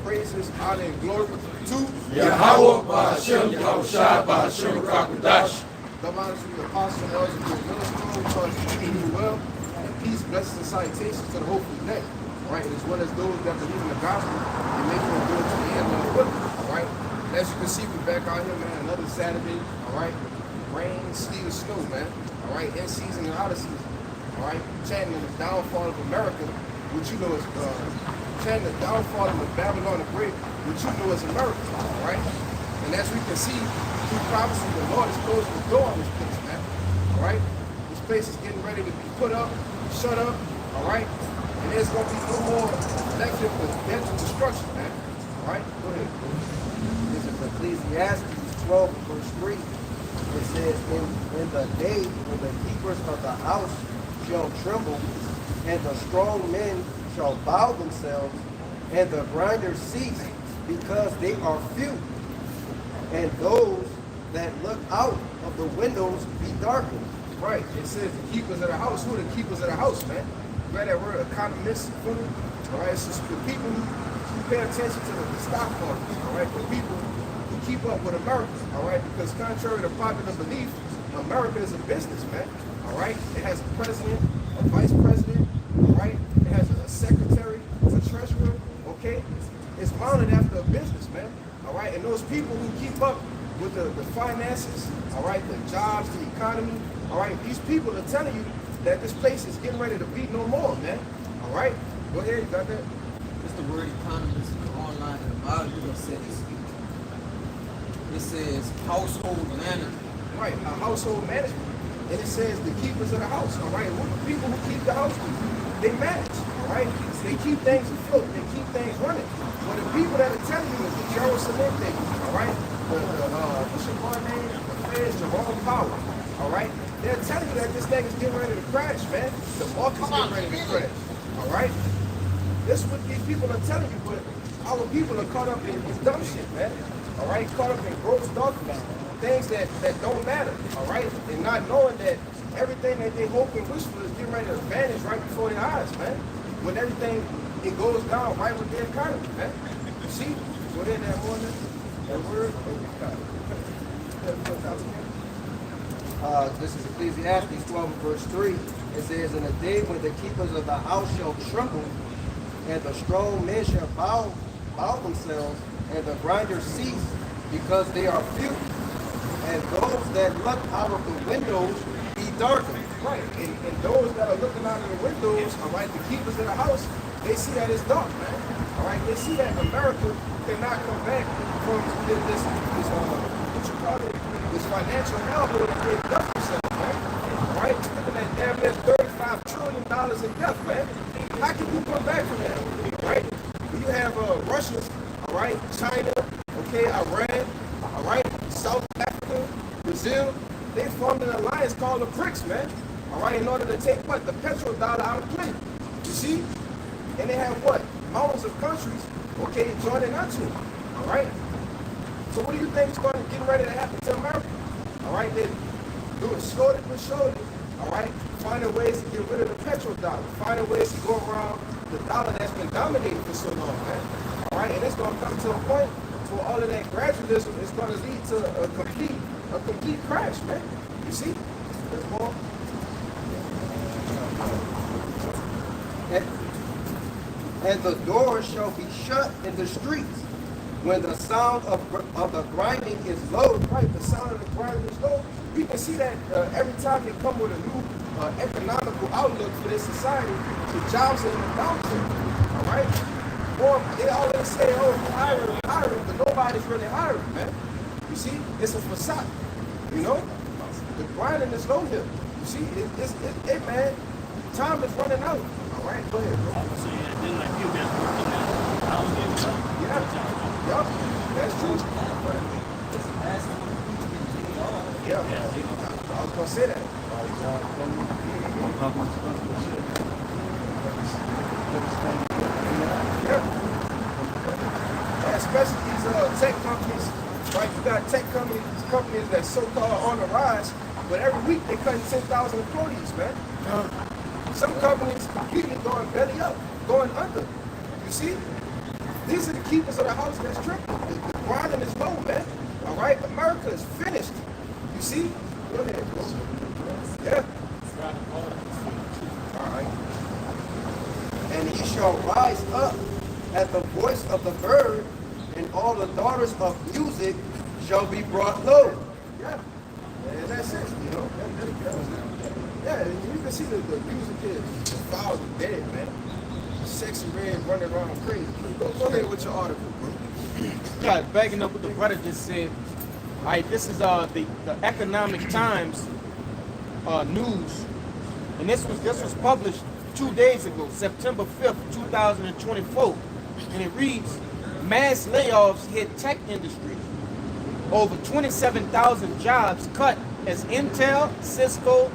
praises, honor, and glory to Yahweh Ba'Hashem, Yahushua Ba'Hashem, Rakwadash. Double honor to the apostle, elders, and the minister, who taught you to do well, and peace, blessings, and salutations to the hopeful neck, all right, as well as those that believe in the gospel and make it good to the end of the work, all right. As you can see, we're back out here, man, another Saturday, all right. Rain, sleet, or snow, man, all right, in season and out of season, all right. Chanting the downfall of America, which you know is, chanting the downfall of Babylon the Great, which you know is America, all right. And as we can see, through prophecy, the Lord is closing the door on this place, man. All right? This place is getting ready to be put up, shut up, all right? And there's going to be no more electric with death and destruction, man. All right? Go ahead. This is Ecclesiastes 12, verse 3. It says, in the day when the keepers of the house shall tremble, and the strong men shall bow themselves, and the grinders cease, because they are few. And those that look out of the windows be darkened. Right. It says the keepers of the house. Who are the keepers of the house, man? You read that word, economists, all right? It's just the people who pay attention to the stock market, all right? The people who keep up with America, all right? Because contrary to popular belief, America is a business, man, all right? It has a president, a vice president, all right? It has a secretary, a treasurer, okay? It's mounted after a business, man. All right, and those people who keep up with the finances, all right, the jobs, the economy, all right, these people are telling you that this place is getting ready to be no more, man. All right, go ahead, you got that? It's the word economist online in the Bible. You're gonna say this. It says household management. Right, household management, and it says the keepers of the house. All right, who are the people who keep the house? They manage, all right. They keep things afloat. They keep things running. But the people that are telling you is the Jerusalem thing, all right? What's your boy name? The feds, Jerome Powell, all right? They're telling you that this thing is getting ready to crash, man. The market's getting ready to crash, all right? This is what these people are telling you, but our people are caught up in dumb shit, man, all right? Caught up in gross darkness, things that don't matter, all right? And not knowing that everything that they hope and wish for is getting ready to vanish right before their eyes, man. When everything, it goes down right with the economy, man. You see? Go ahead, that morning, that word, This is Ecclesiastes 12, verse 3. It says, in the day when the keepers of the house shall tremble, and the strong men shall bow themselves, and the grinders cease, because they are few. And those that look out of the windows be darkened. Right, and those that are looking out of the windows, all right, the keepers of the house, they see that it's dark, man. All right, they see that America cannot come back from this what you call it, this financial hell that they've done themselves, man. All right, looking at damn near $35 trillion in debt, man. How can you come back from that? All right, you have Russia, all right, China, okay, Iran, all right, South Africa, Brazil. They formed an alliance called the BRICS, man. All right, in order to take what? The petrodollar out of play. You see? And they have what? Mountains of countries, okay, joining onto them. All right? So what do you think is going to get ready to happen to America? All right, they're doing slowly but surely, all right, finding ways to get rid of the petrodollar, finding ways to go around the dollar that's been dominating for so long, man. All right, and it's going to come to a point where all of that gradualism is going to lead to a complete crash, man. You see? There's more. And the doors shall be shut in the streets when the sound of the grinding is low. Right, the sound of the grinding is low. We can see that every time they come with a new economical outlook for this society, the jobs are in the downturn. All right? Or they always say, oh, we're hiring, but nobody's really hiring, man. You see, it's a facade. You know? The grinding is low here. You see, it man, time is running out. All right, go ahead, bro. So yeah, then like you guys working at the house game, so Yup, that's true. Yeah, I was gonna say that. Yeah, especially these tech companies, right? You got tech companies that's so-called on the rise, but every week they cutting 10,000 employees, man. Some companies completely going belly up, going under. You see? These are the keepers of the house that's tripping. The grinding is low, man. All right, America is finished. You see? Go ahead, bro. Yeah. All right. And he shall rise up at the voice of the bird, and all the daughters of music shall be brought low. Yeah. And that's it, you know. Yeah, and you can see the music is foul and dead, man. Sexy red running around crazy. Go ahead with your article, bro. Yeah, backing up what the brother just said. All right, this is the Economic Times news, and this was published 2 days ago, September 5th, 2024, and it reads: mass layoffs hit tech industry. Over 27,000 jobs cut as Intel, Cisco,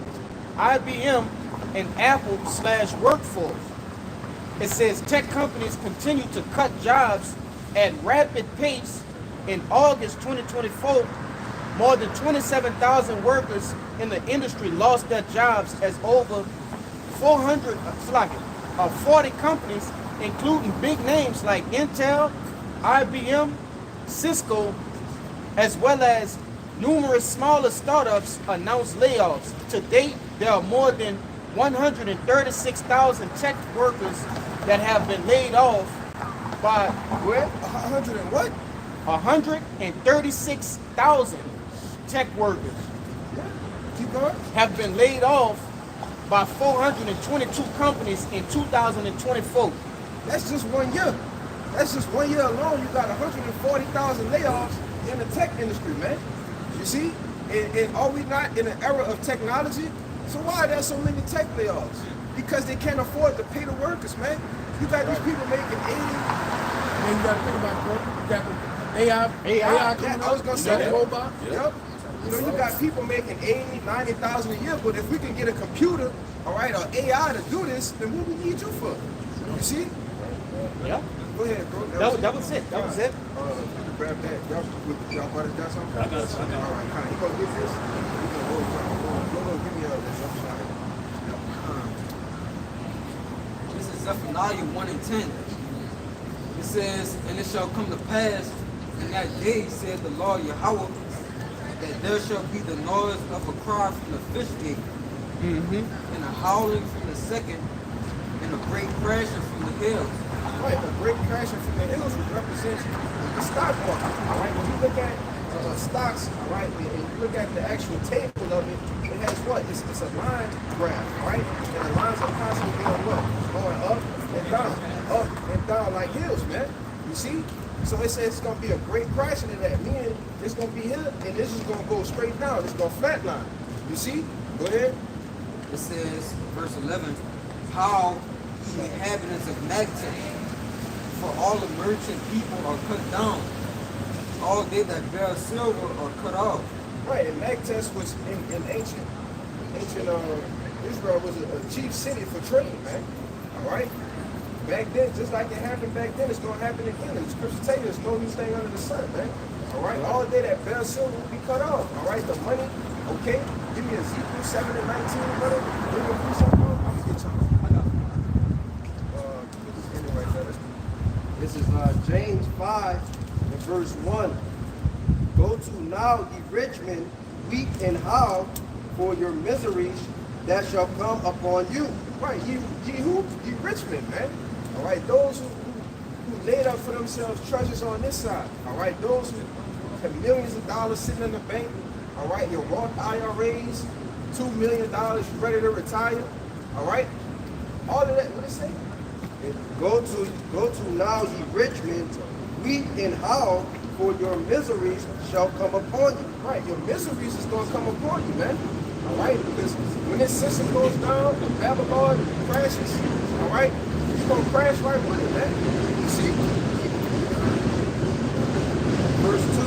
IBM, and Apple slash workforce. It says tech companies continue to cut jobs at rapid pace. In August 2024, more than 27,000 workers in the industry lost their jobs as over 40 companies, including big names like Intel, IBM, Cisco, as well as numerous smaller startups, announced layoffs. To date, there are more than 136,000 tech workers that have been laid off by Where? 100 and what? 136,000 tech workers Keep going. have been laid off by 422 companies in 2024. That's just 1 year. That's just 1 year alone. You got 140,000 layoffs in the tech industry, man. You see? And are we not in an era of technology? So why are there so many tech layoffs? Because they can't afford to pay the workers, man. You got these people making 80. And you got to think about it, bro. You got the AI coming Yeah, I was gonna say that. robot. Yep. You know, you got people making 80, 90,000 a year, but if we can get a computer, all right, or AI to do this, then what we need you for? You see? Yeah, Go ahead, bro. that was it. That was it. Grab that. Y'all about to got something? I got something. All right, kind of. You gonna get this? You gonna hold it. Go, give me this. I'm sorry. This is Zephaniah 1 and 10. It says, and it shall come to pass in that day, said the Lord Yahweh, that there shall be the noise of a cry from the fish gate, and a howling from the second, and a great crashing from the hills. Right, the great crashing from the hills represents the stock market. All right, when you look at stocks, all right, and you look at the actual table of it, it has what? It's a line graph, right? And the lines are constantly going what? Going up and down like hills, man. You see? So it says it's going to be a great crashing in that. Meaning it's going to be here, and this is going to go straight down. It's going to flatline. You see? Go ahead. It says, verse 11, how the inhabitants of Magtech, for all the merchant people are cut down. All they that bear silver are cut off. Right, and Magtest was in ancient Israel was a chief city for trade, man. All right? Back then, just like it happened back then, it's going to happen again. And the scripture tell you there's no new thing under the sun, man. All right? All day that bear silver will be cut off. All right? The money, okay? Give me Ezekiel 7 and 19, brother. Bring a piece of I'm going to get some. I got anyway, brother. This is James 5 and verse 1. Go to now, ye rich men, weep and howl for your miseries that shall come upon you. Right, ye who? Ye rich men, man. All right, those who laid up for themselves treasures on this side. All right, those who have millions of dollars sitting in the bank. All right, your Roth IRAs, $2 million, you ready to retire. All right, all of that. What it say? Go to now, ye rich men, weep and howl, for your miseries shall come upon you. Right, your miseries is gonna come upon you, man. All right, because when this system goes down, Babylon crashes. All right, you're gonna crash right with it, man. You see? Verse 2.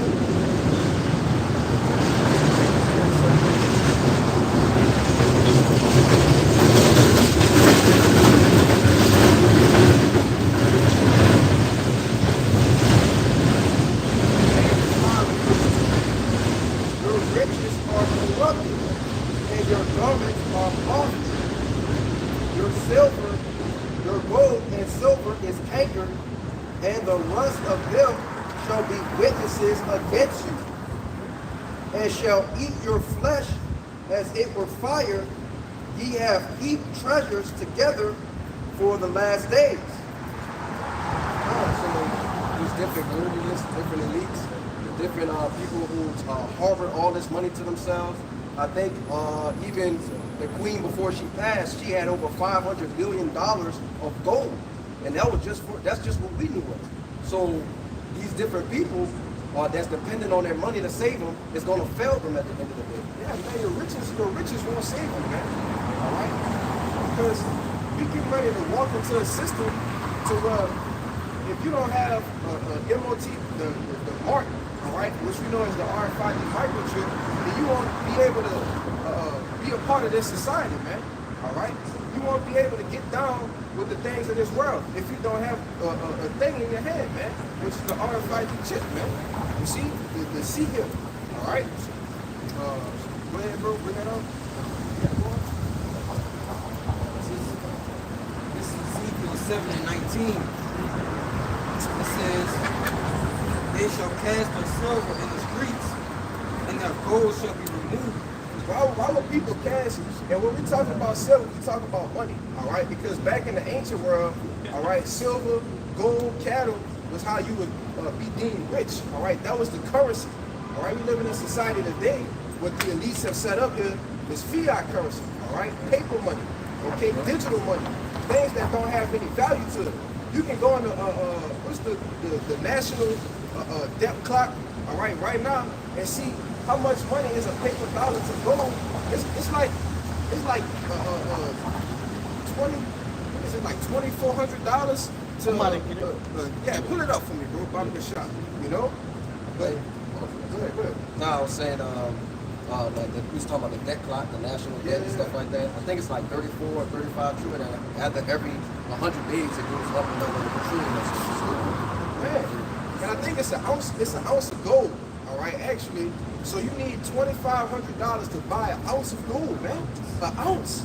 Your riches are corrupted, and your garments are moth-eaten. Your gold and silver is cankered, and and the lust of them shall be witnesses against you, and shall eat your flesh as it were fire. Ye have heaped treasures together for the last days. So these different globalists, different elites, the different people who harbored all this money to themselves. I think even the queen before she passed, she had over $500 billion of gold, and that's just what we knew of. So these different people that's dependent on their money to save them is going to fail them at the end of the day. Yeah, man, your riches won't save you, man. All right? Because you get ready to walk into a system to if you don't have MOT, the mark, all right, which we know is the RFID microchip, then you won't be able to be a part of this society, man. All right? You won't be able to get down with the things of this world if you don't have a thing in your head, man, which is the RFID chip, man. You see? The C here. All right? Go ahead, bro. Bring that up. Yeah, go on. This is Ezekiel 7:19. It says, they shall cast their silver in the streets, and their gold shall be removed. Why would people cash? And when we talk about silver, we talk about money, all right? Because back in the ancient world, all right, silver, gold, cattle was how you would be deemed rich, all right? That was the currency, all right? We live in a society today, what the elites have set up here is fiat currency, all right? Paper money, okay? Digital money, things that don't have any value to them. You can go on the, what's the national debt clock, all right now, and see how much money is a paper dollar to gold. It's like 20, what is it, like $2,400 to, Somebody get it. yeah, pull it up for me, bro, bottom of the shop, you know? But, go ahead. No, I was saying, like we was talking about the debt clock, the national debt and stuff like that. I think it's like 34 or 35 trillion, and after every 100 days it goes up another trillion or something. Man, and I think it's an ounce of gold, all right, actually. So you need $2,500 to buy an ounce of gold, man. An ounce.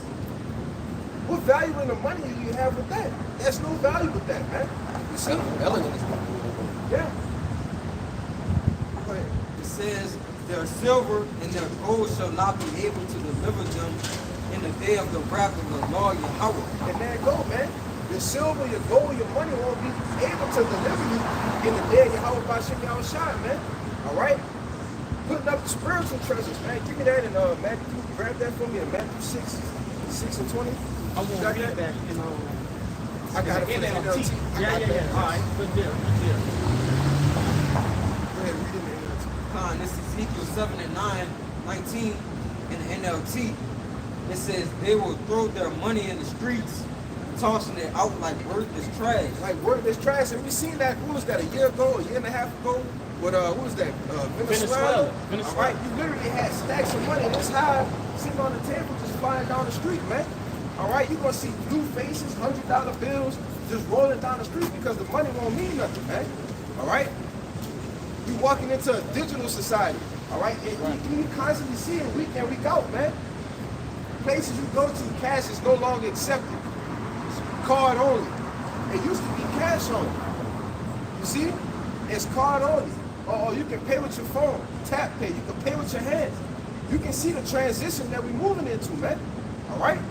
What value in the money do you have with that? There's no value with that, man. You see? Melanin is Yeah. Go ahead. It says, their silver and their gold shall not be able to deliver them in the day of the wrath of the Lord Yahweh. And there you go, man. Your silver, your gold, your money won't be able to deliver you in the day of Yahweh Bashim Yahushua, man. All right? Putting up the spiritual treasures, man. Give me that in Matthew. Grab that for me in Matthew 6 and 20. I won't Got read that? that, you know. I got it for the NLT. I got that. Yeah. All right, good deal, good deal. Go ahead, read it in the NLT. This is Ezekiel 7:19 in the NLT. It says, they will throw their money in the streets, tossing it out like worthless trash. Like worthless trash, and we seen that. What was that? A year ago, a year and a half ago? With what was that? Venezuela. All right, you literally had stacks of money this high sitting on the table, just flying down the street, man. All right, you're gonna see blue faces, $100 bills just rolling down the street because the money won't mean nothing, man. All right, you walking into a digital society. All right, and you constantly see it week in, week out, man. Places you go to, cash is no longer accepted. It's card only. It used to be cash only. You see? It's card only. Or you can pay with your phone, tap pay. You can pay with your hands. You can see the transition that we're moving into, man. All right?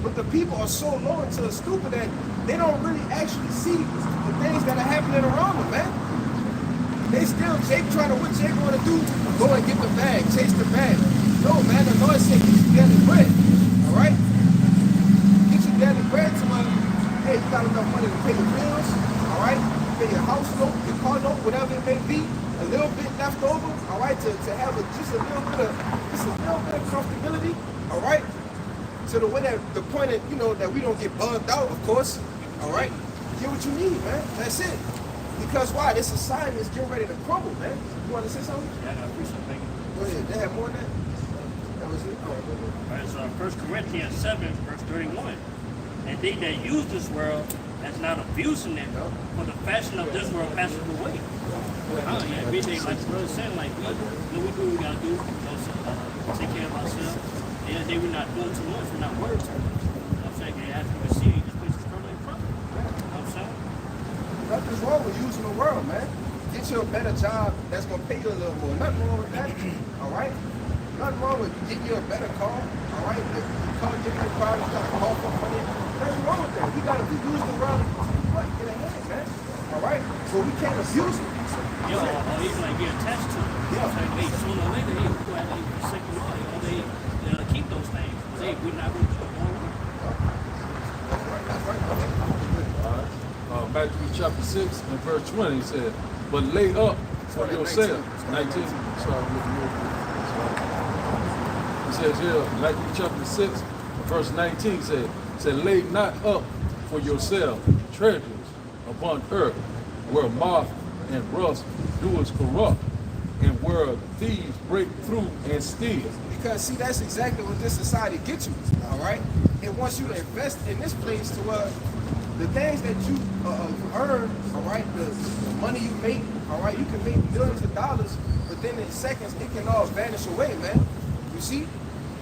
But the people are so low into the stupid that they don't really actually see the things that are happening around them, man. They still, trying to, what Jake want to do? Go and get the bag, chase the bag. No, man, the Lord said, get your daily bread. All right? Get your daily bread to money. Hey, you got enough money to pay your bills, all right? Pay your house note, your car note, whatever it may be. A little bit left over, all right, to have just a little bit of comfortability, all right? To the way that the point that that we don't get bugged out, of course, all right? Get what you need, man. That's it. Because why? This society is getting ready to crumble, man. You want to say something? Yeah, I got to read something. Go ahead. They have more than that. That was it. All right, go ahead. All right, so 1 Corinthians 7, verse 31. And they that use this world as not abusing it, for the fashion of this world passes away. Yeah, every day, like the brother said, like we do what we gotta do, take care of ourselves. And the day we're not doing too much, we're not worried too much. I'm saying, as you can see, this place is permanently crumbled. You know what I'm saying? Nothing's nothing wrong with using the world, man. Get you a better job that's gonna pay you a little more. Nothing wrong with that. All right. Nothing wrong with getting you a better car. All right. If you come get your car, you got to call for money. Nothing wrong with that. We gotta use the world. What? Get ahead, man. All right. So we can't abuse it. Yeah, or even like be attached to it. Yeah. Like, hey, sooner or later, hey, we go ahead and forsake the Lord. Or they keep those things. But hey, we're not going to do it. That's right. Matthew chapter 6 and verse 20 he said, but lay up for yourself. 19. Sorry, he says here, Matthew chapter 6, verse 19 said, lay not up for yourself treasures upon earth, where moth and rust doeth corrupt, and where thieves break through and steal. Because see, that's exactly what this society gets you. All right, it wants you to invest in this place to the things that you earn. All right, the money you make. All right, you can make millions of dollars, but then in seconds it can all vanish away, man. You see,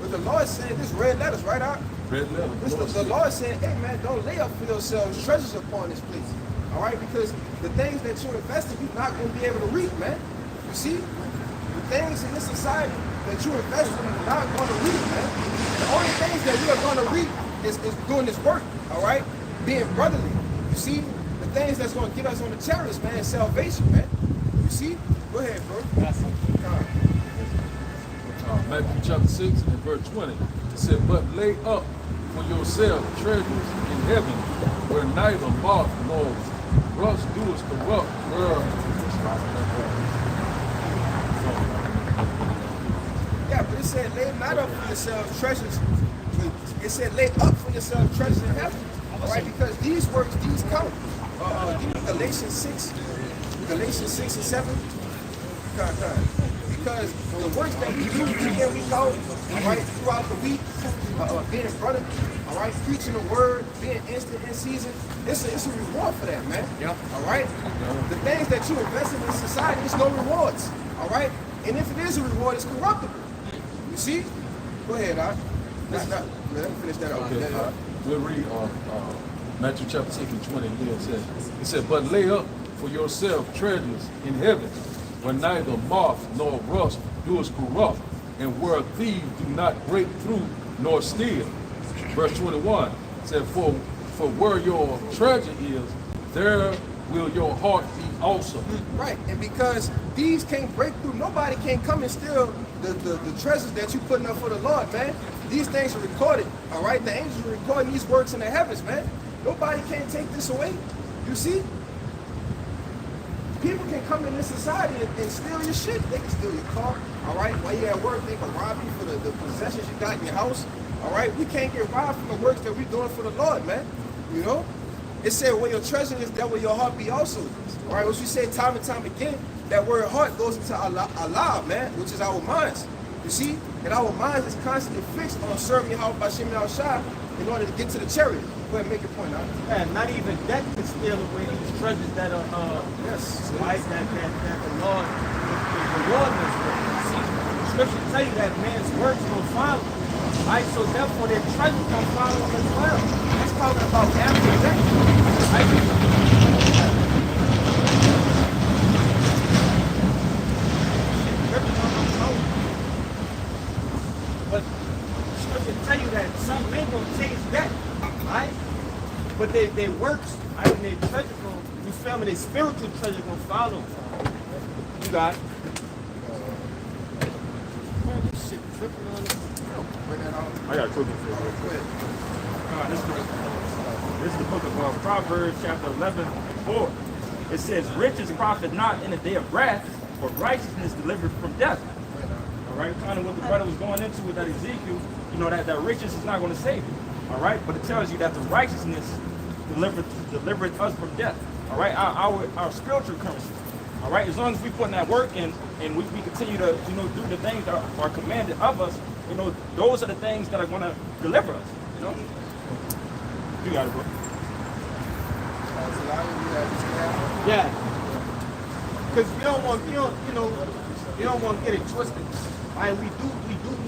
what the Lord said, this red letters right out. Red letter. The Lord said, hey man, don't lay up for yourselves treasures upon this place. All right, because the things that you invest in, you're not going to be able to reap, man. You see, the things in this society that you invest in, you're not going to reap, man. The only things that we are going to reap is doing this work, all right? Being brotherly. You see, the things that's going to get us on the chariots, man, is salvation, man. You see? Go ahead, bro. Matthew chapter 6 and verse 20. It said, but lay up for yourself treasures in heaven, where neither moth nor rust doeth corrupt, Yeah, but it said lay not up for yourselves treasures. It said lay up for yourselves treasures in heaven. All right, because these works, these count. Give me Galatians 6 and 7. Because the works that we do week in, week out, all right, throughout the week, being in front of you, all right, preaching the word, being instant in season, it's a reward for that, man. Yep. All right? The things that you invest in society, there's no rewards. All right? And if it is a reward, it's corruptible. You see? Go ahead, Doc. Let me finish that off. okay. We'll read Matthew chapter 6 and 20. It said, but lay up for yourself treasures in heaven, where neither moth nor rust doeth corrupt, and where thieves do not break through nor steal. Verse 21 said, for where your treasure is, there will your heart be also. Right, and because these can't break through, nobody can come and steal the treasures that you putting up for the Lord, man. These things are recorded, all right? The angels are recording these works in the heavens, man. Nobody can take this away. You see? People can come in this society and steal your shit. They can steal your car, all right? While you're at work, they can rob you for the possessions you got in your house, all right? We can't get robbed from the works that we're doing for the Lord, man. You know? It said where your treasure is, that will your heart be also. All right, as we say time and time again, that word heart goes into Allah, man, which is our minds. You see? And our minds is constantly fixed on serving Yahweh Bashem Al Shah in order to get to the chariot. Go ahead and make your point out. And not even that can steal away these treasures that are, Yes. right, that the Lord is rewarding us with. See, the scripture tell you that man's works will follow. Right, so therefore their treasures can follow them as well. That's talking about after death. Right? But scripture tell you that some men gonna taste death, right? But their works, right, and their treasure gonna, you feel me, their spiritual treasure gonna follow. You got it. Man, this shit tripping on it. Bring that out. I got a quick one for you. Go ahead. This is the book of Proverbs, chapter 11:4. It says, riches profit not in the day of wrath, but righteousness delivered from death. All right, kind of what the brother was going into with that Ezekiel, you know, that riches is not going to save you. All right, but it tells you that the righteousness delivered us from death. All right, our spiritual currency. All right, as long as we put in that work and we continue to, you know, do the things that are commanded of us, you know, those are the things that are going to deliver us. You know, you got it, bro. Yeah. Because you don't want to get it twisted. Right? We do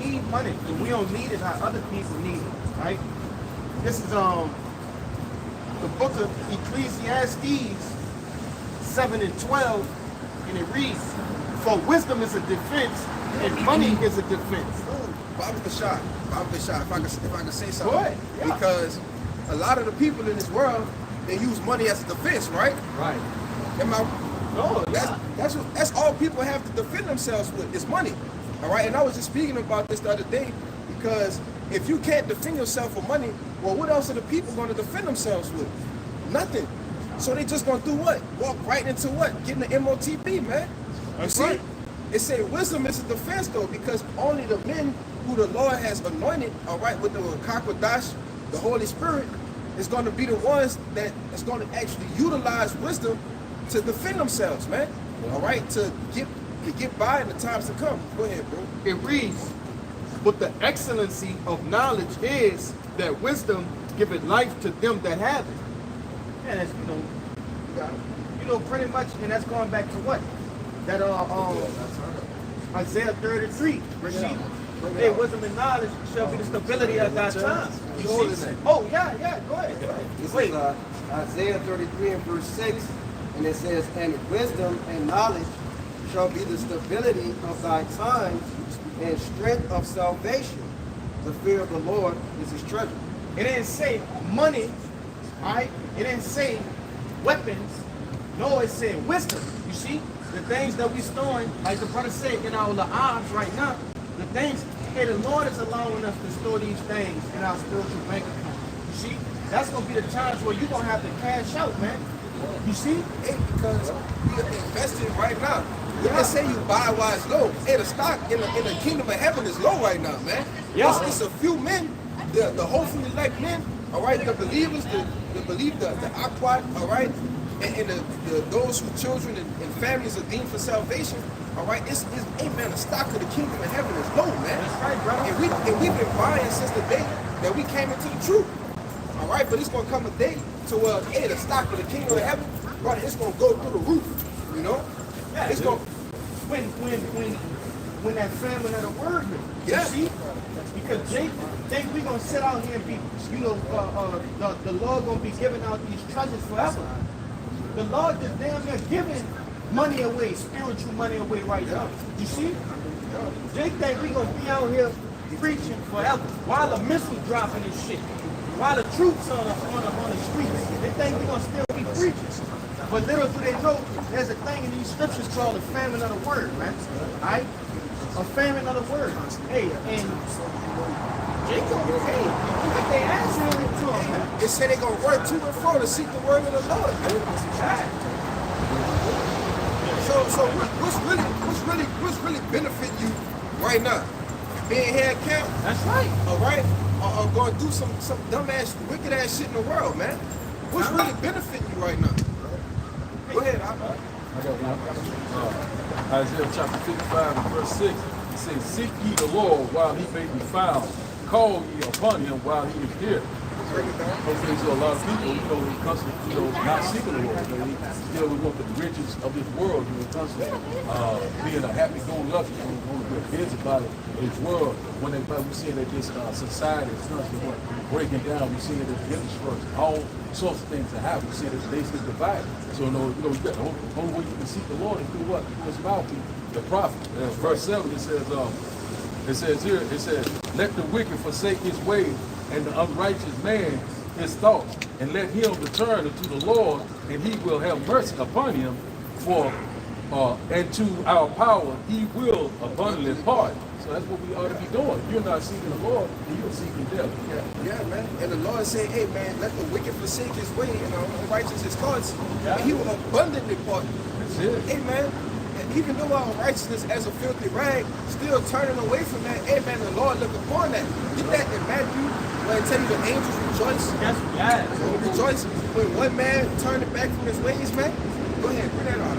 need money, and we don't need it how other people need it. Right? This is the book of Ecclesiastes, 7 and 12, and it reads, "For wisdom is a defense, and money is a defense." Baba Bashar, if I can say something. Go ahead. Yeah. Because a lot of the people in this world, they use money as a defense, right? Right. Am I? No, That's all people have to defend themselves with is money. All right. And I was just speaking about this the other day because if you can't defend yourself with money, well, what else are the people going to defend themselves with? Nothing. So they just going to do what? Walk right into what? Getting the MOTB, man. You see? right. It say wisdom is a defense though, because only the men who the Lord has anointed, all right, with the Kakwadash, the Holy Spirit, is going to be the ones that is going to actually utilize wisdom to defend themselves, man. All right, to get by in the times to come. Go ahead, bro. It reads, "But the excellency of knowledge is that wisdom giveth life to them that have it." And that's, pretty much, and that's going back to what? That Isaiah 33, Rashid. Hey, wisdom and knowledge shall be the stability of thy time. You see? Oh, yeah, go ahead. This is Isaiah 33 and verse 6, and it says, "And wisdom and knowledge shall be the stability of thy times and strength of salvation. The fear of the Lord is his treasure." It didn't say money, all right? It didn't say weapons. No, it said wisdom. You see? The things that we storing, like the brother said, in our lives right now, the things, hey, the Lord is allowing us to store these things in our spiritual bank account. You see? That's going to be the times where you're going to have to cash out, man. You see? Hey, because we are investing right now. You can say you buy while it's low. Hey, the stock in the kingdom of heaven is low right now, man. Yeah. It's a few men, the hopefully elect men, all right, the believers, the Akwat, all right, and those whose children and families are deemed for salvation, all right, hey man, the stock of the kingdom of heaven is low, man. That's right, brother. And we've been buying since the day that we came into the truth. All right, but it's gonna come a day to hey, the stock of the kingdom of heaven, brother, it's gonna go through the roof, you know? Yeah, It's gonna when that famine of the word hit, Yeah. you see? Because they think we're gonna sit out here and be, the Lord gonna be giving out these treasures forever. The Lord is damn near giving money away, spiritual money away right now. You see? They think we gonna be out here preaching forever while the missiles dropping and shit, while the troops on the streets. They think we gonna still be preaching. But little do they know, there's a thing in these scriptures called a famine of the word, man. Alright? A famine of the word. Hey, and Jacob, hey, if they answer it to him, man. It said they're gonna work to and fro to seek the word of the Lord, man. So what's really benefiting you right now? Being here at camp? That's right. All right? Or going to do some dumbass, wicked ass shit in the world, man. What's really benefiting you right now? Go ahead, I got one. Isaiah chapter 55 and verse 6. It says, "Seek ye the Lord while he may be found. Call ye upon him while he is here." Okay, so a lot of people, they constantly, not seeking the Lord. They still want the riches of this world. Constantly being a happy-go-lucky, want to be busy about it. This world, when we see that this society is constantly breaking down, we see that it's infrastructure, all sorts of things that happen. We see that it's basically divided. So, you got the only way you can seek the Lord is through what? Through his mouthpiece, the prophet. Verse 7, it says here, "Let the wicked forsake his way, and the unrighteous man his thoughts, and let him return unto the Lord, and he will have mercy upon him, and to our power he will abundantly pardon." So that's what we ought to be doing. If you're not seeking the Lord, then you're seeking death. Yeah, man. And the Lord said, hey, man, let the wicked forsake his way and unrighteous his thoughts, and he will abundantly pardon. That's it. Hey, man, and even though our righteousness as a filthy rag, still turning away from that, hey, man, the Lord look upon that. Get that in Matthew, where it tell you the angels rejoice. Yes. Rejoice when one man turned back from his ways, man. Go ahead, bring that on.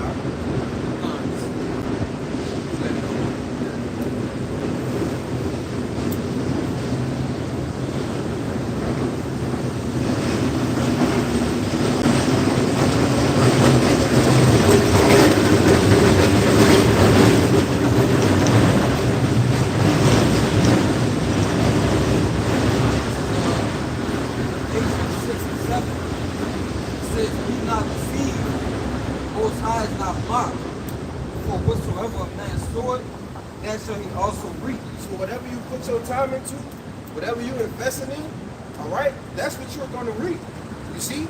For whatsoever a man soweth, that shall he also reap. So whatever you put your time into, whatever you're investing in, all right, that's what you're going to reap. You see?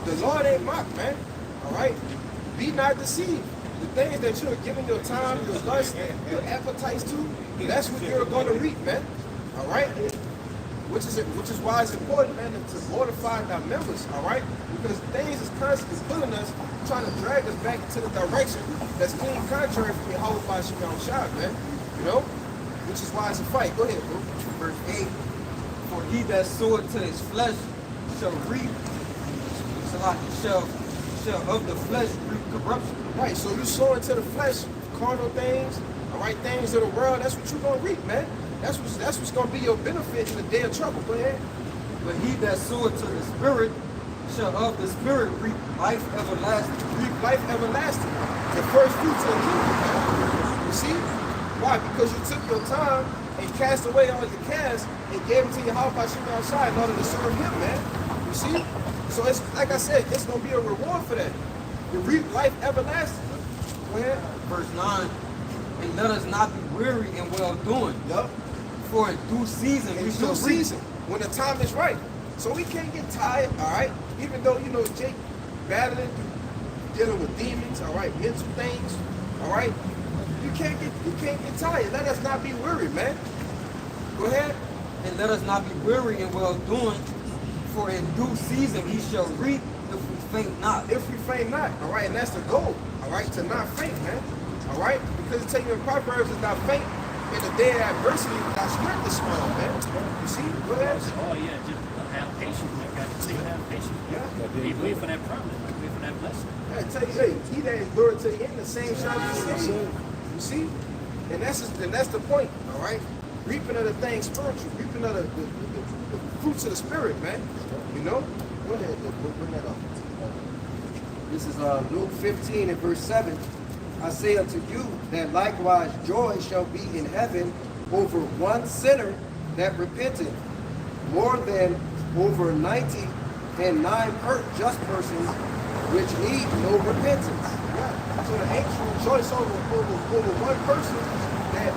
The Lord ain't mocked, man. All right? Be not deceived. The things that you're giving your time, your lust, your appetites to, that's what you're going to reap, man. All right? Which is why it's important, man, to mortify our members, all right? Because things is constantly pulling us, trying to drag us back into the direction that's clean contrary from Yahweh by Shimon Shah, man. You know? Which is why it's a fight. Go ahead, bro. Verse 8. For he that soweth to his flesh shall reap, shall of the flesh reap corruption. Right, so you sow into the flesh, carnal things, all right, things of the world, that's what you're going to reap, man. That's what's going to be your benefit in the day of trouble. Go ahead. But he that soweth to the Spirit shall of the Spirit reap life everlasting. Reap life everlasting. The first fruits of the kingdom, man. You see? Why? Because you took your time and cast away all the cares and gave them to your house by shooting outside in order to serve him, man. You see? So it's like I said, it's going to be a reward for that. You reap life everlasting. Go ahead. Verse 9. And let us not be weary in well doing. Yup. For in due season In we due shall reap. season, when the time is right. So we can't get tired, all right? Even though, you know, Jake battling, dealing with demons, all right, mental things, all right? You can't get tired. Let us not be weary, man. Go ahead. And let us not be weary in well doing, for in due season we shall reap if we faint not. If we faint not, all right? And that's the goal, all right? To not faint, man. All right? Because it tells you in Proverbs is not faint. In the day of adversity, thy strength is small, man. You see? Go ahead. Oh yeah, just have patience. You got to have patience. Yeah. Be wait for that promise. Wait for that blessing. I tell you, hey, he that endured to the end, the same shall be saved. You see? And that's the point, all right? Reaping of the things spiritual, reaping of the fruits of the spirit, man. You know? Go ahead, bring that up. This is Luke 15 and verse 7. I say unto you that likewise joy shall be in heaven over one sinner that repenteth, more than over 99 just persons which need no repentance. Yeah. So the angel rejoice over one person, that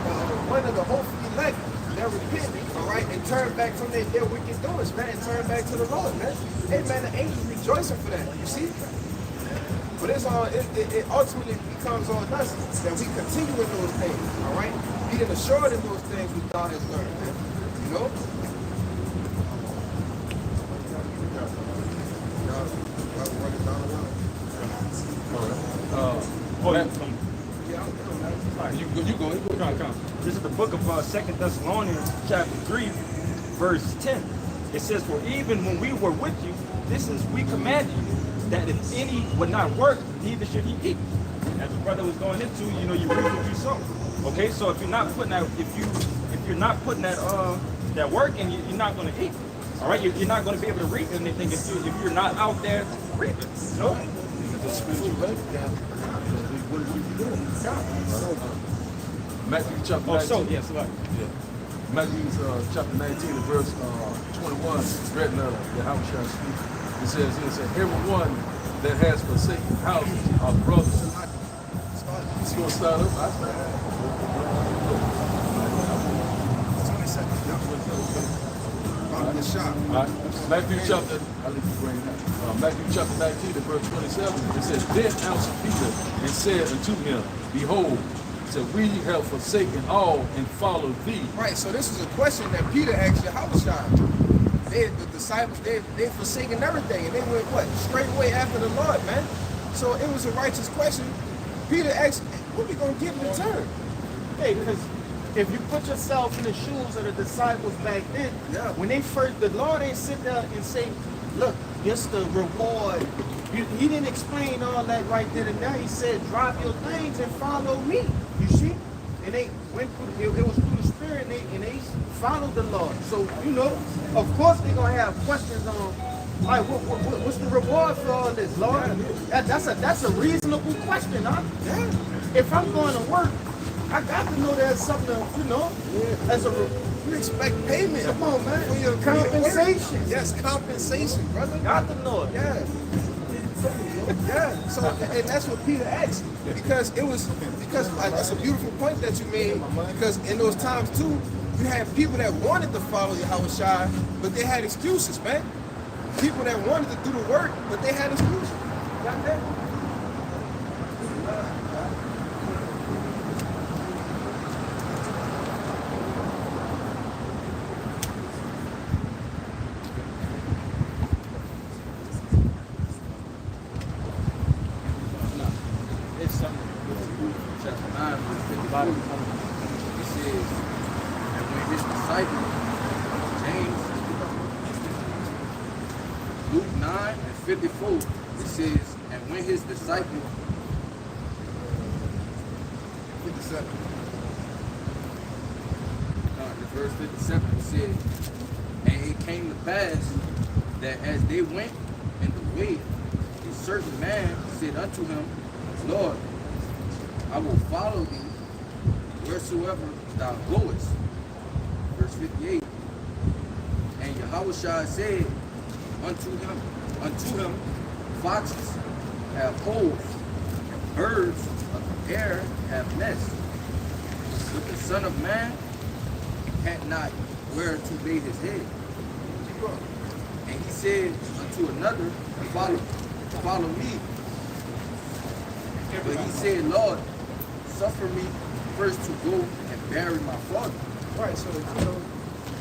one of the hopeful elect that repent, all right, and turn back from their wicked doings, man, and turn back to the Lord, man. Hey, man, the angels rejoicing for that. You see? But it's all it ultimately becomes on us that we continue in those things, all right? Being assured in those things we God has learned, man. You know? You go. This is the book of 2 Thessalonians chapter 3, verse 10. It says, for even when we were with you, this is we command you, that if any would not work, neither should he eat. As the brother was going into, you know, you reap what you sow. Okay, so if you're not putting that, if you're not putting that work in, you're not going to eat. All right, you're not going to be able to reap anything if you're not out there reaping. No. Matthew chapter 19. Oh, so yes, right. Yeah. Matthew chapter 19 and verse 21, read the house shall speak. It says, everyone that has forsaken houses or brothers. It's going to start up. I start. 20 seconds. All right. Matthew chapter, I'll let you bring that. Matthew chapter 19 and verse 27. It says, then answered Peter and said unto him, behold, said, we have forsaken all and followed thee. Right, so this is a question that Peter asked Yahushua. The disciples, they forsaken everything, and they went, what, straight away after the Lord, man. So it was a righteous question. Peter asked, what we going to get in return? Hey, because if you put yourself in the shoes of the disciples back then, Yeah. when they first, the Lord ain't sit there and say, look, this the reward. He didn't explain all that right then and there. He said, drop your things and follow me. You see? And they went through, it was through the Spirit, and they followed the Lord. So, you know, of course they're going to have questions on, all right, what's the reward for all this, Lord? That's a reasonable question, huh? Yeah. If I'm going to work, I got to know there's something, you know, as a You expect payment. come on, man. For your Compensation. Yes, compensation, brother. Got to know it. Yeah. Yeah, so and that's what Peter asked because that's a beautiful point that you made because in those times too, you had people that wanted to follow Yahushua, but they had excuses, man. People that wanted to do the work, but they had excuses. Got that? It's something. Chapter 9, verse 54. It says, and when his disciples, James, Luke 9 and 54, it says, and when his disciples, 57. the verse 57, it says, and it came to pass that as they went in the way, a certain man said unto him, Lord, I will follow thee wheresoever thou goest. Verse 58. And Yahushua said unto him, foxes have holes, and birds of the air have nests, but the Son of Man had not where to lay his head. And he said unto another, follow me. But he said, Lord, suffer me first to go and bury my father. Right, so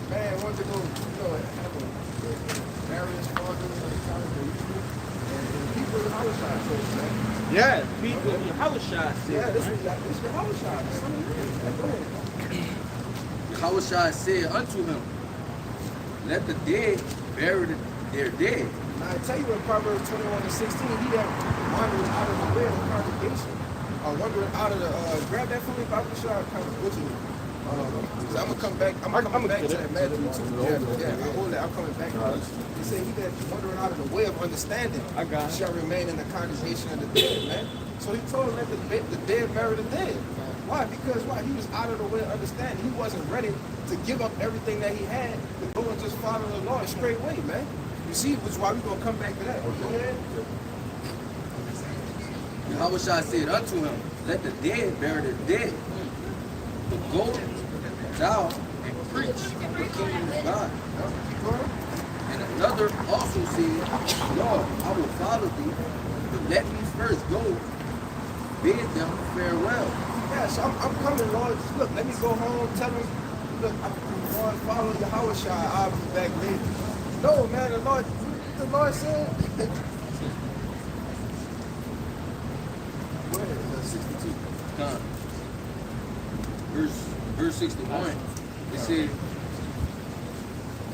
man wanted to go, have a marriage father and people in Yahushua chose, man. Yeah, people Yahushua said. Yeah, this is Yahushua, the Son of Man. Go ahead. Yahushua said unto him, let the dead bury their dead. Now I tell you in Proverbs 21 and 16, he that wanders out of the way of the congregation, wandering out of the, grab that for me, Bible Shah, what you because I'm gonna come back, I'm coming back to that Matthew too. Yeah, I hold that, I'm coming back to this. He said he that wandering out of the way of understanding shall remain in the congregation of the dead, man. So he told him that the dead bury the dead. Why? Because why? He was out of the way of understanding. He wasn't ready to give up everything that he had to go and just follow the Lord straight way, man. You see, which is why we're going to come back to that. Go ahead. Yahushua said unto him, let the dead bury their dead. But go thou and preach the kingdom of God. And another also said, Lord, I will follow thee, but let me first go bid them farewell. Yeah, so I'm coming, Lord. Look, let me go home, tell them, look, I'm going to follow Yahushua. I'll be back later. No, man, the Lord said. Go ahead, 62. Verse 61, it said,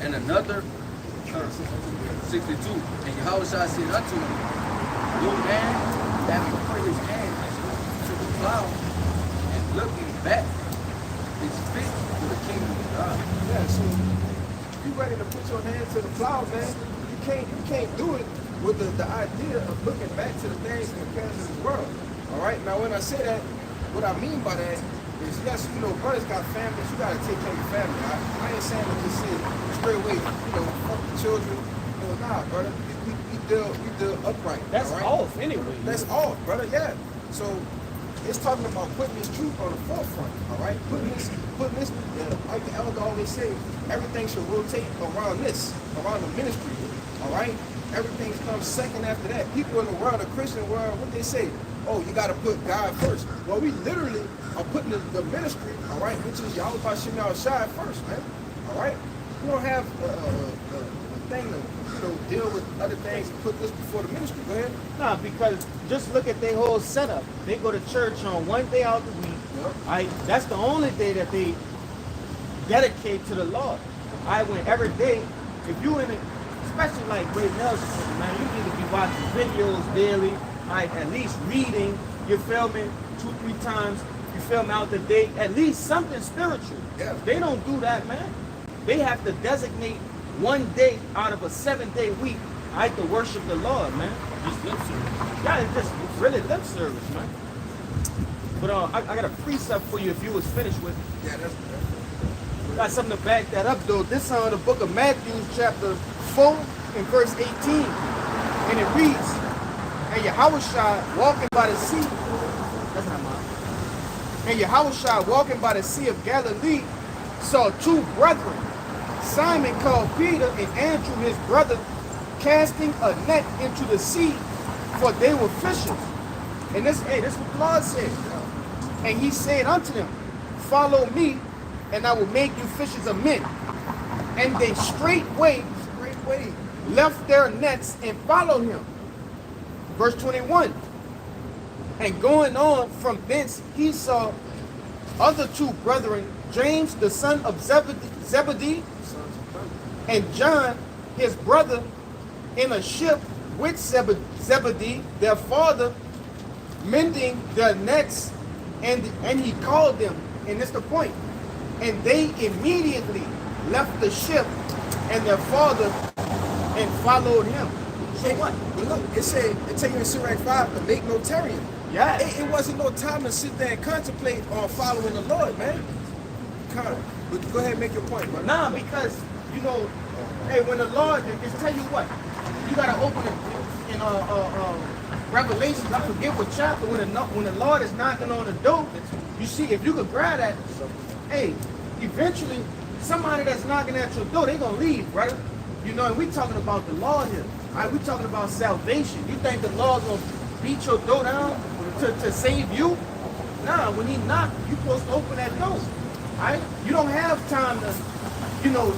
and another, 62, and Yahushua said unto him, no man having put his hand to the plow and looking back is fit for the kingdom of God. Yeah, so you ready to put your hand to the plow, man. You can't do it with the idea of looking back to the things and the cares of this world. All right. Now, when I say that, what I mean by that is, yes, brothers got families. You got to take care of your family. I ain't saying to just say straight away, fuck the children. Nah, brother. We deal upright. That's all right? off anyway. That's off, brother. Yeah. So it's talking about putting this truth on the forefront. All right. Putting this. Like the elder always say, everything should rotate around the ministry. All right. Everything comes second after that. People in the world, the Christian world, what they say? Oh, you got to put God first. Well, we literally are putting the ministry, all right, which is Yahweh Hashem Shai first, man. All right? We don't have a thing to deal with other things and put this before the ministry. Go ahead. Nah, because just look at their whole setup. They go to church on one day out the week. Yep. That's the only day that they dedicate to the Lord. When every day, if you in it, especially like Ray Nelson, man, you need to be watching videos daily. At least reading, you feel me, 2-3 times, you feel me, out the day, at least something spiritual. Yeah. They don't do that, man. They have to designate one day out of a 7-day week, to worship the Lord, man. Just lip service. Yeah, it's just really lip service, man. But I got a precept for you if you was finished with it. Yeah, that's Got something to back that up, though. This is the book of Matthew, chapter 4 and verse 18. And it reads, And Yahushua walking by the sea, that's not mine. And Yahushua walking by the sea of Galilee saw two brethren, Simon called Peter and Andrew his brother, casting a net into the sea, for they were fishers. And this is what the Lord said. And he said unto them, follow me, and I will make you fishers of men. And they straightway left their nets and followed him. Verse 21. And going on from thence, he saw other two brethren, James the son of Zebedee, and John his brother, in a ship with Zebedee, their father, mending their nets, and he called them, and this is the point. And they immediately left the ship and their father and followed him. So what? But look, it said, it tell you in Sirach 5 to make no tarrying. Yeah. It wasn't no time to sit there and contemplate on following the Lord, man. But go ahead and make your point, bro. Nah, because, you know, hey, when the Lord, just tell you what, you got to open it in Revelations, I forget what chapter, when the Lord is knocking on the door, you see, if you could grab that, hey, eventually, somebody that's knocking at your door, they going to leave, right? You know, and we talking about the Lord here. All right, we talking about salvation. You think the Lord going to beat your door down to save you? Nah, when he knock, you supposed to open that door. All right? You don't have time to, you know,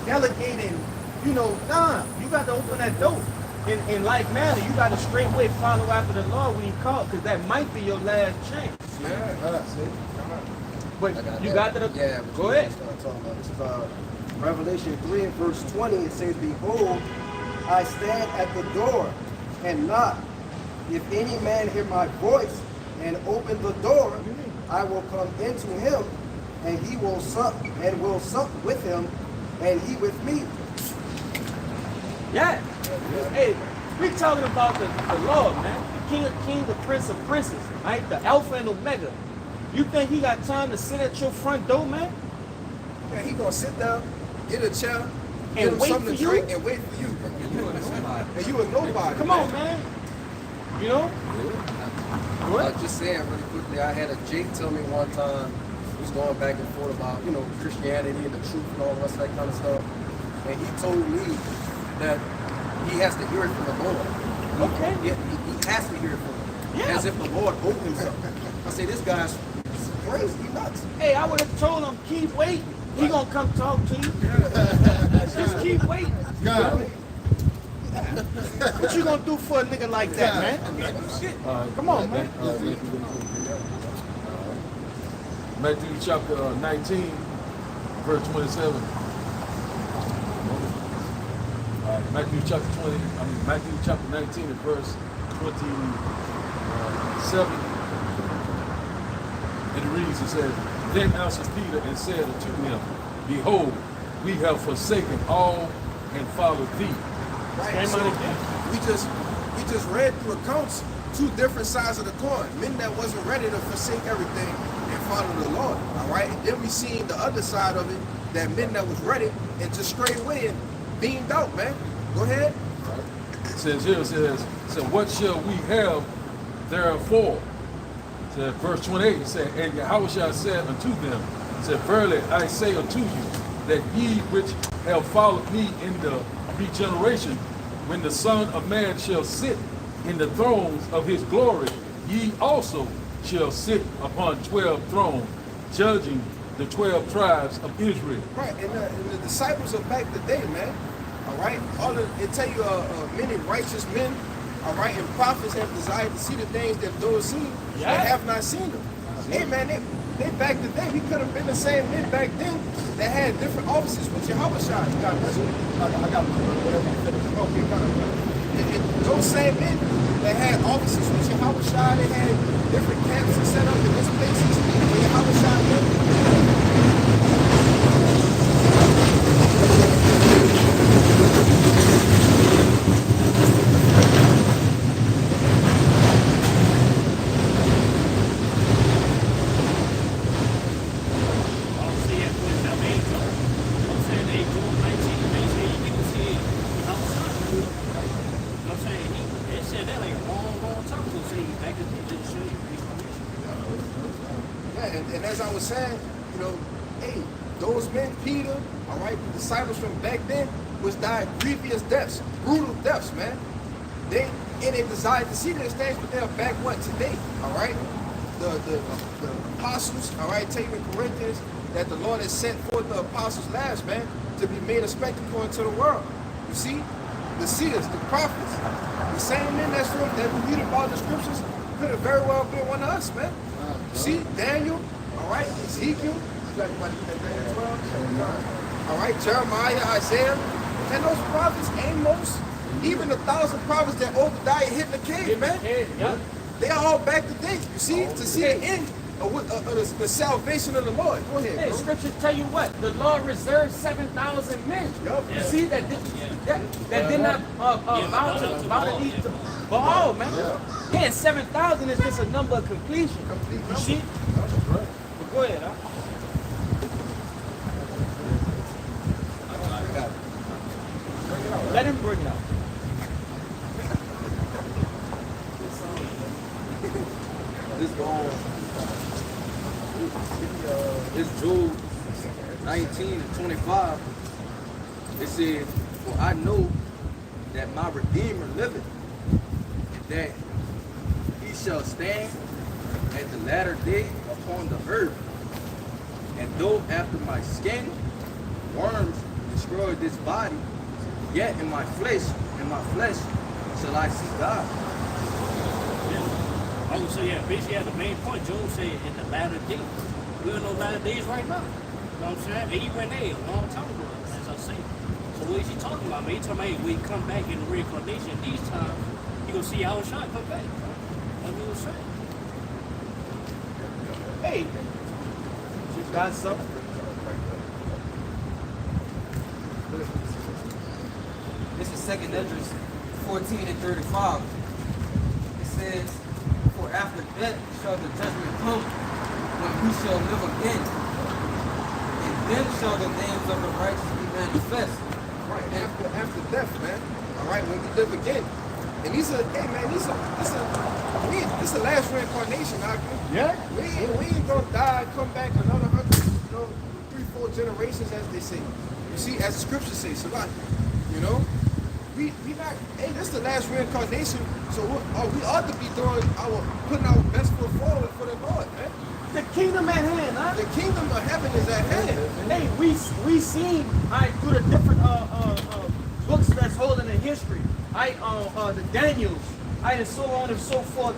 delegate and, you know, nah. You got to open that door. In like manner, you got to straightway follow after the Lord when he called, because that might be your last chance. Yeah, But you got to, Yeah, go ahead. This is Revelation 3 and verse 20. It says, behold, I stand at the door and knock. If any man hear my voice and open the door, I will come into him, and he will sup with him, and he with me. Yeah. Hey, we talking about the Lord, man. The King of Kings, the Prince of Princes, right? The Alpha and Omega. You think he got time to sit at your front door, man? Yeah, he gonna sit down, get a chair, And get him wait something for to you? drink, and wait for you. And you a nobody. Come on, man. You know? Just saying really quickly, I had a Jake tell me one time, he was going back and forth about, you know, Christianity and the truth and all the rest of that kind of stuff. And he told me that he has to hear it from the Lord. Okay. He has to hear it from him. Yeah. As if the Lord owed him something. I say, this guy's crazy, he nuts. Hey, I would have told him, keep waiting. He gonna come talk to you. Just keep waiting. God. What you gonna do for a nigga like that, man? Come on, man. Matthew chapter 19, verse 27. Matthew chapter 19 and verse 27. And it reads, it says, then answered Peter and said unto him, behold, we have forsaken all and followed thee. Right. So we just read through accounts, two different sides of the coin. Men that wasn't ready to forsake everything and follow the Lord. All right. And then we seen the other side of it, that men that was ready and just straight away and beamed out, man. Go ahead. It says here, it says, what shall we have therefore? It says, verse 28, it said, and Yahushua said unto them, it said, verily I say unto you, that ye which have followed me in the regeneration, when the Son of Man shall sit in the thrones of his glory, ye also shall sit upon 12 thrones, judging the 12 tribes of Israel. Right. And the disciples of back the day, man. All right. It tell you many righteous men, all right, and prophets have desired to see the things that those seen, Yeah. they have not seen them. Hey, man, they back the day, we could have been the same men back then that had different offices with Yahushua. You got I got whatever you finish. Okay, got it. And those same men that had offices with Yahushua, they had different camps and set up in these places where Yahushua lived. And as I was saying, you know, hey, those men, Peter, all right, the disciples from back then, was died grievous deaths, brutal deaths, man. They desired to see these things, but they're back what today, all right? The apostles, all right, tell you in Corinthians that the Lord has sent forth the apostles last, man, to be made a spectacle unto the world. You see, the seers, the prophets, the same men that we read about in the scriptures could have very well been one of us, man. You see, Daniel, all right, Ezekiel, you got anybody in Daniel 12? All right, Jeremiah, Isaiah, and those prophets, Amos, even the 1,000 prophets that Obadiah hit in the cave, man. They are all back to date, you see, to see the end of the salvation of the Lord. Go ahead, Hey, bro. scriptures tell you what? The Lord reserved 7,000 men. You see, that did not bow the knee to Baal, man. Yeah, and 7,000 is just a number of completion. You see? But go ahead, huh? Let him bring it out. It's Job 19 and 25. It says, "For I know that my Redeemer liveth, and that he shall stand at the latter day upon the earth. And though after my skin worms destroy this body, yet in my flesh shall I see God." I would say, yeah, basically at the main point, Job said in the latter days. We're in those latter days right now. You know what I'm saying? And he went there a long time ago, as I say. So what is he talking about? Man, he talking about, hey, we come back in the reincarnation these times, you gonna see our shine come back. That's what he was saying. Hey, you got something? This is 2nd Esdras 14 and 35. It says, "For after death shall the judgment come, when we shall live again. And then shall the names of the righteous be manifest." Right, after death, man. All right, when we live again. And these are, hey man, this is the last reincarnation, Akron. Yeah. We ain't gonna die, come back another 100, 3-4 generations, as they say. You see, as the scriptures say, Salat, you know, we not. Hey, this is the last reincarnation, so we ought to be putting our best foot forward for the Lord, man. The kingdom at hand, huh? The kingdom of heaven is at hand. Hey, we seen through the different books that's holding in history. The Daniels, and so on and so forth.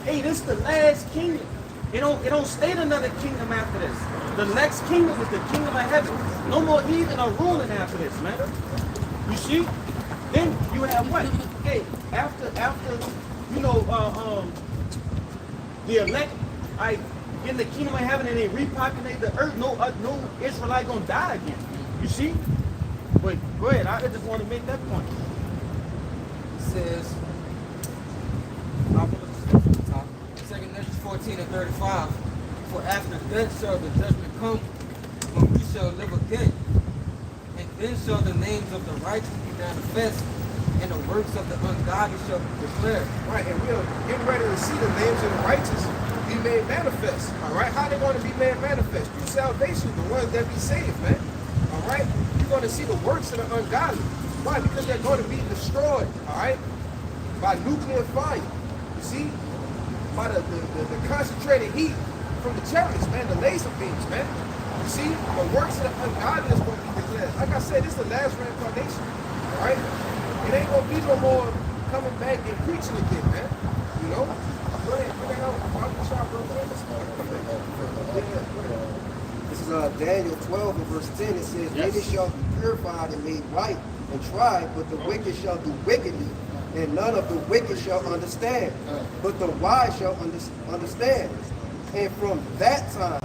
Hey, this is the last kingdom. It don't state another kingdom after this. The next kingdom is the kingdom of heaven. No more heathen or ruling after this, man. You see? Then you have what? Hey, after the elect, in the kingdom of heaven, and they repopulate the earth. No Israelite gonna die again. You see? But go ahead. I just want to make that point. It says, I'll put the scripture at the top. 2nd Esdras 14 and 35. "For after death shall the judgment come, when we shall live again. And then shall the names of the righteous be manifest, and the works of the ungodly shall be declared." Right, and we're getting ready to see the names of the righteous be made manifest. All right, how they going to be made manifest? Through salvation, the ones that be saved, man. All right, you're going to see the works of the ungodly. Why? Because they're going to be destroyed. All right, by nuclear fire. You see, by the concentrated heat from the chariots, man, the laser beams, man. You see, the works of the ungodly is going to be declared. Like I said, this is the last reincarnation. All right, it ain't going to be no more coming back and preaching again, man. You know. Go ahead, bring it out. This is Daniel 12 and verse 10. It says, "Many shall be purified and made right and tried, but the wicked shall do wickedly, and none of the wicked shall understand, but the wise shall understand. And from that time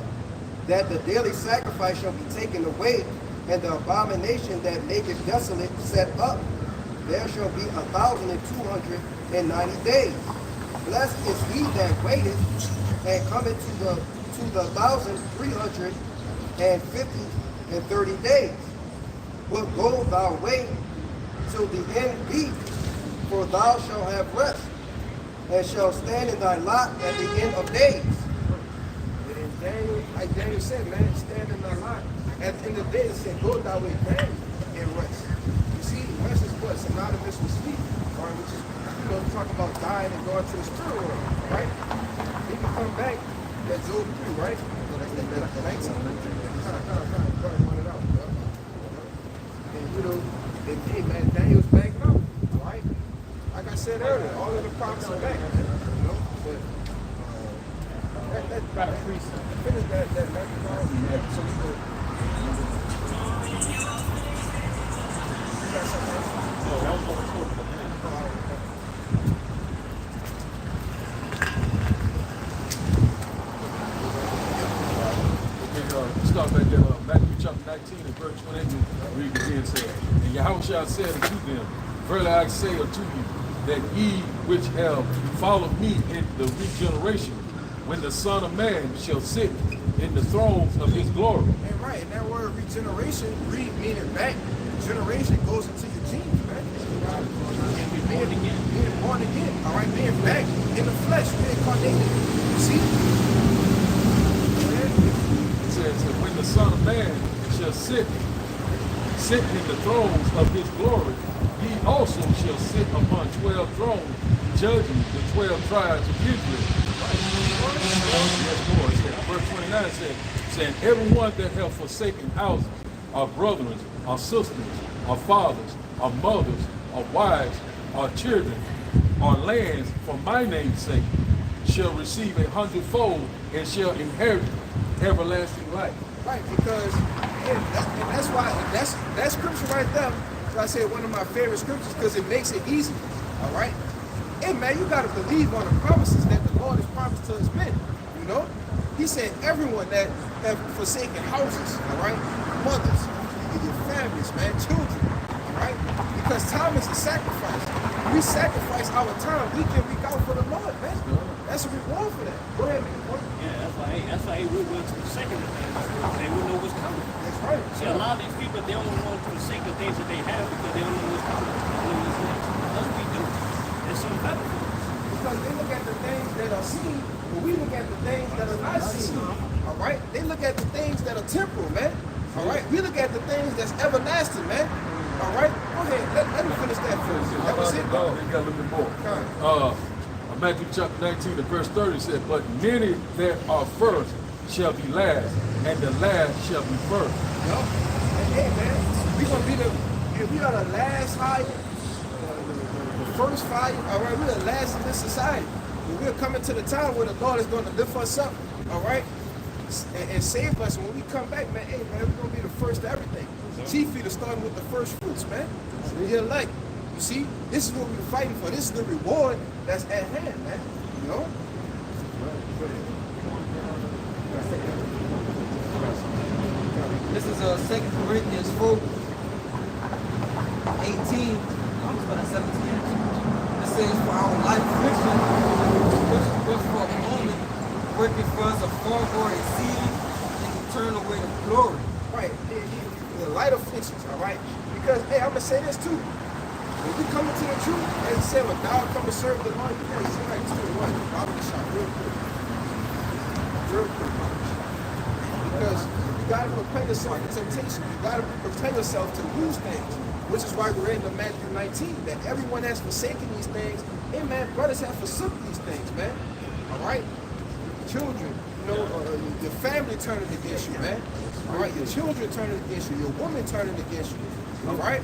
that the daily sacrifice shall be taken away, and the abomination that maketh desolate set up, there shall be 1,290 days. Blessed is he that waiteth, and cometh to the 1,350 days. But go thy way till the end be, for thou shalt have rest, and shalt stand in thy lot at the end of days." And in Daniel, I like Daniel said, man, stand in the line. At the end of the day, it said, go thy way, man, and rest. You see, rest is what? Synonymous with sleep, all right, which is, talk about dying and going to the spirit world, right? He can come back, that Job 3, right? The 19. Run it out, bro. And, and hey, man, Daniel's backing up, all right? Like I said earlier, all of the prophets are back, man. But, finish that so we go. Start back there, Matthew chapter 19 and verse 28, read again, said, and Yahushua said unto them, verily I say unto you, that ye which have followed me in the regeneration, when the Son of Man shall sit in the thrones of his glory. And right, and that word regeneration, meaning back, generation goes into your genes, man. And being born again, all right, being back in the flesh, being incarnated. You see? It says that when the Son of Man shall sit in the thrones of his glory, he also shall sit upon 12 thrones, judging the 12 tribes of Israel. Yes, Lord. Verse 29 said, saying, everyone that have forsaken houses, our brethren, our sisters, our fathers, our mothers, our wives, our children, our lands, for my name's sake, shall receive 100-fold and shall inherit everlasting life. Right, because and that's why that scripture right there, as I said, one of my favorite scriptures because it makes it easy. All right? Hey man, you gotta believe on the promises that the Lord has promised to his men. You know? He said everyone that have forsaken houses, all right, mothers, your families, man, children, all right? Because time is a sacrifice. We sacrifice our time week in, week out for the Lord, man. That's a reward for that. Go ahead, man. Yeah, that's why we're willing to forsake the things. They will know what's coming. That's right. See, a lot of these people, they don't want to forsake the things that they have because they don't know what's coming. They don't know what's next. Us, we do. There's some better for us. Because they look at the things that are seen, but we look at the things that are not seen. All right? They look at the things that are temporal, man. All right? We look at the things that's everlasting, man. All right? Go ahead. Let me finish that first. That was it, though. They got a little bit more. Matthew chapter 19 and verse 30 said, but many that are first shall be last, and the last shall be first. Yup. And hey, man, we gonna be if we are the last hire, the first fire, all right, we're the last in this society. But we're coming to the time where the Lord is going to lift us up, all right, and save us. And when we come back, man, hey, man, we're going to be the first to everything. Chiefly to start with the first fruits, man. We're like, you see, this is what we're fighting for. This is the reward that's at hand, man. You know? This is 2 Corinthians 4, 18. I'm just about at 17. It says, for our life affliction, which for a moment working for us a far more exceeding and eternal way of glory. Right. The light afflictions, all right? Because, hey, I'm going to say this too. When we come into the truth, as I said, when thou come to serve the Lord, you got to see like 2 to 1. I'll be shot real quick. Real quick. Because you got to prepare yourself for temptation. You got to prepare yourself to lose things. Which is why we're in the Matthew 19, that everyone has forsaken these things. Hey, man, brothers have forsook these things, man. All right? Children, you know, your family turning against you, man. All right? Your children turning against you. Your woman turning against you. All right?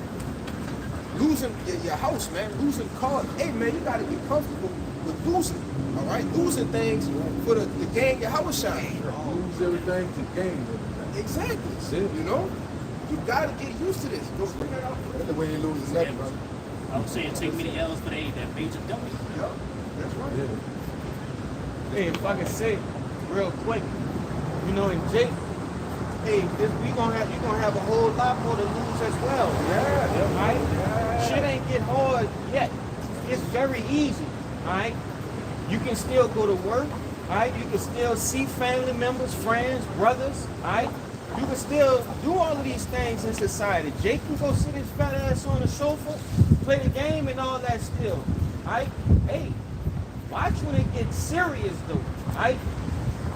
Losing your house, man. Losing cars. Hey, man, you got to get comfortable with losing. All right? Losing things for the gain your house shine. Lose everything to gain everything. Exactly. You know? You gotta get used to this. Don't bring that out. That's the way you lose his neck, brother. I was saying take many L's for that major W. Yeah, that's right. Yeah. Hey, if I can say real quick, you know, in Jake, hey, you're gonna have a whole lot more to lose as well. Yeah. Right? Yeah. Shit ain't get hard yet. It's very easy. Alright? You can still go to work, alright? You can still see family members, friends, brothers, alright? You can still do all of these things in society. Jake can go sit his fat ass on the sofa, play the game and all that still. Alright? Hey, watch when it gets serious though. Alright?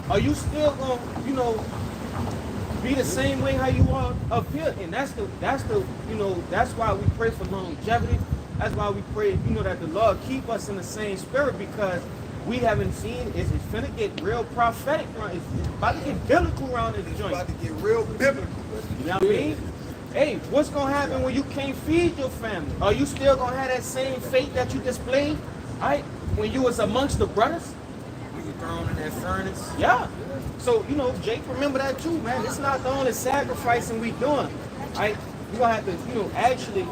Are you still gonna, be the same way how you are up here? And that's the, that's why we pray for longevity. That's why we pray, that the Lord keep us in the same spirit, because we haven't seen, it's finna get real prophetic. It's about to get biblical around this joint. About to get real biblical. You know what I mean? Hey, what's gonna happen when you can't feed your family? Are you still gonna have that same faith that you displayed, right? When you was amongst the brothers? We were thrown in that furnace. Yeah. So, Jake, remember that too, man. It's not the only sacrificing we doing, right? You gonna have to, actually,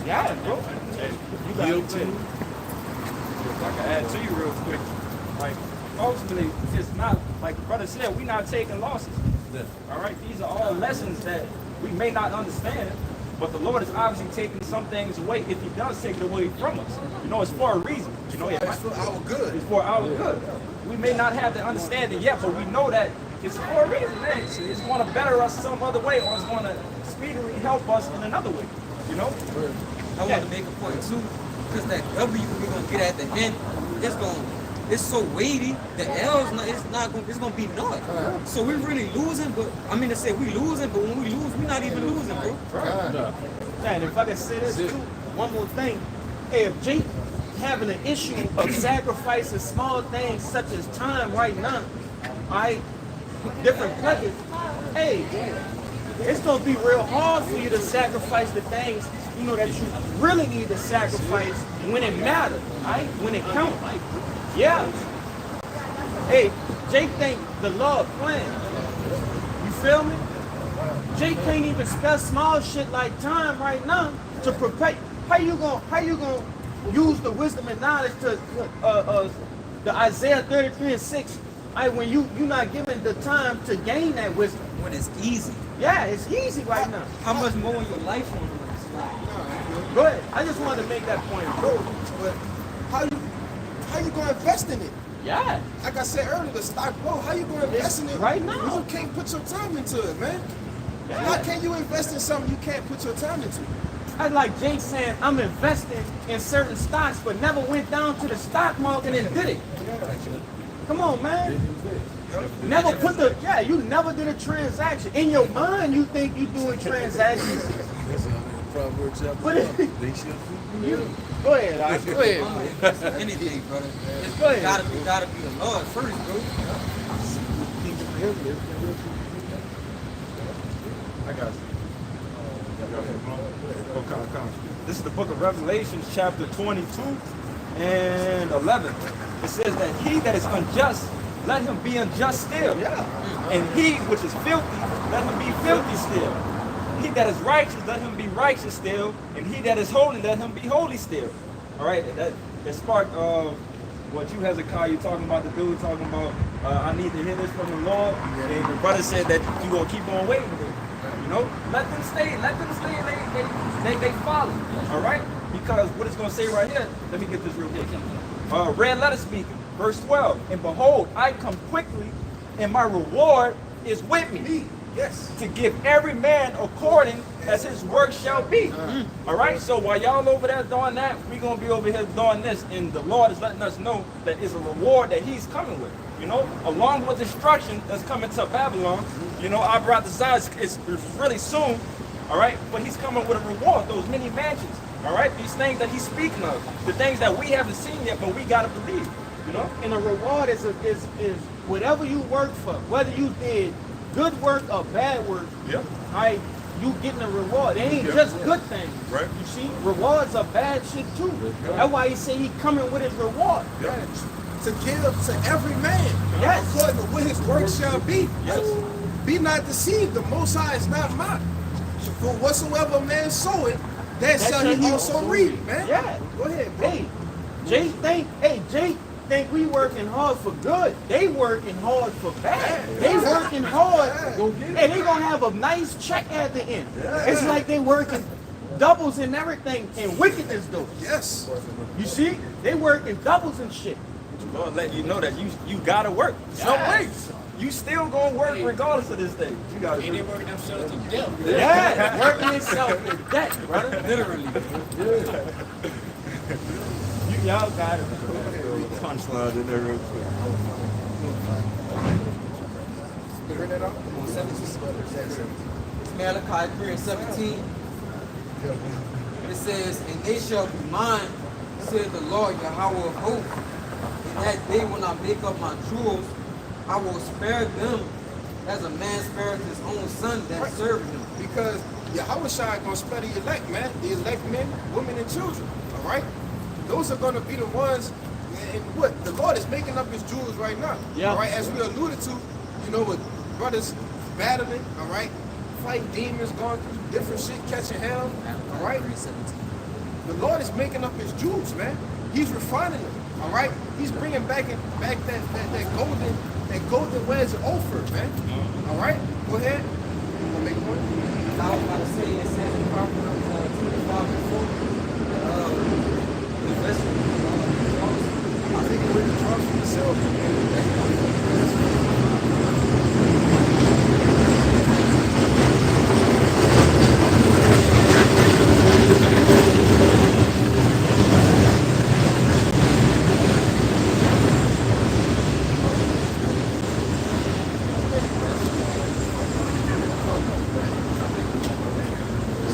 yeah, bro. You got it too. If I can add to you real quick, like ultimately, it's not like the brother said. We're not taking losses. All right, these are all lessons that we may not understand, but the Lord is obviously taking some things away. If He does take it away from us, it's for a reason. It's for our good. It's for our good. We may not have the understanding yet, but we know that it's for a reason, man. It's going to better us some other way, or it's going to speedily help us in another way. I want to make a point too, because that W we're gonna get at the end, it's so weighty. The L it's gonna be naught. So we're really losing, but to say we losing, but when we lose, we're not even losing, bro. And if I can say this too, one more thing. Hey, if Jake having an issue of sacrificing small things such as time right now, right? Different pleasures, hey, it's gonna be real hard for you to sacrifice the things, that you really need to sacrifice when it matters, right? When it counts. Yeah. Hey, Jake think the Lord playing. You feel me? Jake can't even spell small shit like time right now to prepare. How you gonna use the wisdom and knowledge to the Isaiah 33:6? When you're not given the time to gain that wisdom. When it's easy. Yeah, it's easy right now. How much more in your life on this? Go ahead. I just wanted to make that point, bro. But how you gonna invest in it? Yeah. Like I said earlier, the stock low. How you gonna invest in it right now? when you can't put your time into it, man? Yeah. How can you invest in something you can't put your time into? That's like Jake saying, I'm investing in certain stocks, but never went down to the stock market and did it. Come on, man. Never you never did a transaction. In your mind, you think you're doing transactions. Proverbs chapter But go ahead, Alex. Go ahead. Anything, brother. Go ahead. Gotta be the Lord first, bro. I got you. Okay. This is the book of Revelation, chapter 22 and 11. It says that he that is unjust, let him be unjust still. And he which is filthy, let him be filthy still. He that is righteous, let him be righteous still. And he that is holy, let him be holy still. All right, that sparked what you, Hezekiah, you talking about, the dude talking about, I need to hear this from the Lord. And the brother said that you going to keep on waiting with it. Let them stay, and they follow. All right? Because what it's going to say right here, let me get this real quick. Red letter speaking, verse 12. And behold, I come quickly, and my reward is with me. Yes. To give every man according as his work shall be. All right? So while y'all over there doing that, we're going to be over here doing this. And the Lord is letting us know that it's a reward that He's coming with. Along with destruction that's coming to Babylon. Our brother Zion is really soon. All right? But He's coming with a reward, those many mansions. All right? These things that He's speaking of. The things that we haven't seen yet, but we got to believe. And a reward is whatever you work for, whether you did good work or bad work, right? You getting a reward. It ain't just good things. Right. You see, rewards are bad shit too. That's why He say He coming with His reward. To give to every man, according to what his work shall be. Be not deceived. The Most High is not mocked. For whatsoever man soweth, that shall he also reap, man. Yeah. Go ahead, bro. Hey, Jake think we working hard for good. They working hard for bad. They working hard, and they gonna have a nice check at the end. It's like they working doubles and everything, and wickedness though. Yes. You see, they working doubles and shit. Lord let you know that you gotta work. Some ways. You still gonna work regardless of this thing. You gotta And they working themselves to death. Yeah, working itself to death, brother. Literally. Y'all got it. punchlines in there real quick. You heard that out? Come on, 17. It's Malachi 3 and 17. It says, and they shall be mine, said the Lord Yahweh of hosts. In that day when I make up my jewels, I will spare them as a man spares his own son that served him. Because Yahweh Shai gonna spare the elect, man. The elect men, women, and children. All right? Those are gonna be the ones, and what? The Lord is making up his jewels right now. Yeah. All right, as we alluded to, you know, with brothers battling, all right, fighting demons, going through different shit, catching hell, all right? The Lord is making up his jewels, man. He's refining them, all right? He's bringing back that golden wedge of Ophir, man. All right? Go ahead. You wanna make a point? I was about to say, it says in Proverbs 25 and 4, the vessel I think it really draws from the self.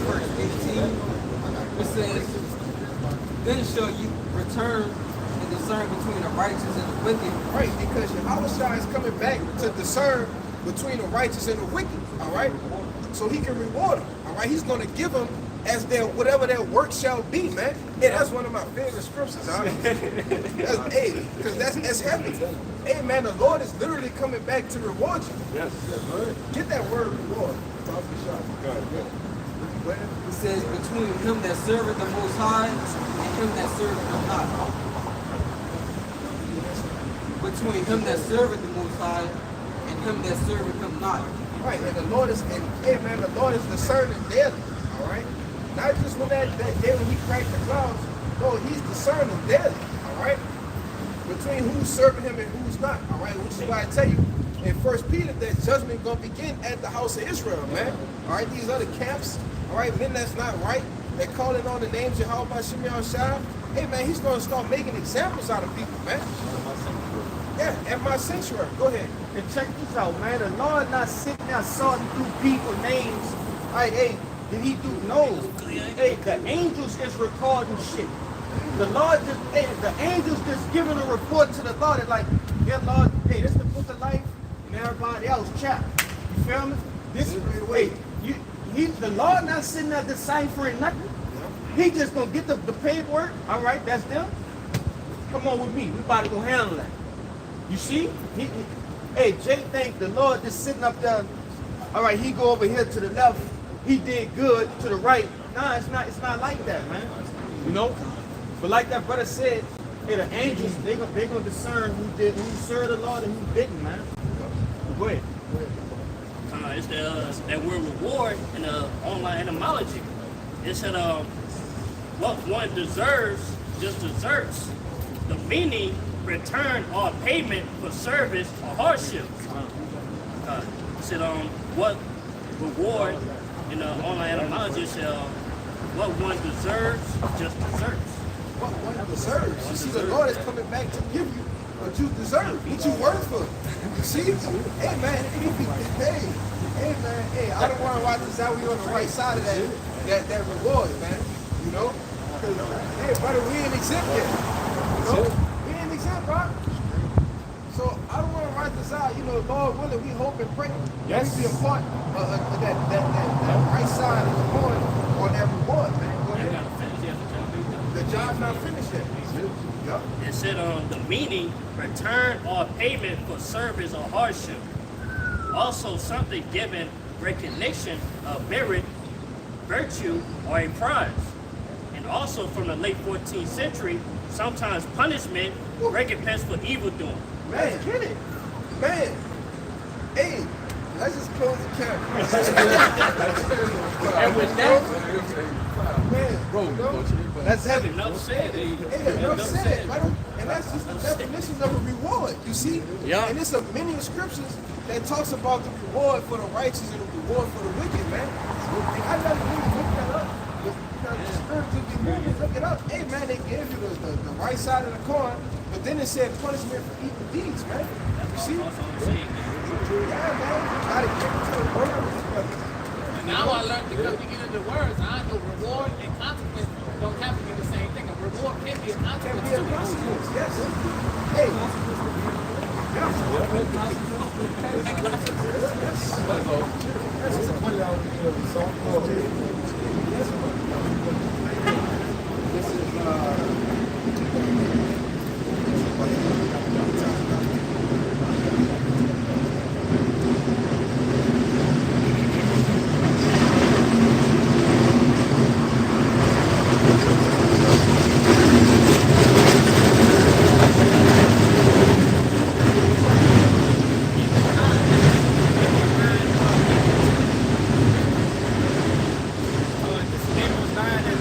verse 18, it says, then shall you return and discern between the righteous and the wicked. Right, because Yahweh Shai is coming back to discern between the righteous and the wicked, all right? So he can reward them, all right? He's going to give them as their, whatever their work shall be, man. Hey, that's one of my favorite scriptures, huh? Hey, because that's heavy. Hey, man, the Lord is literally coming back to reward you. Yes. Get that word reward. Talk to Shai. Go ahead. It says, between him that serveth the Most High and him that serveth him not. Between him that serveth the Most High and him that serveth him not. Right, and the Lord is, and hey man, the Lord is discerning daily, all right? Not just when that day when he cracked the clouds, no, he's discerning daily, all right? Between who's serving him and who's not, all right? Which is why I tell you in 1 Peter that judgment gonna begin at the house of Israel, man. All right, these other camps, all right, men that's not right, they're calling on the names of Yahweh Shimei Shai. Hey man, he's gonna start making examples out of people, man. Yeah, at my sanctuary. Go ahead. And check this out, man. The Lord not sitting there sorting through people names. Hey, did he do? No. Hey, the angels is recording shit. The Lord just, hey, the angels just giving a report to the Lord. It's like, yeah, Lord, hey, this is the book of life, and everybody else chapter. You feel me? This, hey, the Lord not sitting there deciphering nothing. He just gonna get the paperwork. All right, that's them. Come on with me. We about to go handle that. You see? Hey, Jay think the Lord just sitting up there. All right, he go over here to the left. He did good to the right. Nah, it's not like that, man. You know? But like that brother said, hey, the angels, they gonna discern who served the Lord and who didn't, man. Go ahead. It's that word reward in the online etymology. It said what one deserves just deserts. The meaning return or payment for service or hardship. It said what reward in the online etymology said what one deserves just deserts. What one deserves. You see, the Lord is coming back to give you what you deserve, what you worth for. You see? Hey man, hey man, hey, I don't want to watch this out. We on the right side of that reward, man. You know? Hey brother, we ain't exempt yet. You know? We ain't exempt, bro. So I don't want to write this out. You know, Lord willing, we hope and pray. Yes. We be a part of that right side of the coin on that reward, man. Go ahead. The job's not finished yet. Yep. It said the meaning return or payment for service or hardship. Also something given recognition of merit, virtue, or a prize. And also from the late 14th century, sometimes punishment, recompense for evildoing. Man, get it. Man. Hey, let's just close the camera. And with that, man, Bro, that's heavy. Enough said. enough said, right? And that's just the definition of a reward, you see? Yeah. And it's a many scriptures that talks about the reward for the righteous and the reward for the wicked, man. And I never really looked that up. the spiritually moving. Look it up. Hey man, they gave you the right side of the coin, but then it said punishment for evil deeds, man. You see? Yeah, man. You gotta get into the word. Now I learned to come to get into words. I know reward and consequence don't have to be the same thing. A reward can be a Can consequence. be a consequence, yes. Hey. This This is Amos 9 and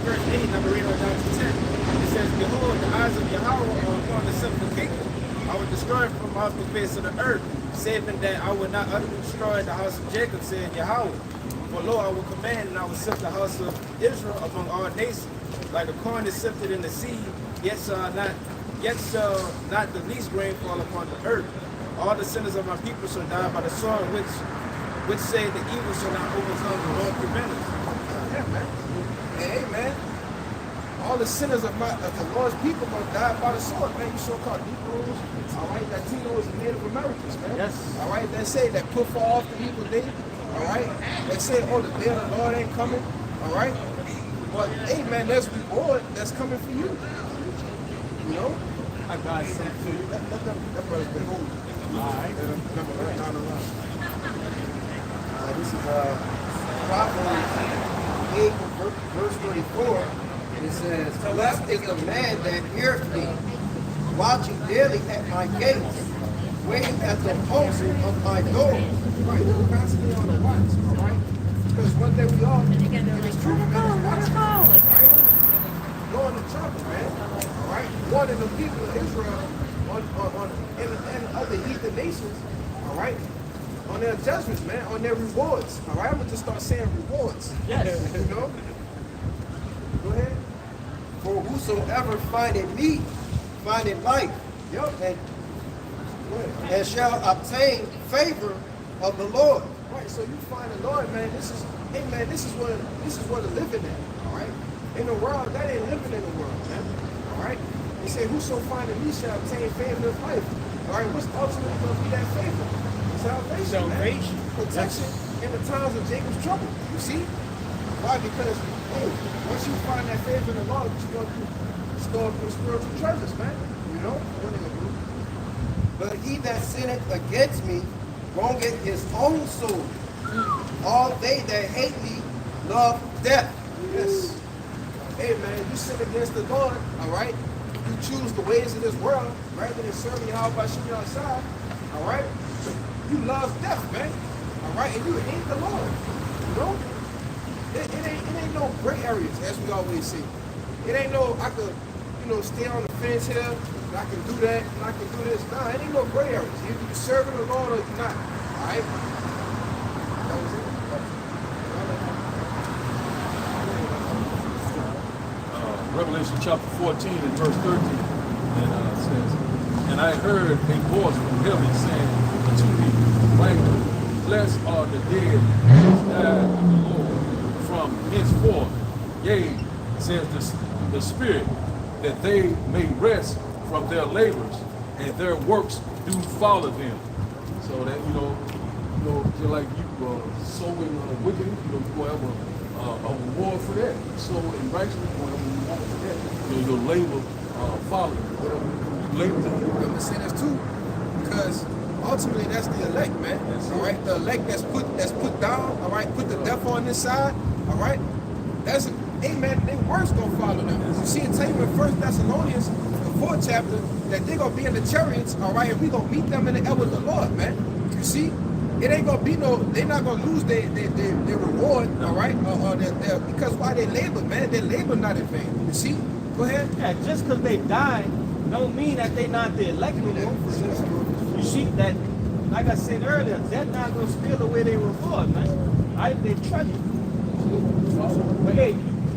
verse 8, number 8 on down to 10. It says, Behold, the eyes of Yahweh are upon the simplification. I will destroy from off the face of the earth, saving that I will not utterly destroy the house of Jacob, said Yahweh. For lo, I will command, and I will sift the house of Israel among all nations, like a corn is sifted in the sea, yet shall not the least grain fall upon the earth. All the sinners of my people shall die by the sword, which say the evil shall not overcome the Lord prevent us. Yeah, man. Hey, man. All the sinners of the Lord's people gonna die by the sword, man. You so-called Negroes, all right, Latinos and Native Americans, man. Yes. All right, they say that put far off the evil day, all right. They say, oh, the day of the Lord ain't coming, all right. But hey, man, there's reward that's coming for you. You know? I got something to you. That brother's been holding. All right. This is Proverbs 8, verse 34. It says, blessed is the man that heareth me, watching daily at my gates, waiting at the post of my door. Right, we're constantly on the watch, all right? Because one day we all, it's true, man, watching, right? Blowing the trumpet, man, all right? Warning the people of Israel and other heathen nations, all right? On their judgments, man, on their rewards, all right? I'm going to just start saying rewards. Yes. You know? Go ahead. For whosoever findeth me, findeth life, Yup. and, Go ahead. and shall obtain favor of the Lord. Right, so you find the Lord, man, this is where the living at, all right? In the world, that ain't living in the world, man, all right? He said, whoso findeth me shall obtain favor of life, all right? What's ultimately going to be that favor? Salvation, man. Protection in the times of Jacob's trouble, you see? Why? Because, hey, once you find that favor in the Lord, what you going to do? Store up your spiritual treasures, man, you know? What are they going to do? But he that sinneth against me wrongeth his own soul. All they that hate me love death. Yes. Hey man, you sin against the Lord, all right? You choose the ways of this world rather than serving Yahweh by shooting outside, all right? You love death, man, all right? And you hate the Lord, you know? It ain't no gray areas, as we always say. It ain't no, I could, stay on the fence here, and I can do that, and I can do this. Nah, it ain't no gray areas. Either you're serving the Lord or you're not, all right? That was it. Revelation chapter 14 and verse 13. And it says, and I heard a voice from heaven saying unto me, write, blessed are the dead which died of the Lord from henceforth. Yea, says the Spirit, that they may rest from their labors, and their works do follow them. So that, just like you sowing wicked, you have a reward for that. So in righteousness, you have a reward for that. Your labor follow you. Whatever you labor to do. I'm gonna say this too, because ultimately that's the elect, man. All right, the elect that's put down. All right, put the death on this side. All right, that's amen. Their works gonna follow them. You see, it tell you in 1 Thessalonians, the 4th chapter, that they're gonna be in the chariots. All right, and we gonna meet them in the air with the Lord, man. You see. It ain't gonna be they're not gonna lose their reward, all right? Because why they labor, man? They labor not in vain. You see? Go ahead. Yeah, just because they died don't mean that they not the elect no more. You see that, like I said earlier, that's not gonna steal away their reward, man. They treasure. But hey,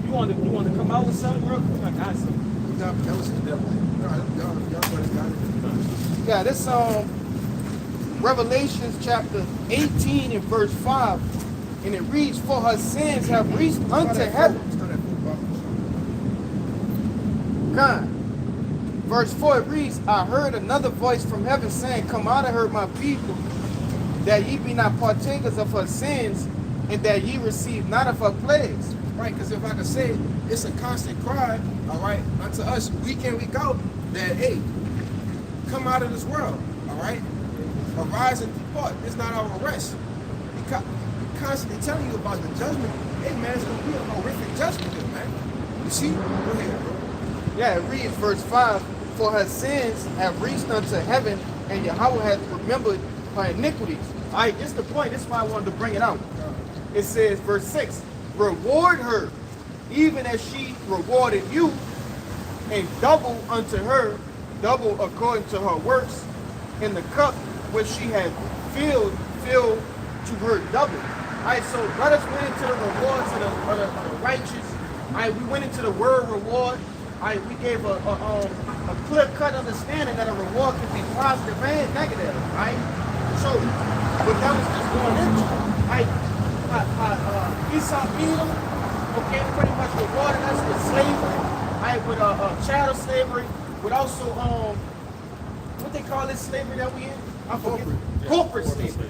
You want to come out with something real quick? I got something. That was the devil. Y'all brothers got it. Yeah, this Revelations chapter 18 and verse 5, and it reads, "For her sins have reached unto heaven." God. Verse 4 it reads, "I heard another voice from heaven saying, Come out of her, my people, that ye be not partakers of her sins, and that ye receive not of her plagues." Right, because if I could say, it's a constant cry, all right, unto us week in, week out, that, hey, come out of this world, all right? Arise and depart. It's not our rest. He constantly telling you about the judgment. Hey, man, it's going to be a horrific judgment here, man. You see? Go ahead, bro. Yeah, it reads verse 5, "For her sins have reached unto heaven, and Yahweh hath remembered her iniquities." All right, this is the point. This is why I wanted to bring it out. It says, verse 6, "Reward her, even as she rewarded you, and double unto her, double according to her works, in the cup which she had filled to her double." All right, so brothers went into the rewards of the righteous. All right, we went into the word reward. All right, we gave a clear-cut understanding that a reward can be positive and negative. All right, so but that was just going into. All right, Esau Edom, okay, pretty much rewarded us with slavery. All right, with chattel slavery, with also what they call this slavery that we in? I forget. Corporate slavery.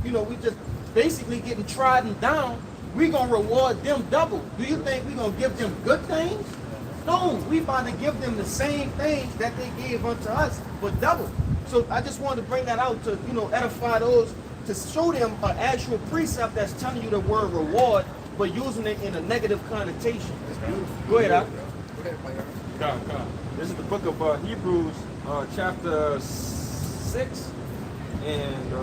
You know, we just basically getting trodden down. We gonna reward them double. Do you think we gonna give them good things? No, we about to give them the same things that they gave unto us, but double. So I just wanted to bring that out to, you know, edify those, to show them an actual precept that's telling you the word reward, but using it in a negative connotation. Go ahead, Al. God. This is the book of Hebrews, chapter 6, and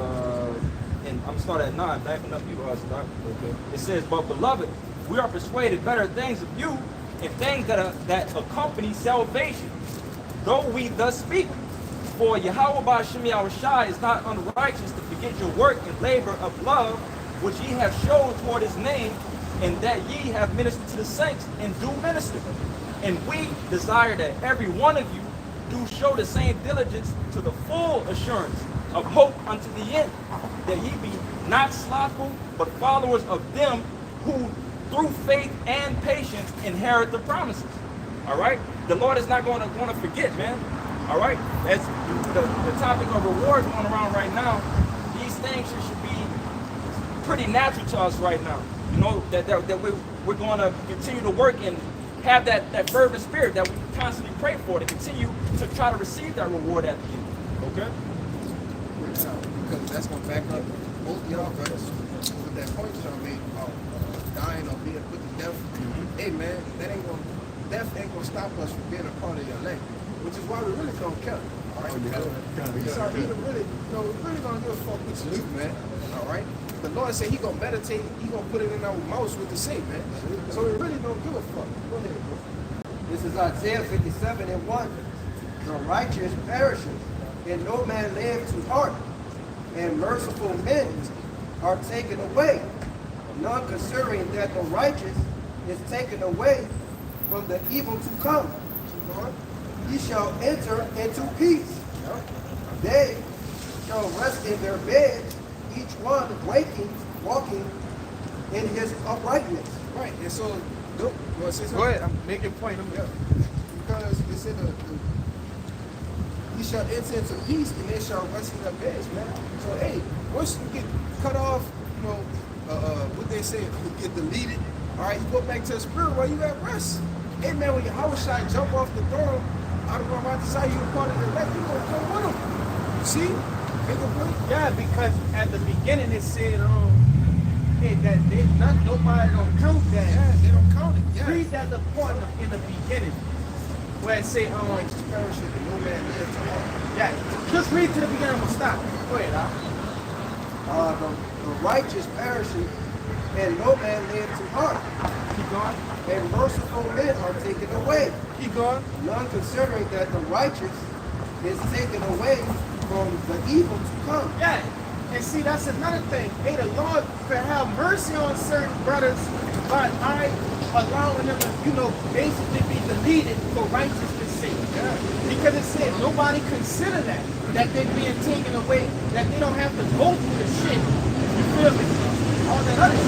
I'm starting at 9, backing up you, Scott. Okay. It says, "But beloved, we are persuaded better things of you, and things that accompany salvation, though we thus speak. For Yahweh Ba'ashem Yahushai is not unrighteous to forget your work and labor of love, which ye have shown toward his name, and that ye have ministered to the saints, and do minister. And we desire that every one of you do show the same diligence to the full assurance of hope unto the end, that ye be not slothful, but followers of them who through faith and patience inherit the promises." All right? The Lord is not going to forget, man. All right? As the topic of reward going around right now, these things should be pretty natural to us right now. You know, that we're going to continue to work and have that fervent spirit that we constantly pray for, to continue to try to receive that reward at the end. Okay? Because that's going to back up both y'all brothers with that point y'all made about dying or being put to death. Hey man, death ain't gonna stop us from being a part of your elect, which is why we really don't care. All right, so he really, we're really gonna give a fuck with you, man. All right, the Lord said He gonna meditate, He gonna put it in our mouths with the say, man. So we really don't give a fuck. Go ahead, bro. This is Isaiah 57 and 1. "The righteous perishes, and no man lives to heart, and merciful men are taken away, none considering that the righteous is taken away from the evil to come. Ye shall enter into peace. They shall rest in their beds, each one walking in his uprightness." Right, and so, you want to say something? Go ahead, I'm making a point. Because it said "Ye shall enter into peace, and they shall rest in their beds," man. So hey, once you get cut off, you know, what they say, you get deleted. All right, you go back to the spirit where you at rest. Hey man, when Yahweh Shai jump off the throne, out of my desire, you a part of the elect, you gonna come with him. You see? Make a point? Yeah, because at the beginning it said, nobody don't count that. Yeah, they don't count it. Yeah. Read that the part in the beginning where it say, righteous perisheth, and no man lives to harm. yeah, just read to the beginning. I'm gonna stop. Go ahead, Al. The righteous perisheth, and no man lives to heart, Keep going. and merciful men are taken away, Keep going. none considering that the righteous is taken away from the evil to come. Yeah. And see, that's another thing. Hey, the Lord can have mercy on certain brothers, but allowing them to, basically be deleted for righteousness' sake. Because it said nobody consider that they're being taken away, that they don't have to go through the shit. You feel me? All that other shit.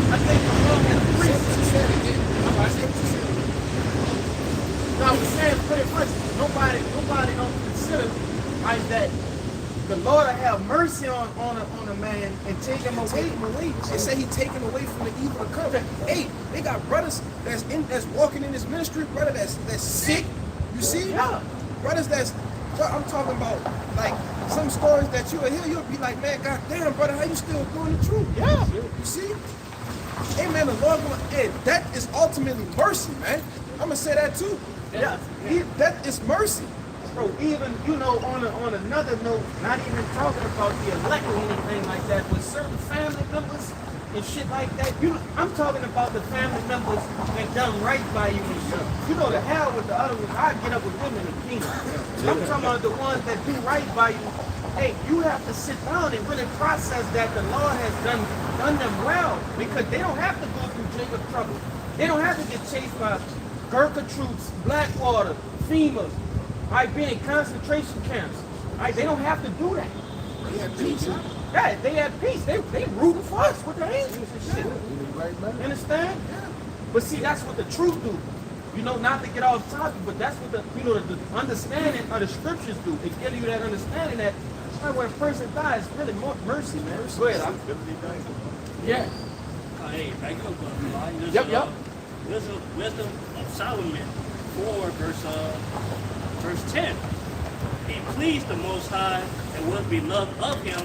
I think the Lord and the priest said it again. No, I was saying pretty much nobody don't consider like that the Lord will have mercy on a man and take him away. They say he taken away from the evil to come. Hey, they got brothers that's walking in this ministry, brother that's sick. You see? Yeah. Brothers I'm talking about like some stories that you'll hear, you'll be like, man, goddamn, brother, how you still doing the truth? Yeah. You see? Hey man, the Lord, hey, that is ultimately mercy, man. I'm gonna say that too. Yeah. That is mercy. Bro, even, on another note, not even talking about the elect or anything like that, but certain family members and shit like that, I'm talking about the family members that done right by you and shit. You know the hell with the other ones, I get up with them in the kingdom. I'm talking about the ones that do right by you. Hey, you have to sit down and really process that the Lord has done them well, because they don't have to go through Jacob trouble. They don't have to get chased by Gurkha troops, Blackwater, FEMA, being in concentration camps. They don't have to do that. They have peace. Yeah, they have peace. They rooting for us with their angels and shit. You understand? But see, that's what the truth do. Not to get off topic, but that's what the understanding of the scriptures do. It gives you that understanding that when a person dies, it's really more mercy, man. Go ahead. Yeah. Hey, back up, brother. Yep. Wisdom of Solomon 4 verse 10. He pleased the Most High and was beloved of him,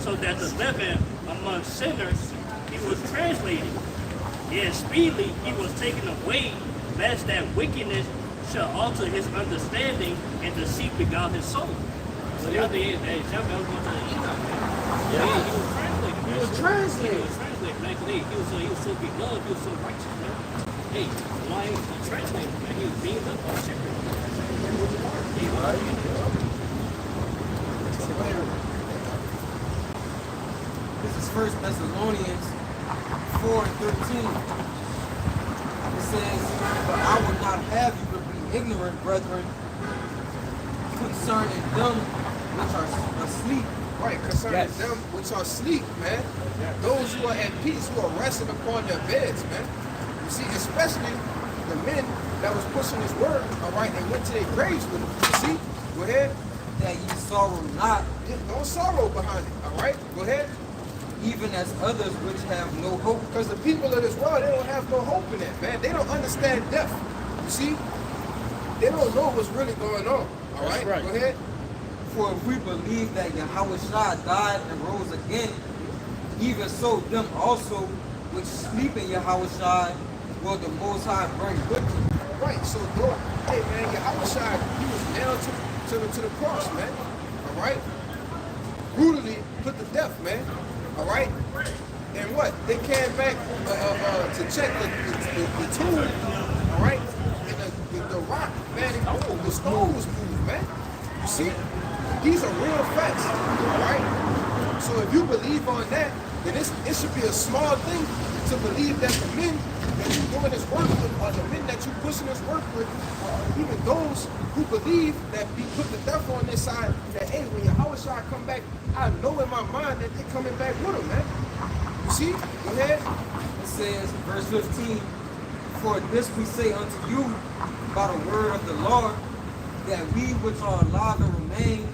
so that the living among sinners he was translated. Yet speedily he was taken away, lest that wickedness shall alter his understanding and deceit beguile his soul. So the other is that example was going to the Enoch. Yeah, he was translated. He was translated. He was translated, man. He was so beloved, he was so righteous, man. Hey, why he was translated, man? He was being up on shepherd. This is 1 Thessalonians 4:13. It says, "But I would not have you to be ignorant, brethren, concerning them which are asleep." Right, concerning them which are asleep, man. Those who are at peace, who are resting upon their beds, man. You see, especially the men that was pushing his word, all right, and went to their graves with him. You see? Go ahead. That ye sorrow not, No sorrow behind it, all right? Go ahead. even as others which have no hope. Because the people of this world, they don't have no hope in it, man. They don't understand death. You see? They don't know what's really going on, all right? right. Go ahead. For if we believe that Yahushua died and rose again, even so them also which sleep in Yahushua will the Most High bring with him. Right, so go. Hey, man, Yahushua, he was nailed to the cross, man. All right? Brutally put to death, man. All right? And what? They came back to check the tomb, all right? And the rock, man, the stone was moved, man. You see? These are real facts, all right? So if you believe on that, then it should be a small thing to believe that the men that you're doing this work with, or the men that you're pushing this work with, or even those who believe that be put the devil on this side, that hey, when Yahushua come back, I know in my mind that they're coming back with him, man. You see? Go ahead. It says, verse 15, "For this we say unto you by the word of the Lord, that we which are alive and remain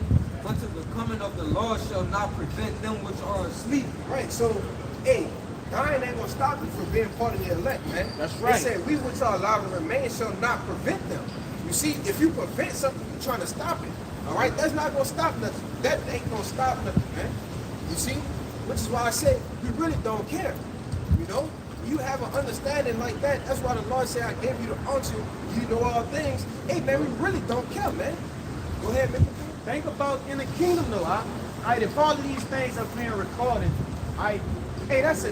unto the coming of the Lord shall not prevent them which are asleep." Right, so, hey, dying ain't gonna stop you from being part of the elect, man. That's right. They said, we which are alive and remain shall not prevent them. You see, if you prevent something, you're trying to stop it. All right, that's not gonna stop nothing. That ain't gonna stop nothing, man. You see? Which is why I say, we really don't care. You know? You have an understanding like that. That's why the Lord said, I gave you the unction. You know all things. Hey, man, we really don't care, man. Go ahead, man. Think about in the kingdom though, if all of these things are being recorded, hey, that's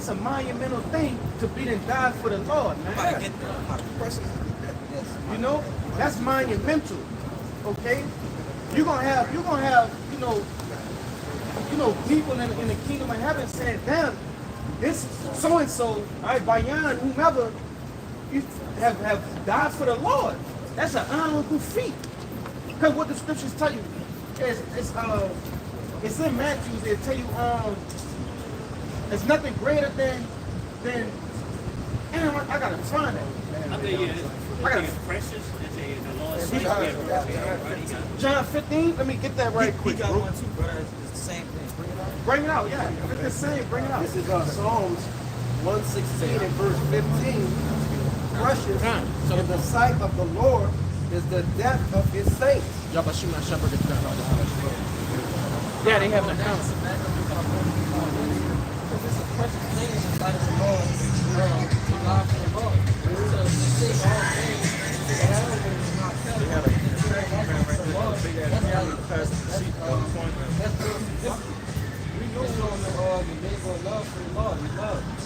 a monumental thing to be and die for the Lord, man. Person, You know, that's monumental. Okay, you're gonna have, people in the kingdom of heaven saying, "Damn, this so and so, Bayan, whomever, you have died for the Lord." That's an honorable feat. Because what the scriptures tell you is it's in Matthew. They tell you there's nothing greater than damn, I gotta find it. I think it's precious. The Lord said, John 15. Let me get that right quick. He got Bro. one too, brother. It's the same thing. Bring it out. Bring it out, yeah. If it's the same, bring it out. This is Psalms 116 and verse 15. Precious in the sight of the Lord is the death of his saints. Yeah, they have an account.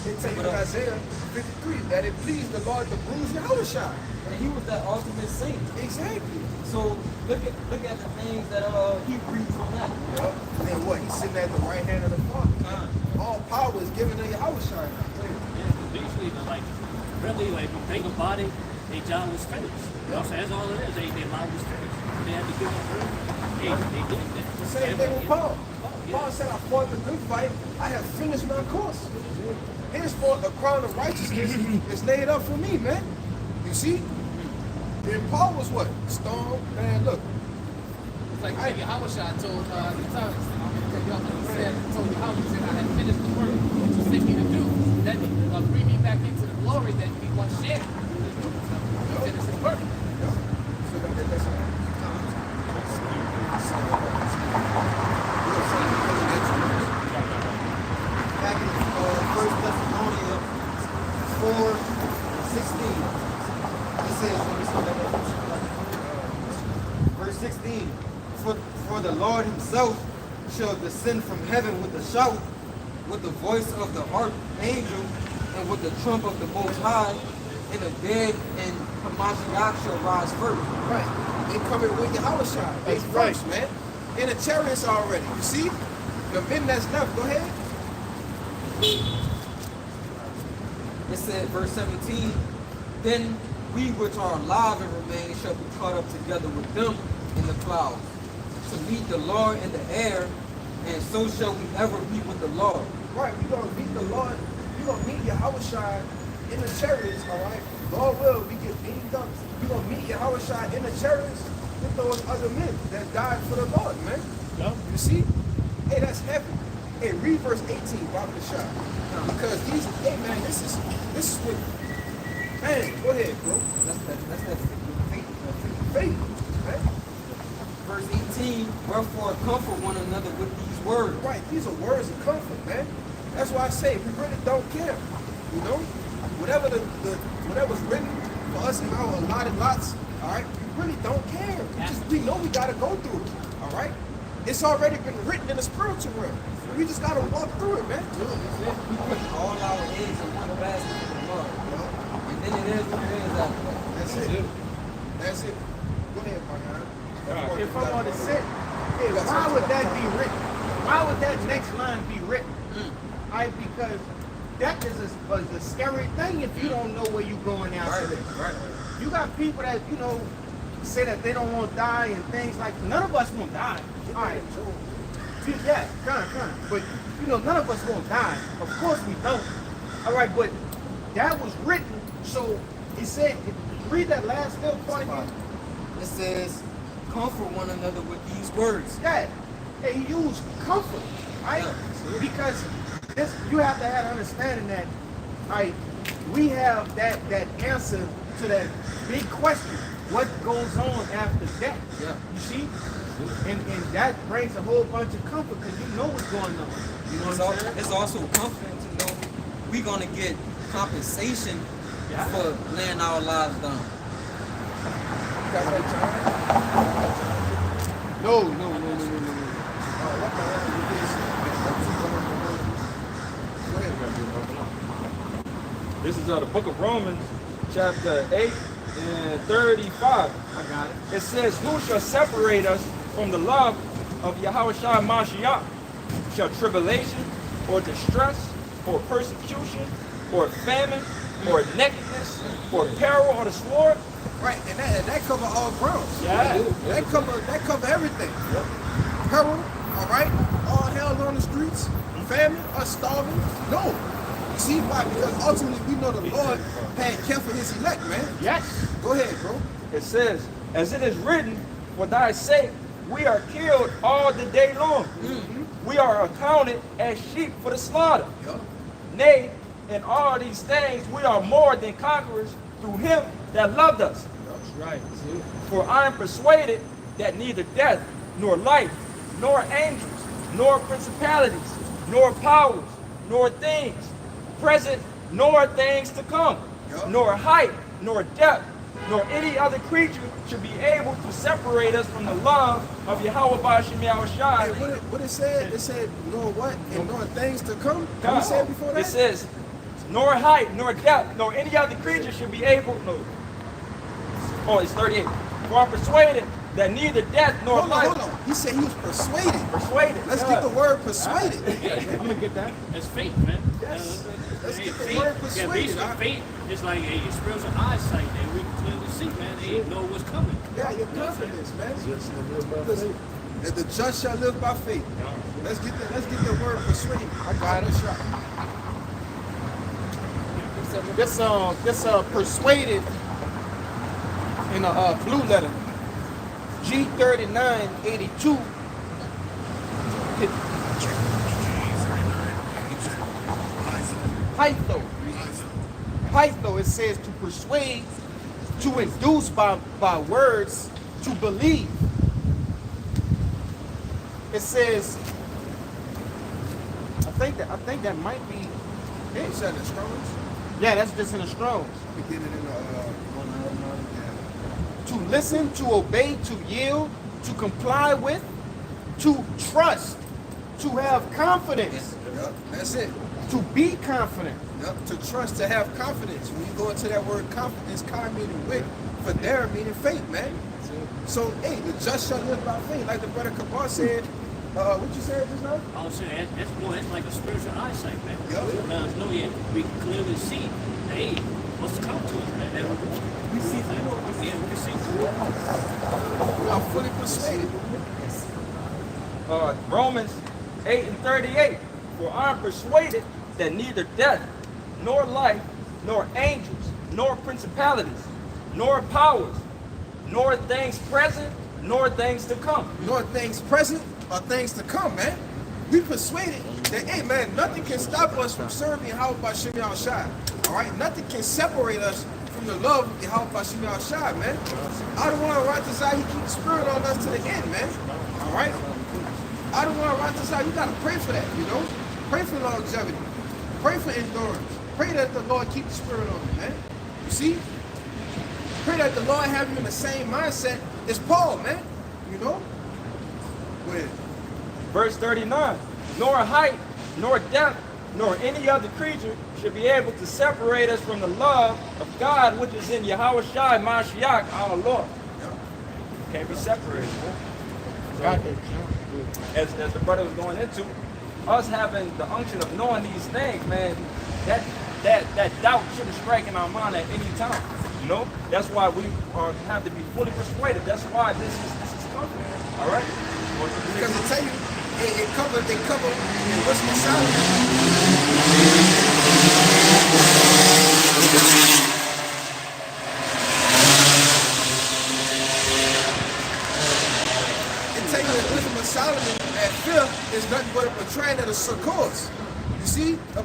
It tell you in Isaiah 53 that it pleased the Lord to bruise Yahushua. And he was that ultimate saint. Exactly. So look at the things that he breathed from that. Yep. And then what? He's sitting at the right hand of the Father. All power is given to Yahushua. usually, like, really, like, when they think about it, their job was finished. You know what I'm saying? That's all it is. Their life was finished. They had to give up early. They did that. The same thing with Paul. Paul said, I fought the good fight. I have finished my course. Henceforth, a crown of righteousness is laid up for me, man. You see? And Paul was what? Stoned. Man, look. It's like Yahushua told the tongues, he said, told Yahushua, I had finished the work that you sent me to do. That bring me back into the glory that we once shared. He said it's his work. Back in 1 Thessalonians 4:16, it says, verse 16, for the Lord himself shall descend from heaven with a shout, with the voice of the archangel, and with the trump of the Most High, and the dead and Hamashiach shall rise first. Right. They coming with Yahushua. They first, man. In the chariots already. You see? The men that's left. Go ahead. It said, verse 17, then we which are alive and remain shall be caught up together with them in the clouds, to meet the Lord in the air, and so shall we ever be with the Lord. Right. We're going to meet the Lord. We're going to meet Yahushua in the chariots, all right? Lord will, we get beamed up. We're going to meet Yahushua in the chariots with those other men that died for the Lord, man. Yeah. You see? Hey, that's heavy. Hey, read verse 18, Bible the shot. Because these, hey man, this is what, man, go ahead, bro. That's that Faith, right? Verse 18, wherefore comfort one another with these words. Right, these are words of comfort, man. That's why I say we really don't care. You know? Whatever's written for us in our allotted lots, all right, we really don't care. We know we gotta go through it, all right? It's already been written in the spiritual realm. We just gotta walk through it, man. We put all our eggs in one basket for the Lord. And then it is what it is after that. That's it. That's it. Go ahead, Mark. If I want to sit, why would that be written? Why would that next line be written? Because that is a scary thing if you don't know where you're going after this. Right. You got people that, say that they don't want to die and things like none of us won't die. All right. Yeah, kind. But, none of us won't die. Of course we don't. All right, but that was written. So it said, read that last little part again. It says, comfort one another with these words. Yeah, he used comfort, right? Because you have to have an understanding that, we have that answer to that big question: what goes on after death? Yeah. You see, and that brings a whole bunch of comfort because you know what's going on. You know what I'm saying? It's also comforting to know we're gonna get compensation for laying our lives down. No. This is the book of Romans, chapter 8 and 35. I got it. It says, who shall separate us from the love of Yahushua Mashiach? Shall tribulation, or distress, or persecution, or famine, or nakedness, or peril, or the sword? Right, and that cover all grounds. Yeah. That cover everything. Peril, all right? All hell on the streets, famine, us starving. No. You see why? Because ultimately we know the Lord had care for his elect, man. Yes. Go ahead, bro. It says, as it is written, for thy sake we are killed all the day long. We are accounted as sheep for the slaughter. Yup. Nay, in all these things we are more than conquerors through him that loved us. That's right. See? For I am persuaded that neither death, nor life, nor angels, nor principalities, nor powers, nor things present, nor things to come, nor height, nor depth, nor any other creature should be able to separate us from the love of Yahweh Bashim Hey, Yahushua. what it said? It said, nor what? And nor things to come? What you said before that? It says, nor height, nor depth, nor any other creature should be able. No. Oh, it's 38. For I'm persuaded that neither death nor Hold life. on, hold on. He said he was persuaded. Persuaded. Let's yeah. get the word persuaded. I'm gonna get that. That's faith, man. Yes. Let's Hey, get the faith, word yeah, persuaded. basically Huh? faith is like a spiritual eyesight that we can clearly see, man. They know what's coming. Yeah, your confidence, man. Just a little bit. Listen, that the just shall live by faith. Let's get the word persuaded. I got it. This persuaded in a blue letter. G3982. Hytho, it says to persuade, to induce by words, to believe. It says, I think that might be You it. said the Strong's? Yeah, that's just in the Strong's. We get it in the To listen, to obey, to yield, to comply with, to trust, to have confidence, Yep, that's it. to be confident. Yep, to trust, to have confidence. When you go into that word confidence, kind meaning with, for there meaning faith, man. So, hey, the just shall live by faith. Like the brother Kabar said, what you said just now? I was saying that's more. That's like a spiritual eyesight, man. Yeah. Now, no, yeah, we can clearly see. Hey, what's coming to us, man? That we see that. Yeah, we can see through it. I'm fully persuaded. Romans 8 and 38. For I am persuaded that neither death, nor life, nor angels, nor principalities, nor powers, nor things present, nor things to come. Nor things present or things to come, man. We persuaded that, hey, man, nothing can stop us from serving Yahweh Bashim Yahushua. All right? Nothing can separate us from the love of Yahweh Bashim Yahushua, man. I don't want to write this out. He keep the spirit on us to the end, man. All right? I don't want to write this out. You got to pray for that, you know? Pray for longevity. Pray for endurance. Pray that the Lord keep the spirit on you, man. You see? Pray that the Lord have you in the same mindset as Paul, man. You know? Go ahead. Verse 39. Nor height, nor depth, nor any other creature should be able to separate us from the love of God which is in Yahweh Shai Mashiach, our Lord. Can't be separated. Got it. As the brother was going into, us having the unction of knowing these things, man, that doubt shouldn't strike in our mind at any time. You know, that's why we have to be fully persuaded. That's why this is coming. All right. Because I tell you, it covered in Wisdom of Solomon. It tell you in Wisdom of Solomon that fear is nothing but a betrayal of the succors. You see, the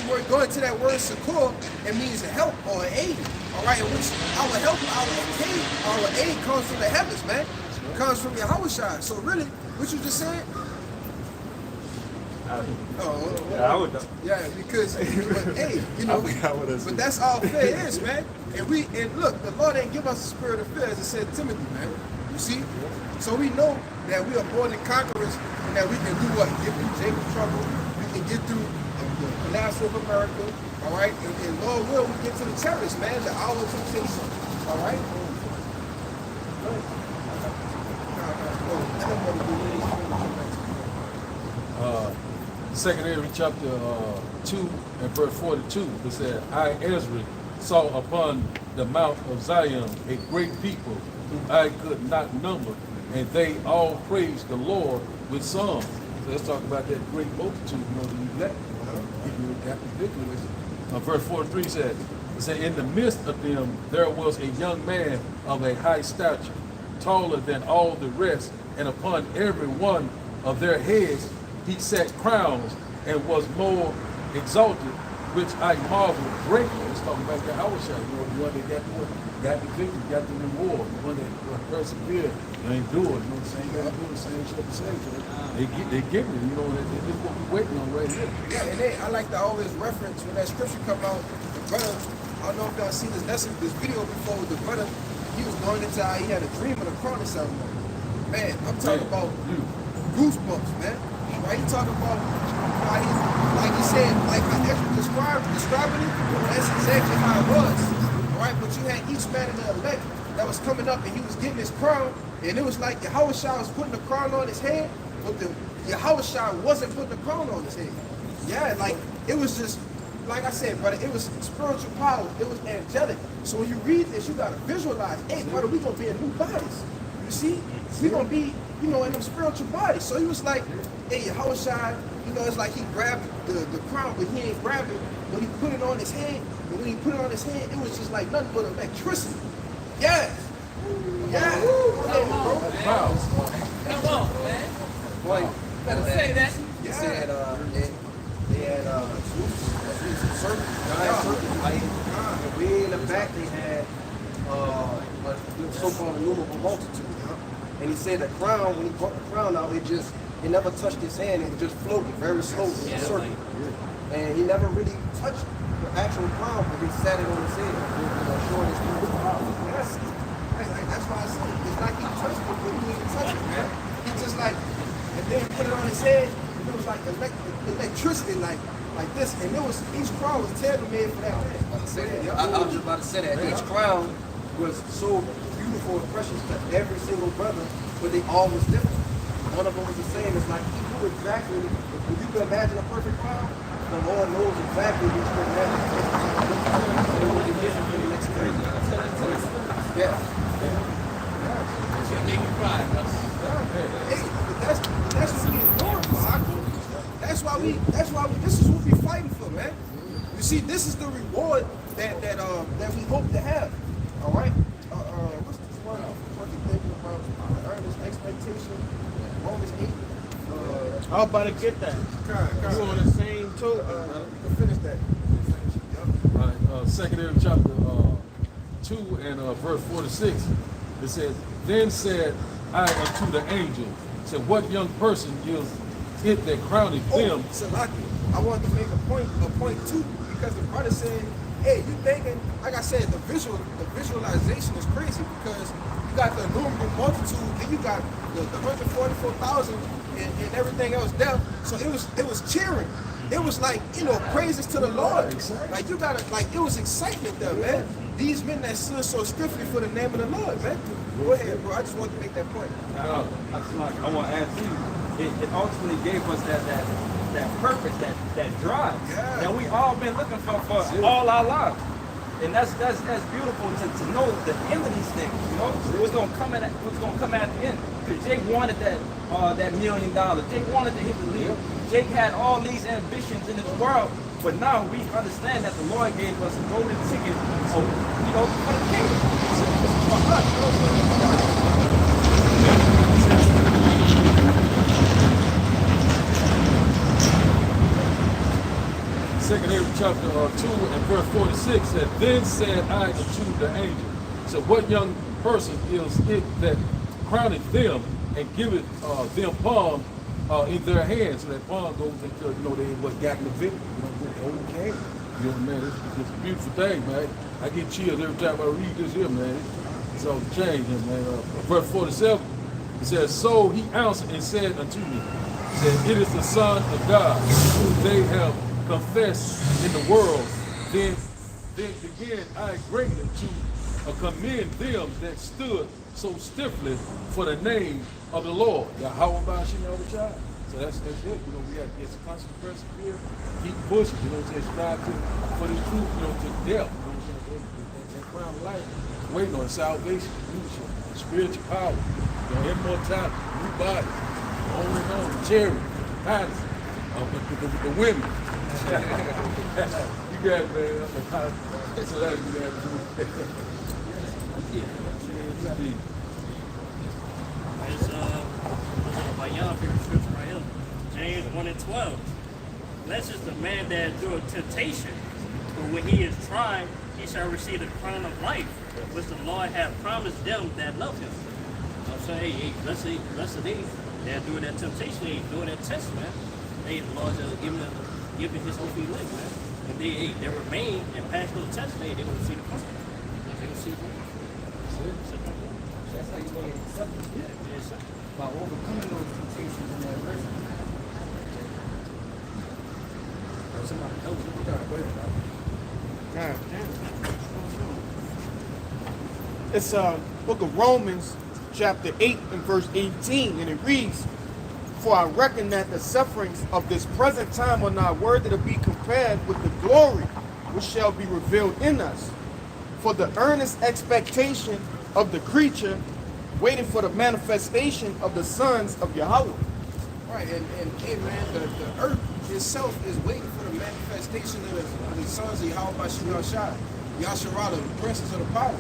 word going to that word succor, it means a help or an aid. All right, in which our help, our aid comes from the heavens, man. It comes from Yahweh Shai. So really, what you just said? Yeah, I would know. Yeah, because but, hey, you know, but that's all fear is, man. And look, the Lord ain't give us a spirit of fear, as it said to Timothy, man. You see? So we know that we are born than conquerors and that we can do what? Get through Jacob's trouble, we can get through the collapse of America, all right? And Lord will, we get to the terrorists, man, the hour of temptation. All right? Second Ezra chapter 2 and verse 42, it said, I, Ezra, saw upon the mount of Zion a great people whom I could not number, and they all praised the Lord with songs. So let's talk about that great multitude, that you elect, people got the victory. Verse 43 said, in the midst of them there was a young man of a high stature, taller than all the rest, and upon every one of their heads he set crowns, and was more exalted, which I marveled greatly. Let's talk about the Hawashai, the one that got the victory, got the reward, the one that persevered and endured. You know what I'm saying? Got to do the same shit the same. So they get me. This is what we're waiting on right here. Yeah, and I like to always reference when that scripture come out, the brother, I don't know if y'all seen this video before, the brother, he was going into how he had a dream of the crown ceremony. Man, I'm talking about goosebumps, man. Right? He talking about how he, like he said, like how Ezra describing it, that's exactly how it was. All right, but you had each man in the elect that was coming up and he was getting his crown, and it was like Yahushua was putting the crown on his head, but the Yahushua wasn't putting the crown on his head. Yeah, like it was just, like I said, brother, it was spiritual power, it was angelic. So when you read this, you gotta visualize, hey, brother, we gonna be in new bodies. You see? We gonna be, in them spiritual bodies. So he was like, hey, Yahushua, it's like he grabbed the crown, but he ain't grabbed it. When he put it on his head, and when he put it on his head, it was just like nothing but electricity. Yes. Yes. Come on, man. Boy, Better say that. They said they had serpent, giant serpent, right? And way in the back they had a so-called innumerable multitude. And he said the crown, when he brought the crown out, it never touched his hand, it was just floating very slowly in a circle. And he never really touched the actual crown, but he sat it on his head, showing his power. That's why I said it's like he touched it, but he didn't touch it, man. He just like, and then he put it on his head, and it was like electricity, like this, and it was, each crown was tailor-made for that man. I was just about to say that. Each crown was so beautiful and precious to every single brother, but they all was different. None of them was the same. It's like he knew exactly, if you can imagine a perfect crown, the Lord knows exactly what you can imagine. Yeah. Make you cry, bro. Hey, that's what we doing for, Haku. That's why we, this is what we fighting for, man. You see, this is the reward that we hope to have. All right? What's this one? What you thinking about? Earnest expectation. Romans 8. I was about to get that. You on the same token. You can finish that. All right, Second Ezra chapter 2 and verse 46, it says, then said I unto the angel, said, what young person is it that crowned them? Salaki, I wanted to make a point too, because the brother said, hey, you thinking, like I said, the visualization is crazy, because you got the innumerable multitude, and you got the 144,000 and everything else there. So it was cheering. It was like, praises to the Lord. Like you gotta, like it was excitement there, man. These men that stood so stiffly for the name of the Lord, man. Go ahead, bro. I just wanted to make that point. I want to add to you. It ultimately gave us that purpose, that drive that we all been looking for all our lives. And that's beautiful to know the end of these things. It was gonna come at the end. Because Jake wanted that $1 million. Jake wanted to hit the league. Jake had all these ambitions in this world, but now we understand that the Lord gave us a golden ticket. So for the kingdom. It's for us. Second Ezra chapter 2 and verse 46 said, then said I unto the angel, so what young person is it that crowneth them and giveth them palm in their hands? So that palm goes into, they got in the victory, okay. Man, it's a beautiful thing, man. I get chills every time I read this here, man. It's all changing, man. Verse 47, it says, so he answered and said unto me, said, it is the Son of God, whom they have confessed in the world. Then began I greatly to commend them that stood so stiffly for the name of the Lord. Yahweh Bashim Yahushua. So that's it. You know, we have to constant persevere, keep pushing, you know, just strive for the truth, you know, to death. You know what I'm saying? That crown of life, waiting on salvation, leadership, spiritual power, you know, immortality, new bodies, on and on, charity, kindness, the women. You got it, man. So that's what you got to do. It's my young favorite scripture right here. James 1 and 12. Blessed is the man that endureth temptation, but when he is tried, he shall receive the crown of life, which the Lord hath promised them that love him. I'm saying, hey, blessed they that endure that temptation, they endure that test, man. Hey, the Lord shall give his hope in life, man. And they remain and pass those tests, they will see the crown. They will see the crown. That's how you want to accept it. Yeah, it's By overcoming those temptations in that verse. It's book of Romans, chapter 8 and verse 18, and it reads, "For I reckon that the sufferings of this present time are not worthy to be compared with the glory which shall be revealed in us. For the earnest expectation of the creature waiting for the manifestation of the sons of Yahweh." Right, and hey, man, the earth itself is waiting for the manifestation of the sons of Yahweh Bashim Yahshua, the princes of the power.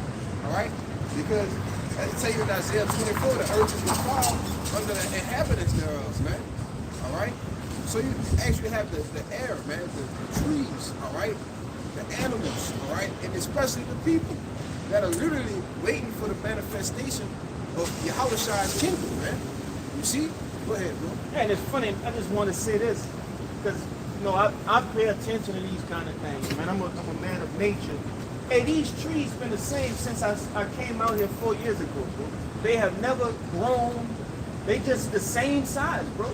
All right? Because, as it tell you in Isaiah 24, the earth is defiled under the inhabitants thereof, man. All right? So you actually have the air, man, the trees, all right? The animals, all right? And especially the people that are literally waiting for the manifestation of Yahweh's kingdom, man. You see? Go ahead, bro. Yeah, and it's funny, I just want to say this, because, you know, I pay attention to these kind of things, man. I'm a man of nature. Hey, these trees been the same since I came out here 4 years ago, bro. They have never grown. They just the same size, bro.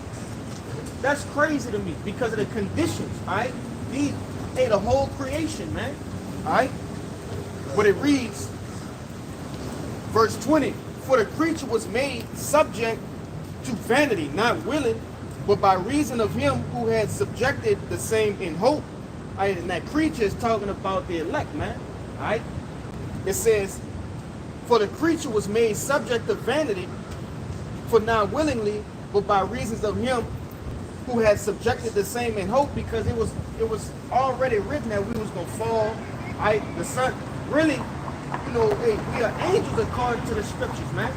That's crazy to me because of the conditions, all right? The whole creation, man, all right? But it reads, verse 20, "For the creature was made subject to vanity, not willing, but by reason of him who had subjected the same in hope." All right, and that creature is talking about the elect, man. All right? It says, "For the creature was made subject to vanity, for not willingly, but by reasons of him who had subjected the same in hope," because it was already written that we was gonna fall. All right? The sun, really, you know, hey, we are angels according to the scriptures, man.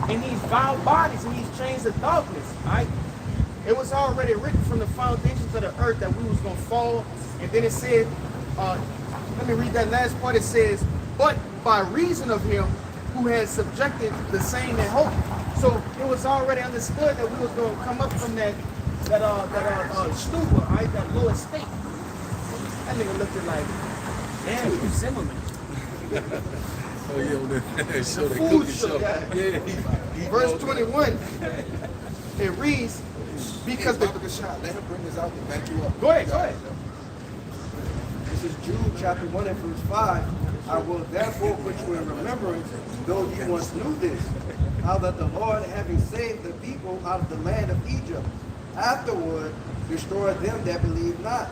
In these vile bodies, in these chains of darkness, all right? It was already written from the foundations of the earth that we was gonna fall. And then it said, let me read that last part. It says, "But by reason of him who has subjected the same in hope." So it was already understood that we was gonna come up from that stupor, right? That lower state. That nigga looked at like, damn, you Zimmerman. Oh yeah, on that show, that food cookie show, show. yeah. Yeah, he Verse knows that. 21, it reads, because Hey, the... Baba Shah, let him bring this out and back you up. Go ahead. This is Jude chapter 1 and verse 5. "I will therefore put you in remembrance, though you once knew this, how that the Lord, having saved the people out of the land of Egypt, afterward destroyed them that believed not,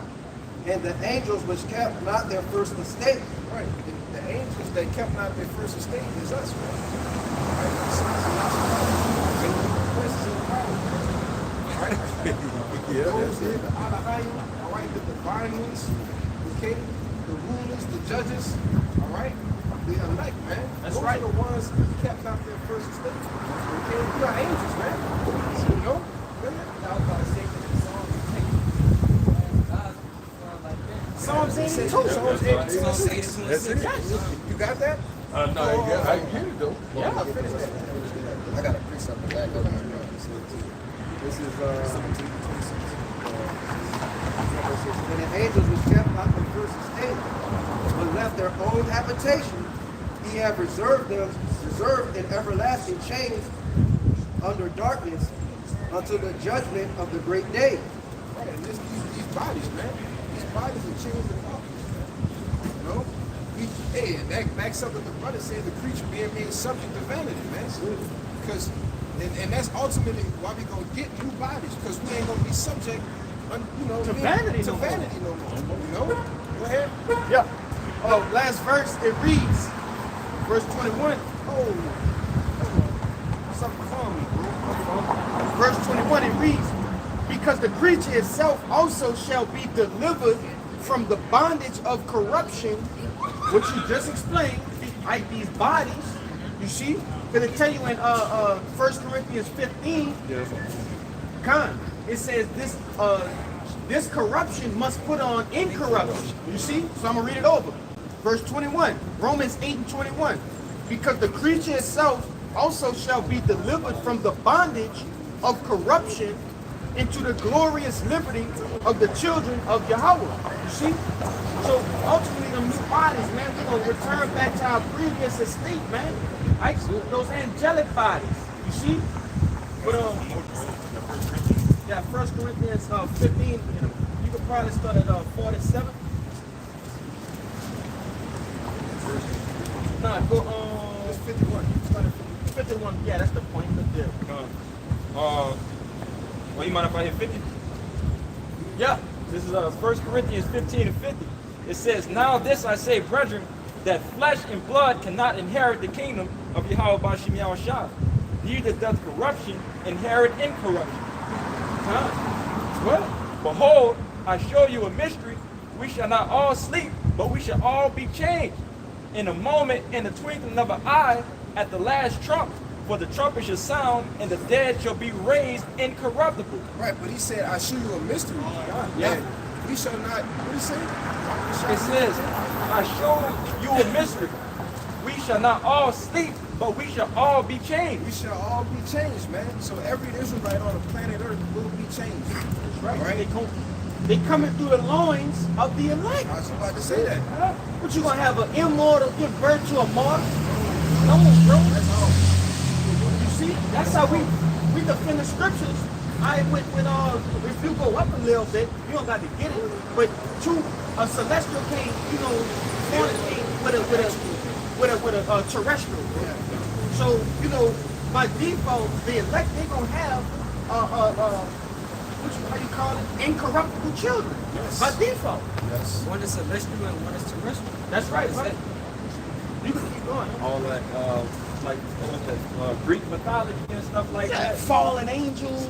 and the angels which kept not their first estate." Right. The angels that kept not their first estate is us, man. Right? The sons of Yahshua. And the princes of the power. Right? Yeah, Those that's it. the Alahayim, all right, the divine ones, okay, the rulers, the judges, all right, the elect, man. That's Those right. are the ones who kept not their first estate. Okay, we are angels, man. You know? I was about to say that the song is taken. Psalms 82. Psalms 82. Psalms 82. That's it. You got that? No, I get it though. Yeah, finish that. I got a precept to back up. This is And the angels which kept not their first estate, but left their own habitation, he hath reserved in everlasting chains under darkness until the judgment of the great day. Right, and these bodies, man. These bodies are chains of darkness, man. You know? Hey, and that backs up what the brother said, the creature being made subject to vanity, man. Because, and that's ultimately why we gonna get new bodies, because we ain't gonna be subject, To vanity no more. no more. You know? Go ahead. Yeah. Last verse, it reads, verse 21. Oh, something wrong with me, bro. Verse 21, it reads, because the creature itself also shall be delivered from the bondage of corruption, which you just explained, like these bodies, you see? Because it tell you in 1 Corinthians 15, it says this corruption must put on incorruption. You see? So I'm going to read it over. Verse 21, Romans 8 and 21. Because the creature itself also shall be delivered from the bondage of corruption into the glorious liberty of the children of Yahweh. You see? So ultimately, them new bodies, man, we're going to return back to our previous estate, man. Right? Those angelic bodies. You see? But, yeah, 1 Corinthians 15, you can probably start at 47. Nah, go It's 51. start at 51. Yeah, that's the point. That's it. Well, you mind if I hit 50? Yeah. This is 1 Corinthians 15 and 50. It says, now this I say, brethren, that flesh and blood cannot inherit the kingdom of Yahweh Bashim Yahushua. Neither doth corruption inherit incorruption. What? Behold, I show you a mystery. We shall not all sleep, but we shall all be changed. In a moment, in the twinkling of an eye, at the last trump. For the trumpet shall sound, and the dead shall be raised incorruptible. Right, but he said, I show you a mystery. Yeah. We shall not, what did he say? It says, I show you a mystery. We shall not all sleep, but we shall all be changed. We shall all be changed, man. So every Israelite on the planet Earth will be changed. Right. Right? They coming through the loins of the elect. I was about to say that. What you gonna have an immortal give birth to a mortal? No, bro. That's all. You see, that's how we defend the scriptures. If you go up a little bit, you don't got to get it. But a celestial can't, fornicate with a terrestrial. So by default, the elect they gonna have how you call it, incorruptible children. Yes. By default. Yes. One is celestial and one is terrestrial. That's right, right. You can keep going. All that, like Greek mythology and stuff like Yeah, that. fallen angels,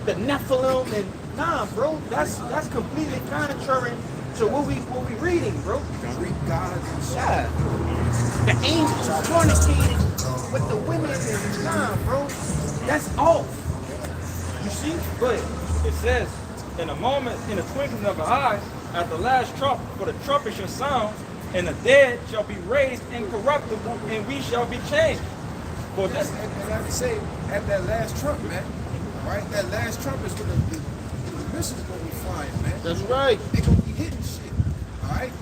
the Nephilim, and nah, bro, that's completely contrary to what we reading, bro. Greek gods and shit. Yeah, the angels fornicated with the women, and nah, bro, that's off. You see, but It says, in a moment, in the twinkling of an eye, at the last trump, for the trumpet shall sound, and the dead shall be raised incorruptible, and we shall be changed. For this, And like I say, at that last trump, man, right? That last trump is when the missiles gonna be flying, man. that's right. They gonna be hitting shit, all right?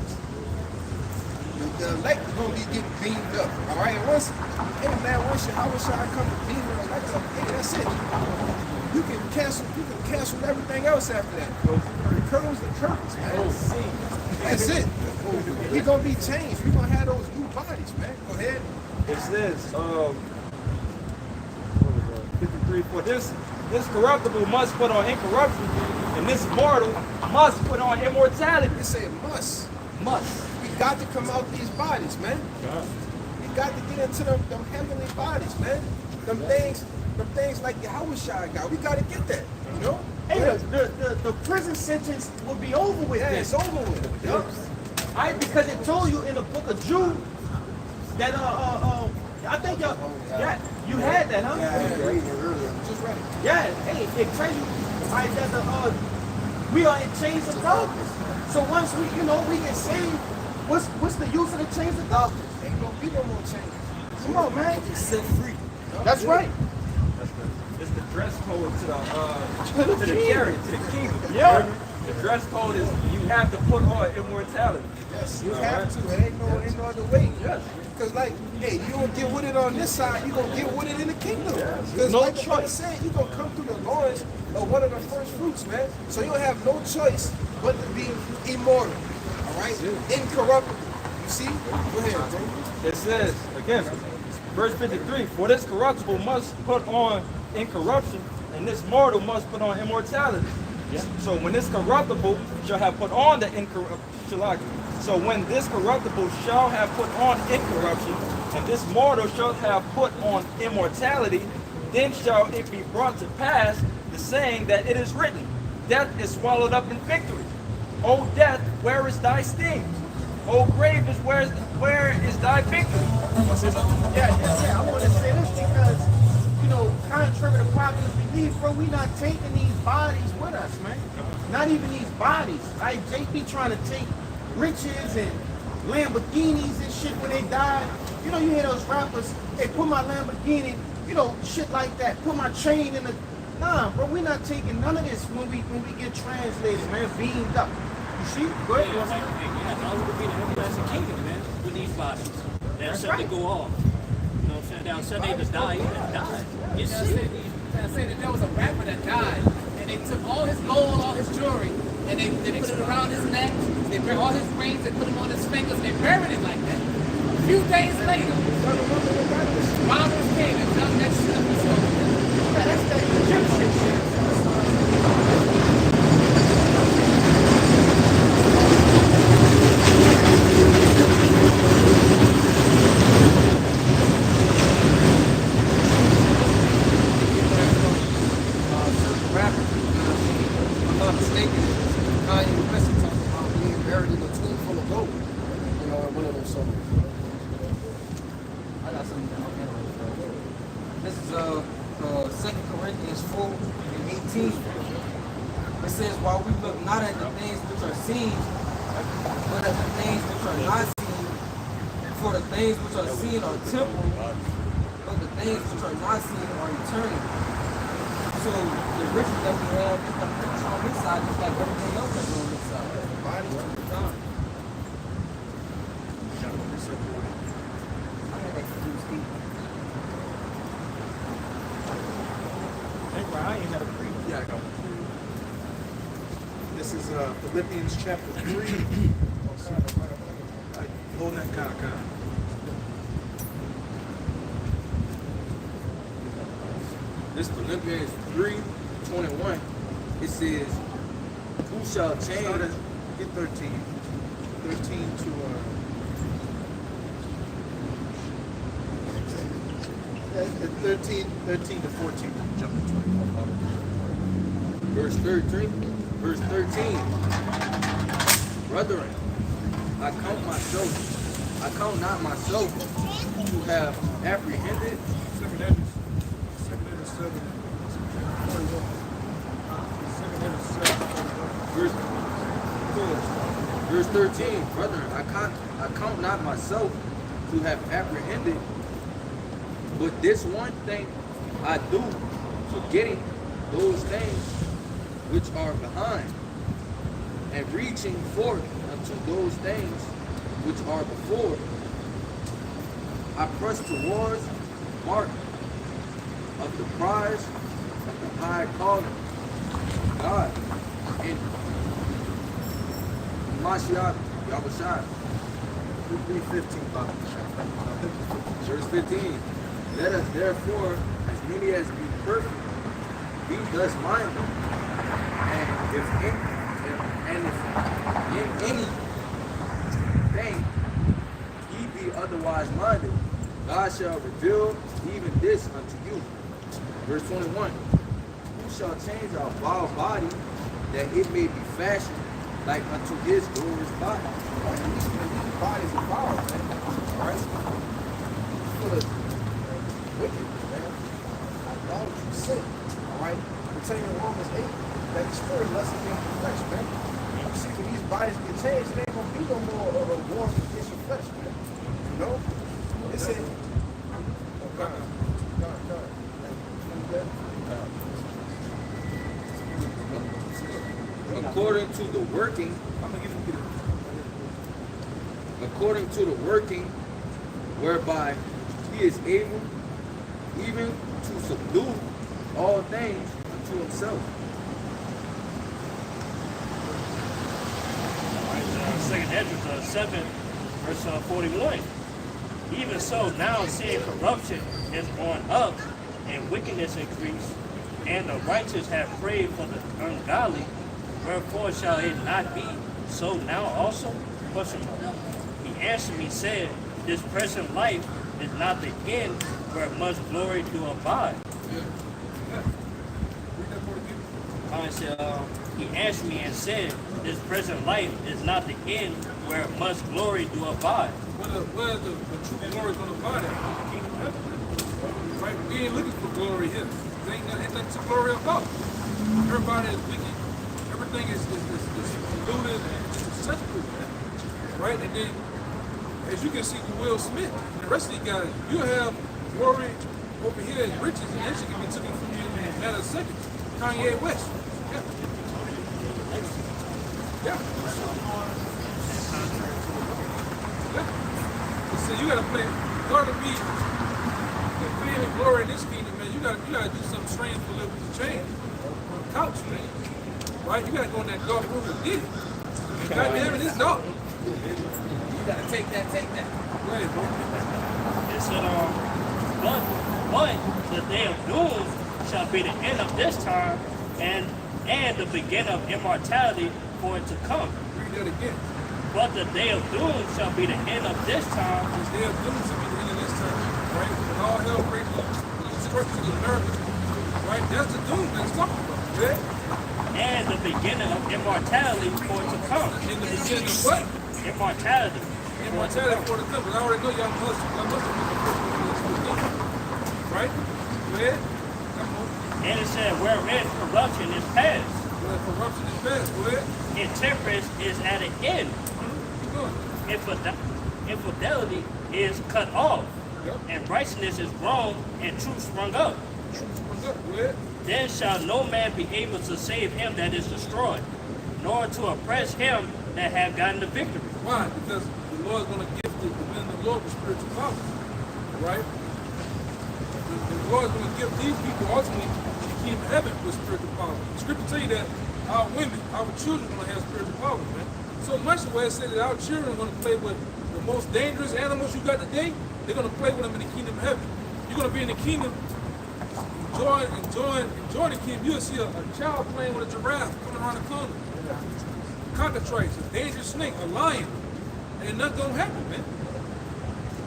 The elect is gonna be getting beamed up, all right? And once Yahweh come to beam the elect up, hey, that's it. You can cancel everything else after that. The curtains, man. That's it. We gonna be changed. We gonna have those new bodies, man. Go ahead. it says, 53, for this corruptible must put on incorruption, and this mortal must put on immortality. It say must. Must. We got to come out these bodies, man. We got to get into them heavenly bodies, man. Them things like Yahushua got. We got to get that, you know? Hey, the prison sentence will be over with. Yeah, then. it's over with. Yup. Because it told you in the book of Jude that I think you had that, huh? Just ready. Yeah, hey, it tells you that we are in chains of darkness. So once we get saved, what's the use of the chains of darkness? Ain't gonna be no more change. Come on, man. It's set free. That's right. It's the dress code to the chariot, to the kingdom. Yeah. The dress code is you have to put on immortality. Yes, you have to. There ain't no other way. Yes. Because like, hey, you don't get with it on this side, you gonna get with it in the kingdom. Because No like the brother choice. said, you gonna come through the loins of one of the first fruits, man. So you don't have no choice but to be immortal. All right? Incorruptible. You see? Go ahead, bro. It says, again, verse 53, for this corruptible must put on incorruption, and this mortal must put on immortality. So when this corruptible shall have put on the incorruptible, so when this corruptible shall have put on incorruption, and this mortal shall have put on immortality, then shall it be brought to pass the saying that it is written, death is swallowed up in victory. O death, where is thy sting? O grave, where is thy victory? Yeah. I want to say this because, contrary to popular belief, bro, we not taking these bodies with us, man. Not even these bodies. Like, they be trying to take riches and Lamborghinis and shit when they die. You hear those rappers, hey, put my Lamborghini, shit like that. Put my chain in the... Nah, bro, we not taking none of this when we get translated, man, beamed up. You see? Go ahead. Yeah, all would be the everlasting kingdom, man, with these bodies. They're set to go off. You know what I'm saying? They're set to die, and die. I said that there was a rapper that died, and they took all his gold, all his jewelry, and they put it around his neck. They buried all his rings, they put them on his fingers, and they buried it like that. A few days later, robbers came and dug that shit up and stole it. That's that Egyptian shit. Certain rappers, if I'm not mistaken, Kanye West talking about being buried in a tomb full of gold. In one of those songs. I got something down. This is 2 Corinthians 4:18. It says, while we look not at the things which are seen, but at the things which are not seen. For the things which are seen are temporal, but the things which are not seen are eternal. So the riches that we have is the riches on this side, just like everything else that's on this side. This is Philippians chapter 3. Hold that kind. This Philippians 3:21, it says, who shall change? Get 13. 13 to 13 to 14. Jump to 21. Verse 13. Brethren, I count not myself to have apprehended. Verse 13, brethren, I count not myself to have apprehended, but this one thing I do, forgetting those things which are behind, and reaching forth unto those things which are before, I press towards the mark of the prize of the high calling of God in Mashiach Yahushua. 3:15. Verse 15. Let us therefore, as many as be perfect, be thus minded. And if in anything ye be otherwise minded, God shall reveal even this unto you. Verse 21. Who shall change our vile body, that it may be fashioned like unto his glorious body? These bodies are foul, man. Alright? Full of wicked, man. Idolatry, sin. Alright? We're telling you in Romans 8 that the spirit lusts against the flesh, man. You see, when these bodies get changed, there ain't gonna be no more of a war against your flesh, man. You know? It said, according to the working whereby he is able even to subdue all things unto himself. Second Ezra 7, Verse 41. Even so, now seeing corruption is going up, and wickedness increase, and the righteous have prayed for the ungodly, wherefore shall it not be so now also? Question mark. He answered me, said, this present life is not the end where much glory do abide. I said, he answered me and said, this present life is not the end where much glory do abide. Where the true glory is going to abide at? Kingdom of heaven. Right? We ain't looking for glory here. There ain't nothing to glory about. Everybody is wicked. Everything is polluted and successful. Right? And then, as you can see with Will Smith and the rest of these guys, you have glory over here as riches, and that shit can be taken from you in a matter of seconds. Kanye West. Yeah. Yeah. Yeah. So you gotta play, in order to be in glory in this kingdom, man, you gotta do something strange for a little bit of change. On the couch, man. Right? You gotta go in that dark room and get it. God damn it, it's dark. You gotta take that. Go ahead, bro. It said, but the day of doom shall be the end of this time, and the beginning of immortality for it to come. Read that again. But the day of doom shall be the end of this time. This day of doom shall be the end of this time. Right? When all hell breaks loose, the destruction of America. Right? That's the doom that's talking about. Yeah? And the beginning of immortality for it to come. In the beginning of what? Immortality. Immortality for the come. But I already know y'all must be the first one to this. Right? Go ahead. Come on. And it said, wherein corruption is past, Where corruption is past. Go ahead. intemperance is at an end, Keep going. infidelity is cut off, Yep. and righteousness is grown, and truth sprung up. What's up? Go ahead. Then shall no man be able to save him that is destroyed, nor to oppress him that have gotten the victory. Why? Because the Lord's going to gift the men of the Lord with spiritual power. Right? The Lord's going to give these people ultimately the kingdom of heaven with spiritual power. The scripture tell you that our women, our children are going to have spiritual power, man. So much the way it said that our children are going to play with the most dangerous animals you got today, they're going to play with them in the kingdom of heaven. You're going to be in the kingdom, enjoy the kingdom. You'll see a child playing with a giraffe coming around the corner. Cockatrice, a dangerous snake, a lion. And nothing gonna happen, man.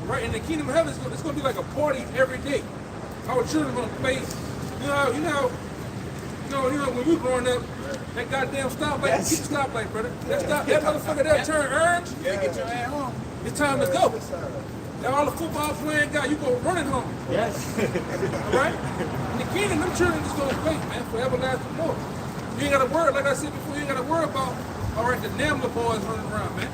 Right? In the kingdom of heaven, it's gonna be like a party every day. Our children are gonna play. You know, when we were growing up, that goddamn stoplight, keep the stoplight, brother. That motherfucker that turn orange. Yeah, get your ass home. It's time to go. Now all the football playing guy, you go running home. Yes. All right? In the kingdom, them children just gonna play, man, for everlasting more. You ain't gotta worry, like I said before, you ain't gotta worry about, all right, the NAMBLA boys running around, man.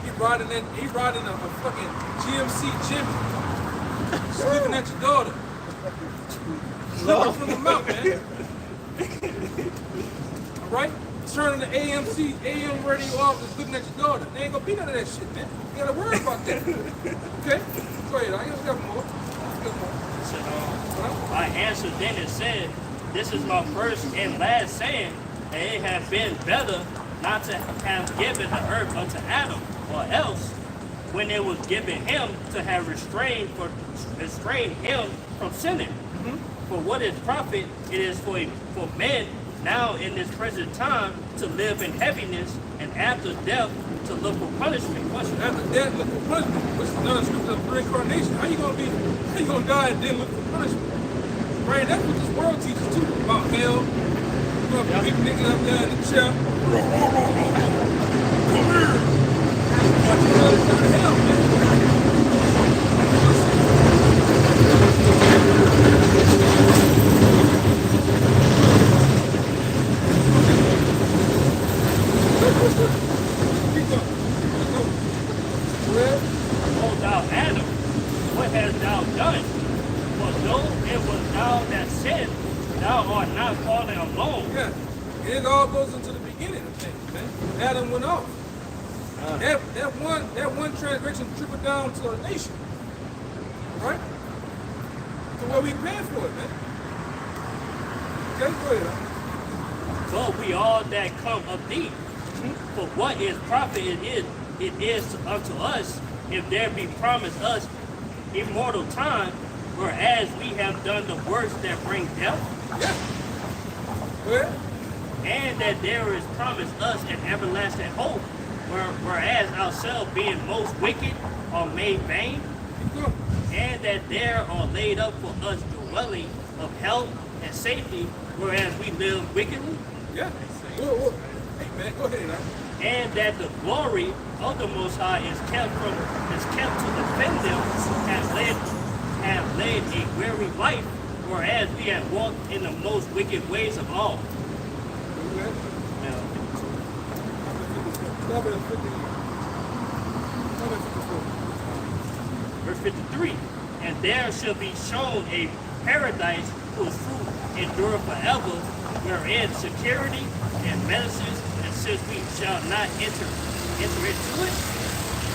He riding a fucking GMC Jimmy. Sleeping at your daughter. Slipping from the mouth, man. All right? Turning the AM radio off and looking at your daughter. They ain't gonna be none of that shit, man. You gotta worry about that. Okay? Go ahead, I got more. So, I answered then and said, this is my first and last saying, that it had been better not to have given the earth unto Adam, or else, when it was given him, to have restrained him from sinning. For what is profit, it is for men now in this present time to live in heaviness, and after death to look for punishment. After death, look for punishment. Which is another scripture of reincarnation. How you gonna die and then look for punishment? Right? That's what this world teaches too. About hell. You're gonna pick niggas up there in the chair. Come here. Watch your brother go to hell, man. O thou Adam, what hast thou done? For though it was thou that sinned, thou art not falling alone. Yeah. And it all goes into the beginning of things, man. Adam went off. That one transgression trickled down to a nation. Right? So what we paying for it, man. Okay, go ahead. So but we all that come of thee. For what is profit it is unto us if there be promised us immortal time, whereas we have done the works that bring death, Well, and that there is promised us an everlasting hope, whereas ourselves being most wicked are made vain, and that there are laid up for us dwelling of health and safety, whereas we live wickedly, yeah. Well, hey man, go ahead now. and that the glory of the Most High is kept to defend them, have led a weary life, whereas we have walked in the most wicked ways of all. Now, 11:54. verse 53, and there shall be shown a paradise whose fruit endure forever, wherein security and medicines, and since we shall not enter into it,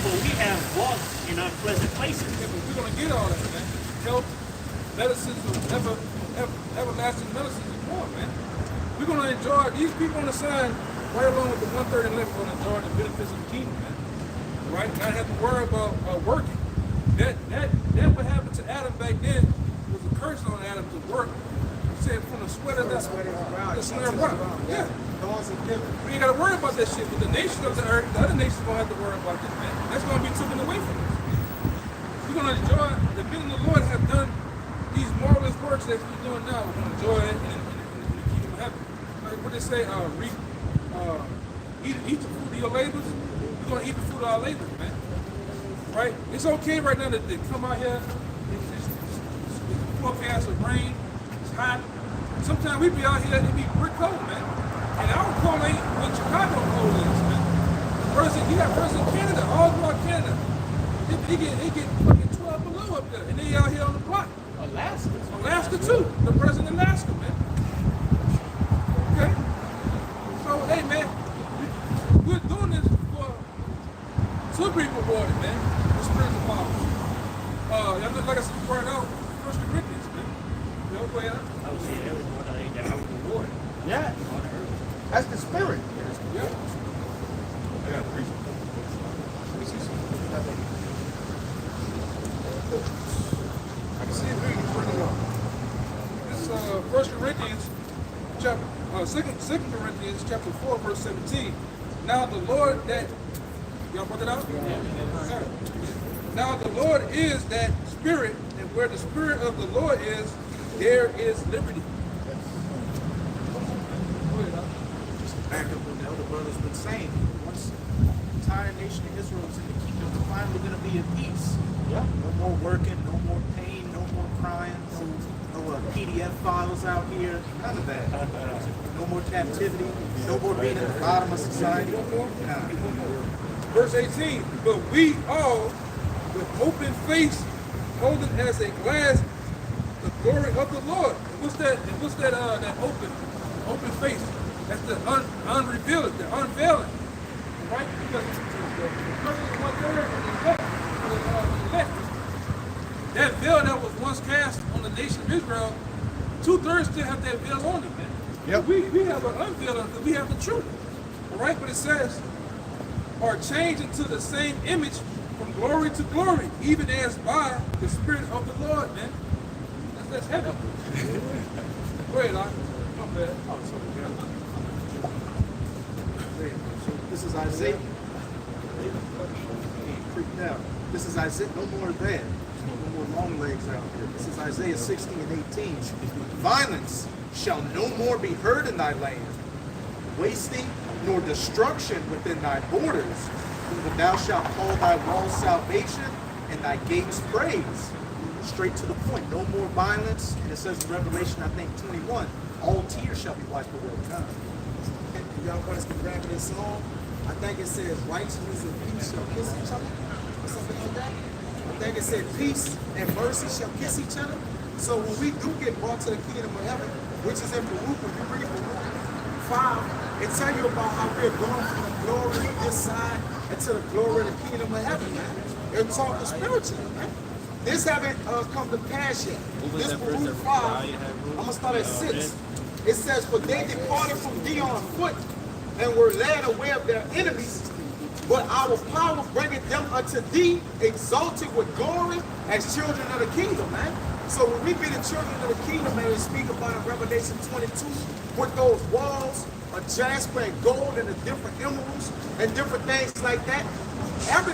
for we have walked in unpleasant places. Yeah, but we're gonna get all that, man. Health, medicines, everlasting medicines is more, man. We're gonna enjoy these people on the side, right along with the 130 and 11, gonna enjoy the benefits of the kingdom, man. Right? Not have to worry about working. That what happened to Adam back then was a curse on Adam to work. He said from the sweat of the ground. Yeah. We ain't gotta worry about that shit. But the nations of the earth, the other nations gonna have to worry about this, man. That's gonna be taken away from us. We're gonna enjoy the men of the Lord have done these marvelous works that we're doing now. We're gonna enjoy it in the kingdom of heaven. Like what they say, eat the fruit of your labors. We're gonna eat the fruit of our labors, man. Right? It's okay right now to come out here. It's forecast of rain. It's hot. Sometimes we be out here and it be brick cold, man. And our cold ain't what Chicago cold is, man. You got person in Canada, all throughout Canada. They get fucking 12 below up there, and they out here on the block. Alaska too. The president of Alaska, man. Okay. So hey, man, we're doing this for to be rewarded, man. The spiritual power. Like I said, you brought out 1 Corinthians, man. You know, go ahead. I would say that was one of the reward. Yeah. That's the spirit. Yeah. I got to preach. I can see it reading pretty well. This is 1 Corinthians chapter 2 Corinthians chapter 4 verse 17. Now the Lord that y'all brought it out? Yeah. Now the Lord is that spirit, and where the spirit of the Lord is, there is liberty. Back up what the elder brother's been saying. Once the entire nation of Israel is in the kingdom, we're finally going to be at peace. Yeah. No more working, no more pain, no more crying, no PDF files out here, none of that. No more captivity, no more being at the bottom of society. Nah. Verse 18, but we all with open face, holding as a glass the glory of the Lord. And what's that that open face? That's the unrevealed, the unveiling. Right? Because the person is 1/3 and the left. That veil that was once cast on the nation of Israel, 2/3 still have that veil on them, man. Yep. We have an unveiling, we have the truth. All right, but it says, are changed into the same image from glory to glory, even as by the Spirit of the Lord, man. That's heaven. Go ahead, Doc. My bad. So this is Isaiah. Freaked out. This is Isaiah. No more of that. No more long legs out here. This is Isaiah 16 and 18. Violence shall no more be heard in thy land, wasting nor destruction within thy borders. But thou shalt call thy walls salvation and thy gates praise. Straight to the point. No more violence. And it says in Revelation, I think 21, all tears shall be wiped away. Y'all brothers can grab this song. I think it says righteousness and peace shall kiss each other, or something like that. I think it said peace and mercy shall kiss each other. So when we do get brought to the kingdom of heaven, which is in Baruch, when you read Baruch 5, it tell you about how we're going from the glory of this side into the glory of the kingdom of heaven, man. They're talking spiritually, man. This haven't come to pass yet. This Baruch 5, I'm gonna start at 6. It says, for they departed from thee on foot and were led away of their enemies. But our power bringeth them unto thee, exalted with glory as children of the kingdom, man. So when we be the children of the kingdom, man, we speak about in Revelation 22 with those walls of jasper and gold and the different emeralds and different things like that.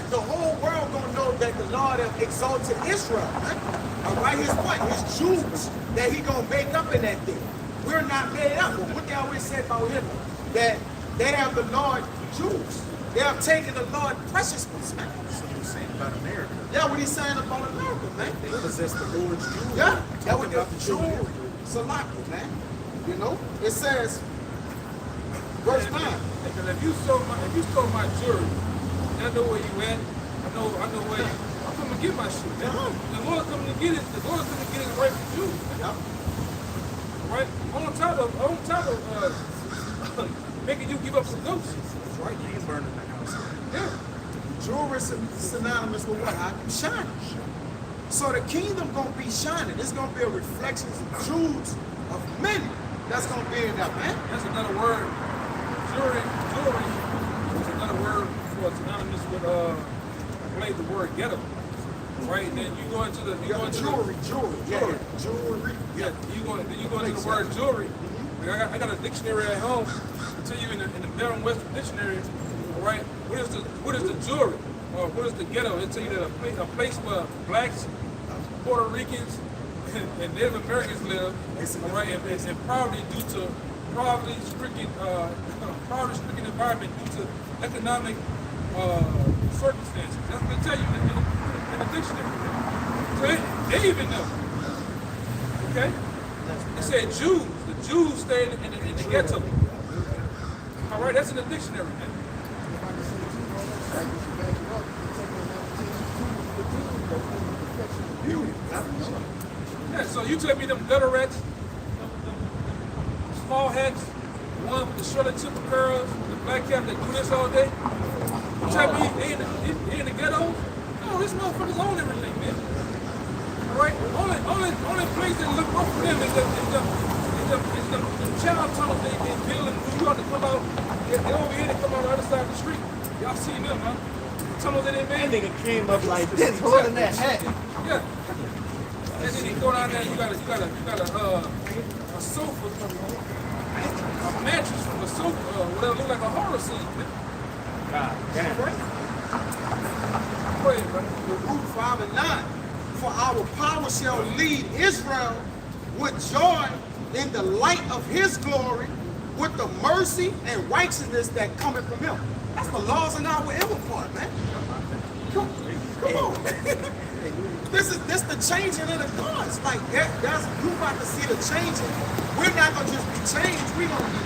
The whole world gonna know that the Lord have exalted Israel, man. All right, his what? His Jews that he gonna make up in that day. We're not made up. But what they always said about him, that they have the Lord Jews. They have taken the Lord preciousness, man. So you're saying about America. Yeah, what he's saying about America, man. They possess the Lord's jewelry. Yeah, that was About the the jewelry. jewelry. Salaki, man. You know? It says, verse 9. Because if you stole my jewelry, I know where you at. I know where you. I'm coming to get my shit. Man. The Lord coming to get it. The Lord coming to get it right from you. Yeah. Right? On top of making you give up some ghosts. That's right. You ain't burning the house. Yeah. Jewelry is synonymous with what? Shining. So the kingdom gonna be shining. It's gonna be a reflection of Jews, of men that's gonna be in that, man. That's another word. Jewelry is another word for synonymous with I believe the word ghetto. Right? Then you go into the Jewelry. Yeah, you go into the word jewelry. Like I got a dictionary at home. I tell you in the Merriam-Webster dictionary, all right, what is the jewelry? Or what is the ghetto? It tell you that a place where blacks, Puerto Ricans, and Native Americans live, all right, and poverty-stricken environment due to economic circumstances. That's what they tell you in the dictionary. So they even know. Okay? It said Jews. The Jews stayed in the ghetto. All right, that's in the dictionary, man. Yeah, so you tell me them gutter rats, them small hats, the one with the shorter tip of curls, the black cap that do this all day. You tell me they in the ghetto? No, this motherfuckers own everything, man. All right, only place that look rough for them is the child tunnels they build in New York to come out. They over here to come out the other side of the street. Y'all seen them, huh? The tunnels that they made. That nigga came up like this, holding that hat. Yeah. And then you go down there, you got a sofa, a mattress from a sofa, whatever look like a horror scene. God damn. Right? Go ahead, brother. Luke 5 and 9. For our power shall lead Israel with joy in the light of his glory, with the mercy and righteousness that cometh from him. That's the laws in our inward part, man. Come on. This the changing of the guards. Like that's you about to see the changing. We're not gonna just be changed, we're gonna be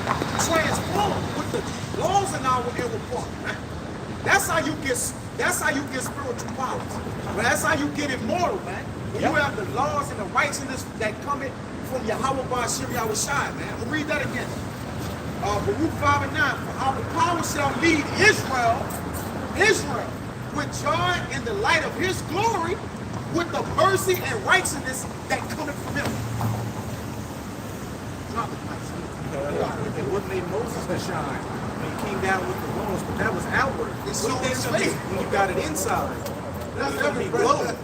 transformed with the laws in our inward part, man. That's how you get spiritual powers. But that's how you get immortal, man. When you have the laws and the righteousness that come in from Yahweh Ba'ashir Yahushai, man. We'll read that again. Baruch 5 and 9. For our power shall lead Israel, with joy in the light of his glory, with the mercy and righteousness that cometh from him. And what made Moses to shine when he came down with the laws, but that was outward. It's showing his face. When you got it inside, That's every glowing.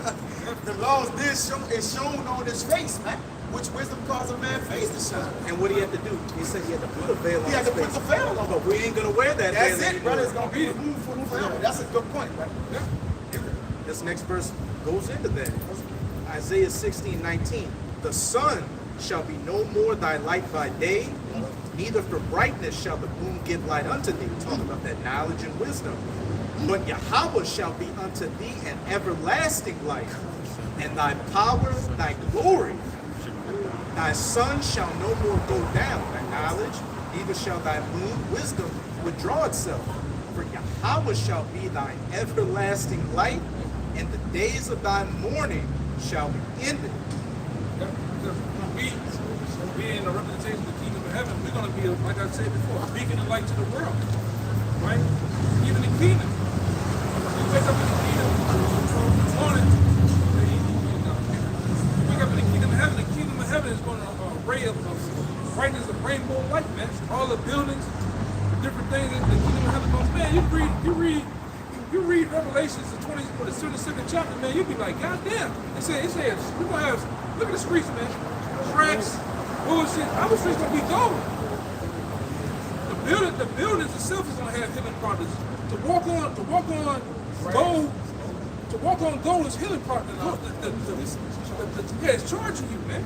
The laws did show, it's shown on his face, man. Which wisdom caused a man's face to shine. and what he had to do, he said he had to put a veil on He had his to put face. the veil on. But we ain't gonna wear that That's veil it, anymore. brother. It's gonna be removed from forever. That's a good point, right? This next verse goes into that. Isaiah 16:19. The sun shall be no more thy light by day, neither for brightness shall the moon give light unto thee. Talking about that knowledge and wisdom. But Yahweh shall be unto thee an everlasting light, and thy power, thy glory. Thy sun shall no more go down, thy knowledge, neither shall thy moon wisdom withdraw itself. For Yahweh shall be thy everlasting light, and the days of thy mourning shall be ended. We being a representation of the kingdom of heaven, we're going to be, like I said before, a beacon of light to the world. Right? Even the kingdom. You wake up in the kingdom in the morning, you wake up in the kingdom of heaven is going to ray of brightness, a ray you read Revelations, the 22nd chapter, man, you be like, God damn. It says, we're gonna have, look at the streets, man. Tracks, bullshit. Our streets gonna be gold. The buildings itself is gonna have healing properties. To walk on gold is healing properties. Yeah, it's charging you, man.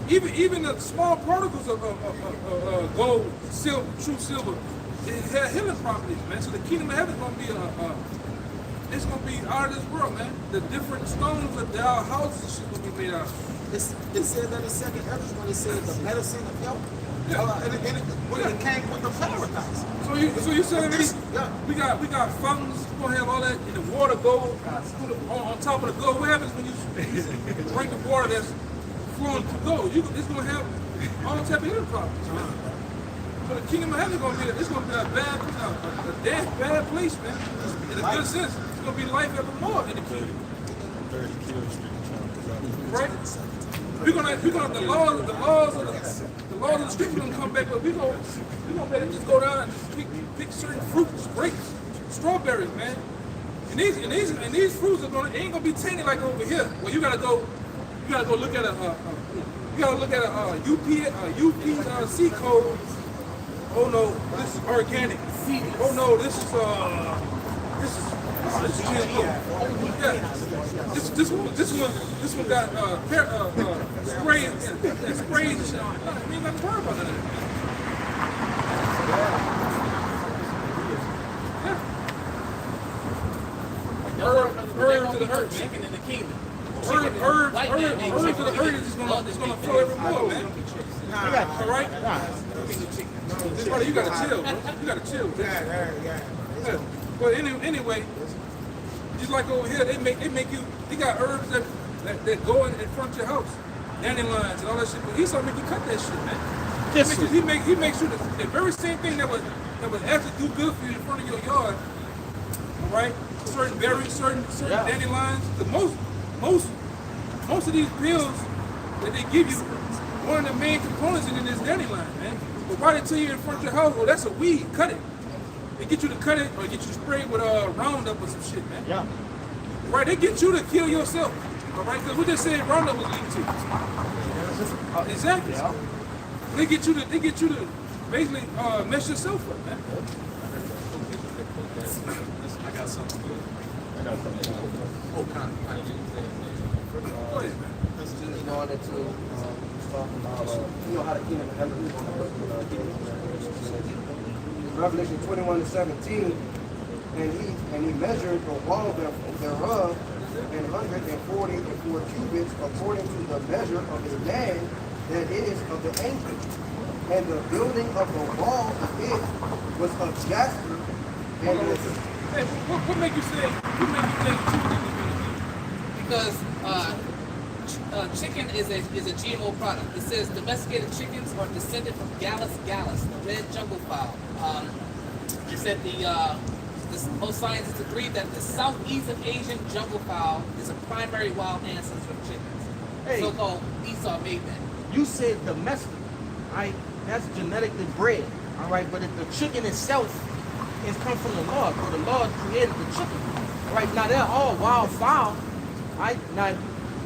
Even the small particles of gold, silver, true silver, it has healing properties, man. So the kingdom of heaven is gonna be it's gonna be out of this world, man. The different stones of our houses and shit gonna be made out. It said that in second Ezra when it said the medicine of health. Yeah. And it came with the paradise. So you saying this? Yeah. We got fountains. We're gonna have all that in the water gold on top of the gold. What happens when you drink the water that's flowing through gold? It's gonna have all type of healing properties, man. So the kingdom of heaven is gonna be a bad place, man. In a good sense, it's gonna be life evermore in the kingdom. Right? The laws of the scripture gonna come back, but we gonna better just go down and pick certain fruits, grapes, strawberries, man. And these fruits ain't gonna be tainted like over here. Well, you gotta go look at a UPC code. Oh no, this is organic. Oh no, this is GMO. Yeah. This one got sprayed and shit. I mean, not worry about that. Herb to the hurt, man. Chicken in the kingdom. Herb to the hurt is gonna flow every more, man. All right? Brother, you gotta chill, bro. You gotta chill. Yeah. But anyway, just like over here, they got herbs that go in front of your house, dandelions and all that shit. But he's gonna make you cut that shit, man. He makes sure that the very same thing that would actually do good for you in front of your yard. All right, certain berries, certain dandelions. The most of these pills that they give you, one of the main components in it is dandelion, man. But why they tell you in front of your house, well, that's a weed, cut it. They get you to cut it or get you to spray with Roundup or some shit, man. Yeah. Right, they get you to kill yourself. All right, because we just said Roundup was leading to. Exactly. Yeah. They get you to basically mess yourself up, man. I got something good. Go ahead, man. Going into talking about how the kingdom of heaven is going to work with Revelation 21:17, and he measured the wall thereof 144 cubits according to the measure of a man that is of the angel. And the building of the wall of it was of jasper. And hey, what make you think Because chicken is a GMO product. It says domesticated chickens are descended from Gallus gallus, the red jungle fowl. It said most scientists agree that the Southeast Asian jungle fowl is a primary wild ancestor of chickens. Hey. So-called Esau made that. You said domestic, right? That's genetically bred, all right? But if the chicken itself is come from the Lord, or the Lord created the chicken, all right? Now they're all wild fowl, right? Now,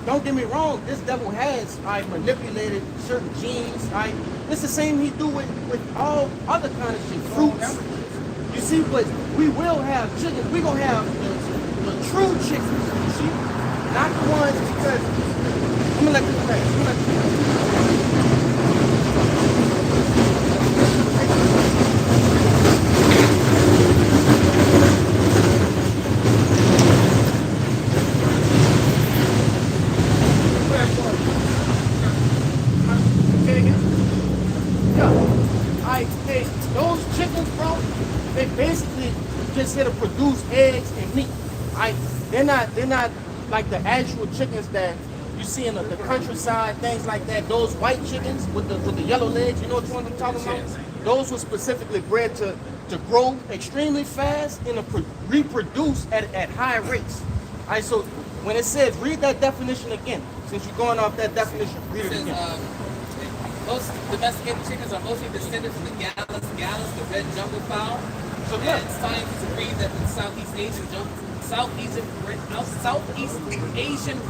don't get me wrong, this devil has manipulated certain genes, right? It's the same he do with all other kind of shit, fruits. You see, but we will have chickens. We're going to have the true chickens, you see? Not the ones because, I'm going to let this pass. Those chickens, bro, they basically just here to produce eggs and meat. They're not like the actual chickens that you see in the countryside, things like that. Those white chickens with the yellow legs, you know what I'm talking about? Those were specifically bred to grow extremely fast and to reproduce at high rates. All right, so when it says, read that definition again. Since you're going off that definition, read it again. Most domesticated chickens are mostly descended from the Gallus gallus, the red jungle fowl. So yeah. And scientists agree that the Southeast Asian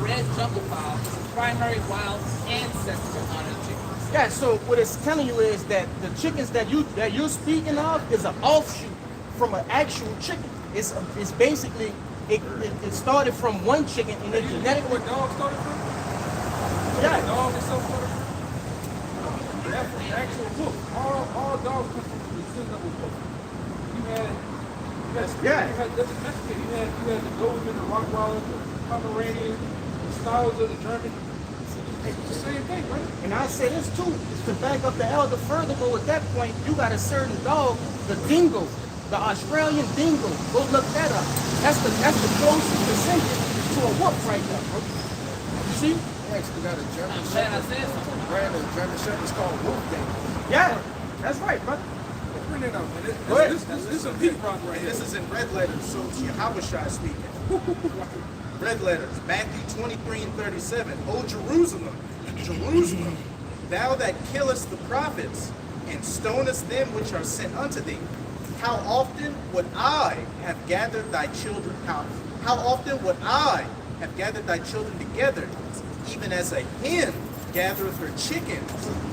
red jungle fowl is the primary wild ancestor on the chickens. Yeah, so what it's telling you is that the chickens that you're speaking of is an offshoot from an actual chicken. It's basically it started from one chicken and then genetically. Where dogs started from? Yeah. Dogs and stuff started from? That's the actual book. All dogs come from the descendant of the book. You had the Doberman, the Rottweiler, the Pomeranian, the Styles of the German. It's the same thing, right? And I say this too, to back up the elder furthermore, at that point, you got a certain dog, the dingo, the Australian dingo. Go look that up. That's the closest descendant to a wolf right there, bro. You see? We actually got a German I'm glad I Shepherd. said something. Brand of German Shepherds called Wolfgang. Yeah, that's right, bro. Print it out. Go ahead. This is a peak rock right And here. this is in red letters, so it's Yahushua speaking. Red letters, Matthew 23 and 37. O Jerusalem, Jerusalem, thou that killest the prophets and stonest them which are sent unto thee, how often would I have gathered thy children? How often would I have gathered thy children together, even as a hen gathereth her chickens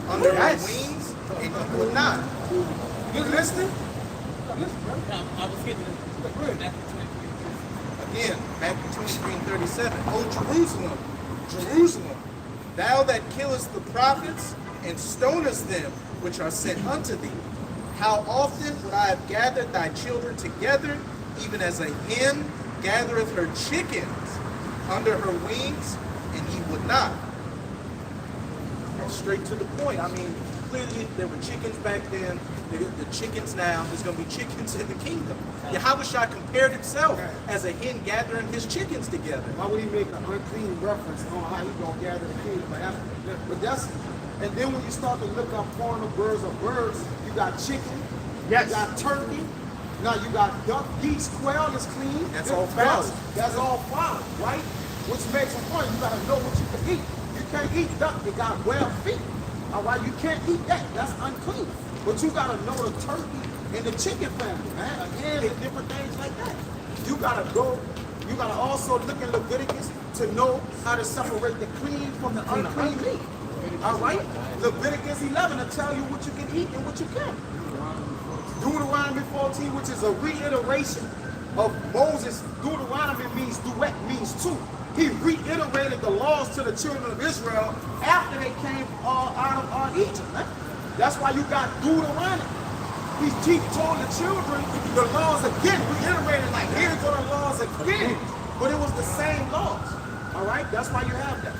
under her wings, and ye would not? You listening? I was getting Matthew 23. Again, Matthew 23 and 37. O Jerusalem, Jerusalem, thou that killest the prophets and stonest them which are sent unto thee, how often would I have gathered thy children together, even as a hen gathereth her chickens under her wings, and ye would not? Straight to the point. I mean, clearly there were chickens back then. The chickens now, there's going to be chickens in the kingdom. Yahushua compared himself as a hen gathering his chickens together. Why would he make an unclean reference on how he's going to gather the kingdom? But that's, and then when you start to look up foreign birds or birds, you got chicken, Yes. you got turkey, now you got duck, geese, quail is clean. That's all fowl. That's all fowl, right? Which makes a point. You got to know what you can eat. You can't eat duck, you got 12 feet. All right, you can't eat that. That's unclean. But you got to know the turkey and the chicken family, man. Again, and different things like that. You got to go. You got to also look in Leviticus to know how to separate the clean from the unclean meat. All right? Leviticus 11 will tell you what you can eat and what you can't. Deuteronomy 14, which is a reiteration of Moses. Deuteronomy means duet, means two. He reiterated the laws to the children of Israel after they came out of Egypt. Man. That's why you got Deuteronomy. He told the children the laws again, reiterated like, here's what the laws again. But it was the same laws. All right? That's why you have that.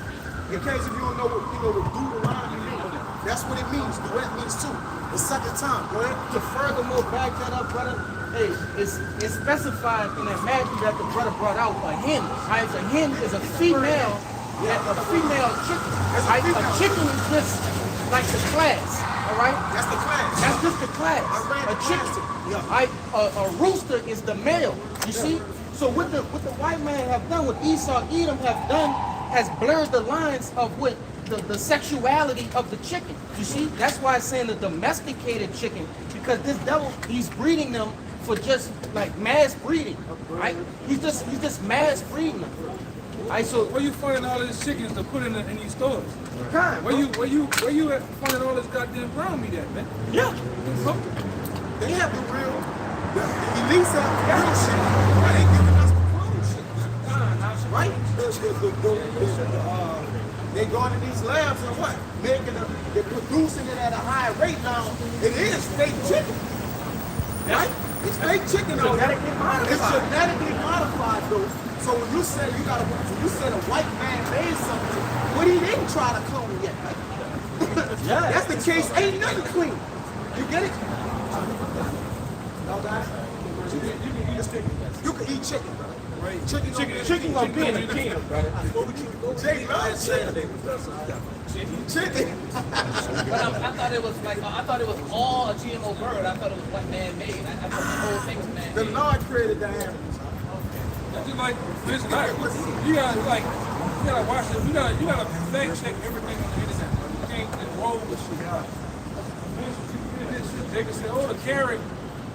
In case if you don't know what Deuteronomy means, that's what it means. Duet means two. The second time. Go ahead. To furthermore back that up, brother, hey, it's specified in that Matthew that the brother brought out a hen. Right? A hen is a female, a female chicken. Right? A chicken is just like the class. All right? That's the class. That's just the class. I ran A the chicken. class. Yeah. Right? A rooster is the male. You see? So what the white man have done, what Esau, Edom have done, has blurred the lines of what the sexuality of the chicken. You see? That's why it's saying the domesticated chicken, because this devil, he's breeding them for just like mass breeding. Right? He's just mass breeding them. Right? So Where you finding all these chickens to put in these stores? kind, Where you at finding all this goddamn ground meat at, man? yeah. They have the real, the elites have the real shit. Why they giving us the clone shit? Right? They going to these labs and what? They're producing it at a high rate now. It is fake chicken. Right? It's fake chicken though. Genetically modified. It's genetically modified though. So when you say a white man made something, but he didn't try to clone it yet. Yeah. That's the case. Ain't nothing clean. You get it? No, guys. You can eat chicken, brother. Right? Chicken gonna be in the kingdom, brother. Chicken loves chicken. But I thought it was like I thought it was all a GMO bird. I thought it was what man made. I thought the whole thing was man The made. Lord created the animals. That's just like, listen, you gotta watch it. You gotta fact check everything on the internet. You can't just roll with shit. They can say, oh, the carrot,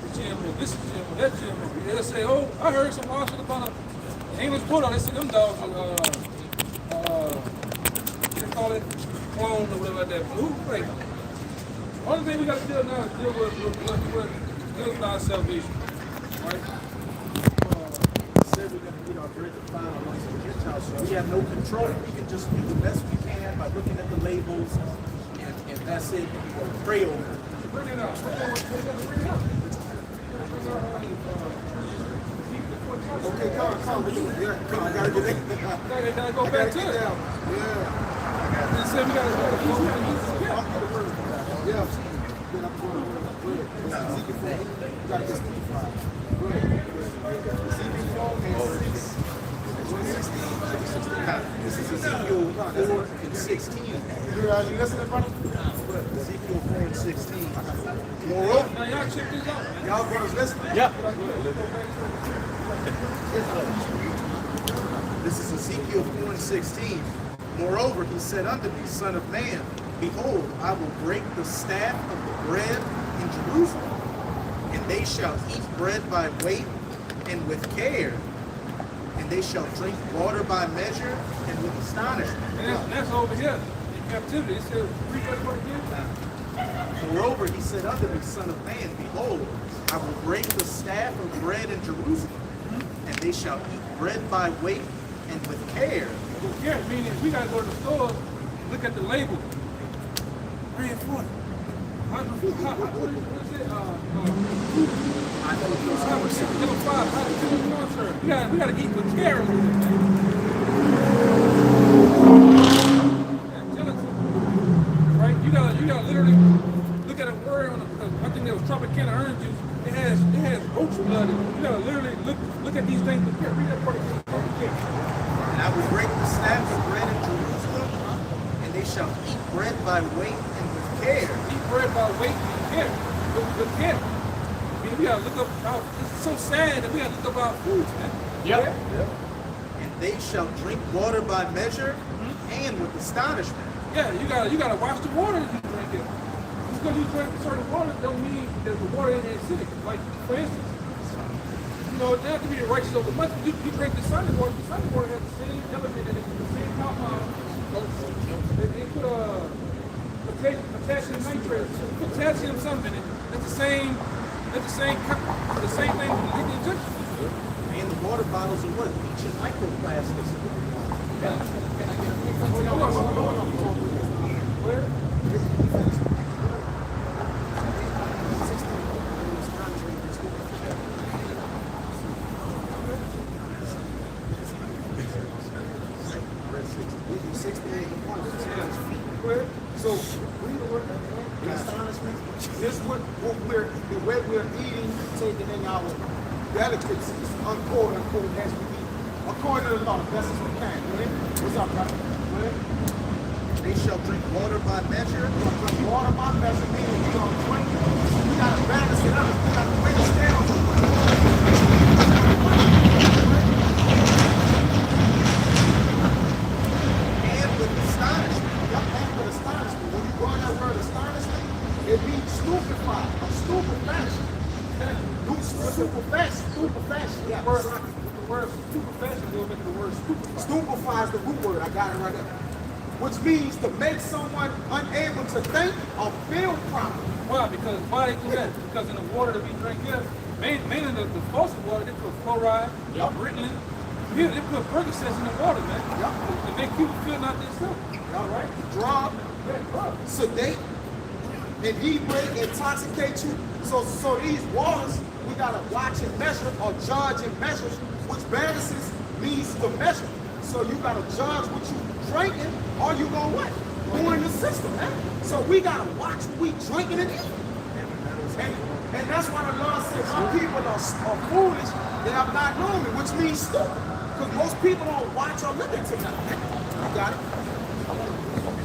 the GMO, this is GMO, that GMO. They'll say, oh, I heard some article about an English bulldog. They said them dogs are, they call it clone or whatever like that. But who, like, only thing we got to deal now is deal with our salvation, right? Said we're going to eat our bread to find amongst the Gentiles. So we have no control. We can just do the best we can by looking at the labels, and that's it. We'll pray over it. Bring it out. Okay, come. Yeah, come. I gotta get in. They gotta go back to it. Yeah. They said we gotta go. Yeah. Then I'm going to Ezekiel 4. You gotta get 55. Go ahead. Ezekiel 4 and 6. This is Ezekiel 4 and 16. You listening, brother? Ezekiel 4 and 16. Moreover, Now y'all check this out. y'all brothers listen. Yep. This is Ezekiel 4 and 16. Moreover, he said unto me, Son of man, behold, I will break the staff of the bread in Jerusalem, and they shall eat bread by weight and with care, and they shall drink water by measure and with astonishment. And that's over here in captivity. It said, read that part again. Moreover, he said unto me, Son of man, behold, I will break the staff of bread in Jerusalem, and they shall eat bread by weight and with care. Well, yeah, meaning we gotta go to the store, look at the label. 3 and 40. What is it? Number 5. How to do concert. We gotta eat with care. Right? You gotta literally look at a word on I think there was Tropicana orange juice. It has roach blood in it. You gotta literally look at these things with care. Read that part again. And I will break the staff of bread in Jerusalem, and they shall eat bread by weight and with care. Eat bread by weight and care. With care. I mean, we gotta look up our, it's so sad that we gotta look up our foods, man. Yep. And they shall drink water by measure and with astonishment. Yeah, you gotta watch the water that you drink it. Just because you drink certain water don't mean that the water ain't acidic. Like, for instance, you know, it doesn't have to be righteous over much. You drink the sunny water has the same element in it, the same compound. They put potassium nitrate, potassium something in it. It's the same thing with the injection. And the water bottles are what? Ancient microplastics. So, read the word. Astonishment. This is what we're eating, taking in our delicacies, unquote, as we eat. According to the law, best as we can. Right? What's up, brother? They shall drink water by measure. Water by measure, meaning we're going to drink. We got to balance it up. We got to bring it down. And with astonishment. And with astonishment. When you go in that word astonishment, it means stupefied, or stupefaction. Stupefaction. Yeah. The word stupefaction goes into the word stupefy. Stupefy is the root word. I got it right there. Which means to make someone unable to think or feel properly. Why? Because why they do that? Because in the water that we drink here, mainly the faucet water, they put fluoride, Ritalin. Here they put Percocets in the water, man. To make people feel not themselves. All right? Drug, sedate, inebriate, intoxicate you. So these waters, we gotta watch and measure or judge and measure, which balances means to measure. So you gotta judge what you drinking, or you gonna what? Go in the system, man. So we gotta watch what we drinking and eating. And that's why the Lord says some people are foolish, they have not known me, which means stupid. Because most people don't watch or look into nothing. You got it?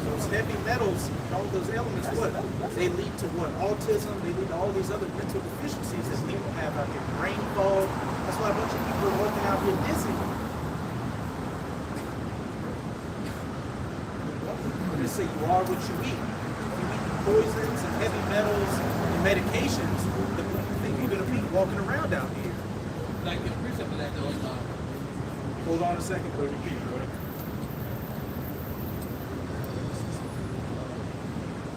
Those heavy metals, all those elements, what? They lead to what? Autism, they lead to all these other mental deficiencies that people have out here. Brain fog. That's why a bunch of people are working out here dizzy. They say you are what you eat. If you eat poisons and heavy metals and medications, then what do you think you're going to be? walking around out here. Like, get a precept for that, though. Hold on a second, go repeat, brother.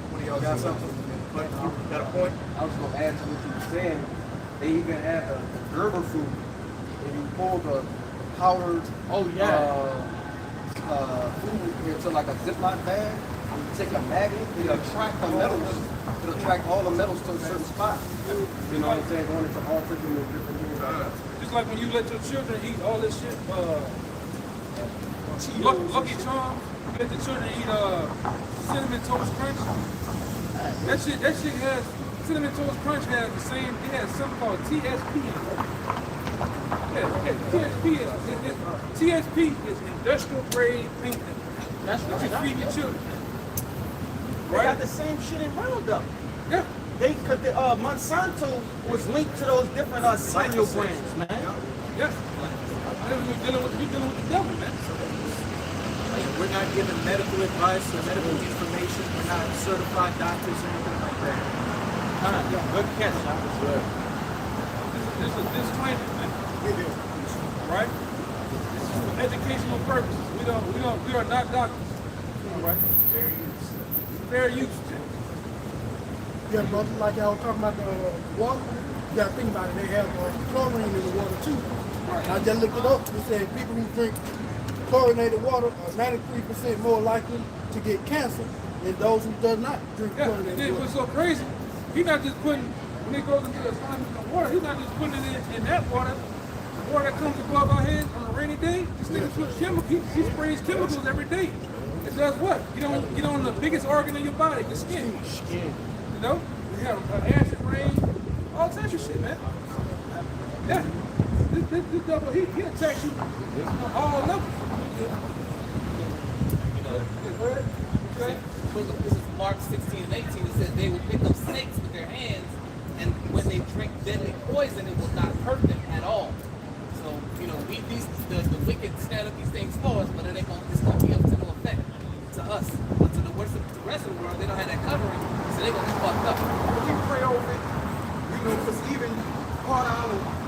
One of y'all got something? But you got a point? I was going to add to what you were saying. They even have the Gerber food. If you pull the powdered food into like a Ziploc bag, and you take a magnet, it'll attract the metals. It'll attract all the metals to a certain spot. You know what I'm saying? Going into all different things. Just like when you let your children eat all this shit, Lucky Charms, you let the children eat Cinnamon Toast Crunch. That shit has, Cinnamon Toast Crunch has the same, it has something called TSP in it. TSP is industrial grade pink. That's what you feed your children. They got the same shit in Roundup. Yeah. Cause the Monsanto was linked to those different cereal brands, man. Yeah. You're dealing with the devil, man. We're not giving medical advice or medical information. We're not certified doctors or anything like that. Good catch. This is a disclaimer, man. Right? This is for educational purposes. We are not doctors. All right? Fair use. Yeah, brother, like y'all talking about the water, you gotta think about it. They have chlorine in the water too. I just looked it up. It said people who drink chlorinated water are 93% more likely to get cancer than those who does not drink Yeah, and chlorinated then water. what's so crazy, he's not just putting, when he goes into the assignment of water, he's not just putting it in that water. The water that comes above our heads on a rainy day, this nigga puts chemicals, he sprays chemicals every day. It does what? Get on the biggest organ in your body, the skin. You know? We have acid rain, all types of shit, man. Yeah. This double, he attacks you on all levels. Okay. This is Mark 16 and 18. It says they will pick up snakes with their hands, and when they drink deadly poison, it will not hurt them at all. So, you know, the wicked stand up these things for us, but it's going to be up to no effect to us. But to the rest of the world, they don't have that covering, so they're going to be fucked up. We pray over it, you know, because even part of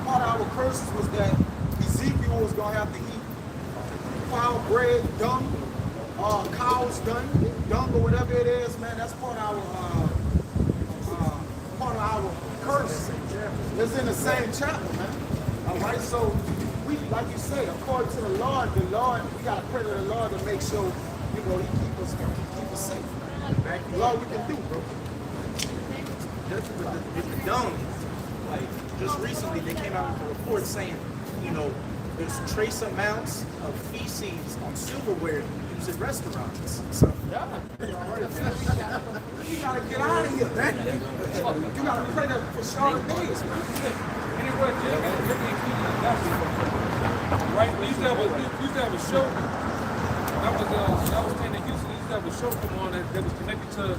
our curses was that Ezekiel was going to have to eat foul bread, dung, cow's dung or whatever it is, man. That's part of our curse. It's in the same chapter, man. All right, so we, like you say, according to the Lord, we got to pray to the Lord to make sure, you know, He keep us safe. That's all we can do, bro. Just with the dung, like just recently they came out with a report saying, you know, there's trace amounts of feces on silverware used in restaurants. So You gotta get out of here, man. You gotta pray that for short days, man. Anyway, right? We used to have a show. I was staying in Houston. We used to have a show come on that was connected to the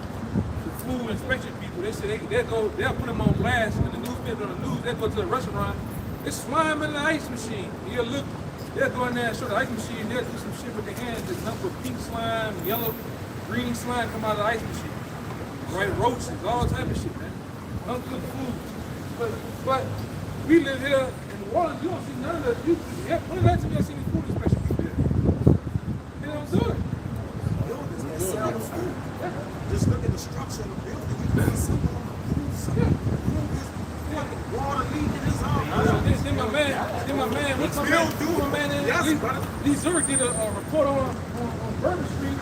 food inspection people. They said they'll put them on blast in the newspaper on the news. They'll go to the restaurant. It's slime in the ice machine. They'll go in there and show the ice machine. They'll do some shit with their hands. There's nothing but pink slime, yellow, green slime come out of the ice machine. Right? Roaches, all type of shit, man. Uncooked food. But we live here in New Orleans. You don't see none of the. When the last time you seen these food inspection people here? They don't do it. Buildings that sell the food. Just look at the structure of the building. You can see something on the roof, something. Water leaking is all. Then my man, what's my man? Lee Zurich did a report on Bourbon Street.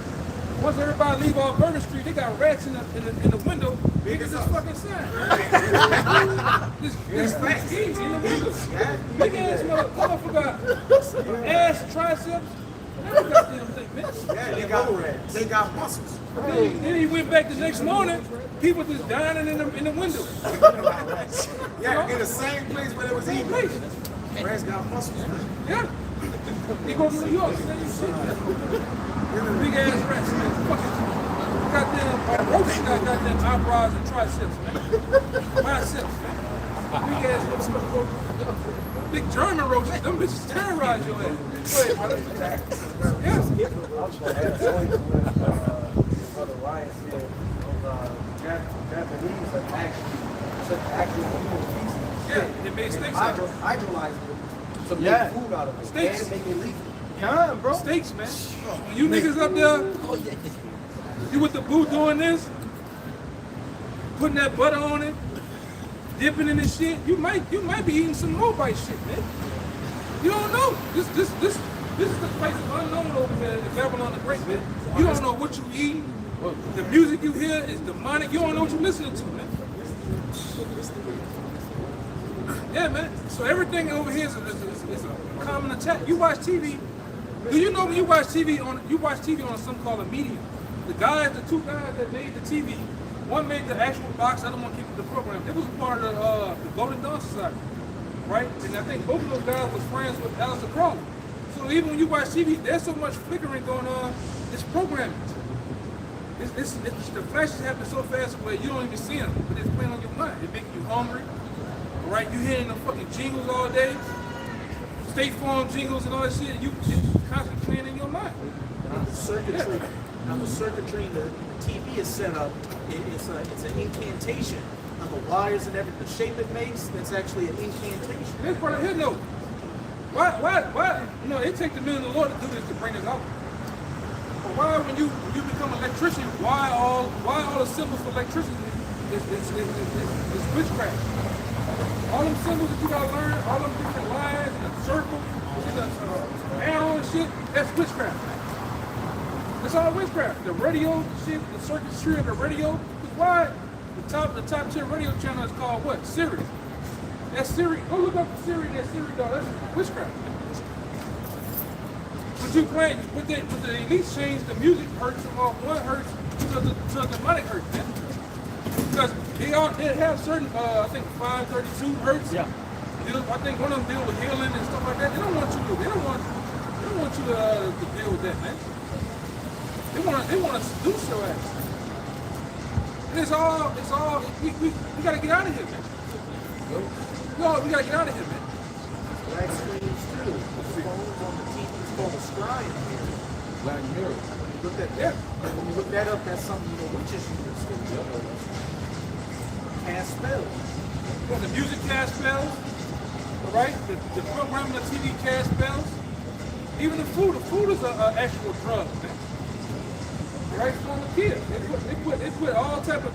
Once everybody leave off Bourbon Street, they got rats in the window. Big as this fucking sign. This easy in the window. Big ass motherfucker. Ass, triceps. Every goddamn thing, bitch. Yeah, they got muscles. Then he went back the next morning. People just dining in the window. Yeah, in the same place where they was eating. Rats got muscles. Yeah. They go to New York, same shit. Big ass rats, man. Fucking goddamn roaches got goddamn eyebrows and triceps, man. Biceps, man. Big ass roaches. Big German roaches. Them bitches terrorize your ass. Go ahead, brother. Yeah. Brother Ryan said, Japanese have actually took actual human feces Yeah, it made steaks out of it. Hydrolyze it to Yeah. make food out of it. Steaks. And make it leafy. Con, bro. Steaks, man. When you niggas up there, you with the boo doing this, putting that butter on it, dipping in this shit, you might be eating some Mobite shit, man. You don't know. This is the place of unknown over there in Babylon the Great, man. You don't know what you eating. The music you hear is demonic. You don't know what you're listening to, man. Yeah, man. So everything over here is a common attack. You watch TV. Do you know when you watch TV on something called a medium? The two guys that made the TV, one made the actual box, the other one kept the program. It was a part of the Golden Dawn Society, right? And I think both of those guys was friends with Aleister Crowley. So even when you watch TV, there's so much flickering going on. It's programming. The flashes happen so fast where you don't even see them, but it's playing on your mind. It makes you hungry, right? You hearing the fucking jingles all day, State Farm jingles and all that shit. It's constantly playing in your mind. Now the circuitry the TV is set up, it's an incantation. Now the wires and everything, the shape it makes, that's actually an incantation. This part of here, no. Why? You know, it takes the men of the Lord to do this to bring this out. But why, when you become an electrician, why all the symbols for electricity is witchcraft? All them symbols that you gotta learn, all them different lines and the circle, and the arrow and shit, that's witchcraft. It's all witchcraft. The radio shit, the circuitry of the radio. Why the top tier radio channel is called what? Sirius. That's Siri. Go look up Siri. That Siri dog. That's witchcraft. But you playing with the elites change the music hertz from off 1 hertz to a demonic hertz, man. Because they have certain I think 532 hertz. Yeah. I think one of them deal with healing and stuff like that. They don't want you to deal with that, man. They want to seduce your ass. And it's all we gotta get out of here, man. No, we gotta get out of here, man. Black screens too. The phones on the TV's called a scribe. Black Mirror. When you look that up, that's something witches use. Cast spells. Well, the music cast spells, right? The programming of TV cast spells. Even the food is an actual drug, man. Right from the kids. They put all type of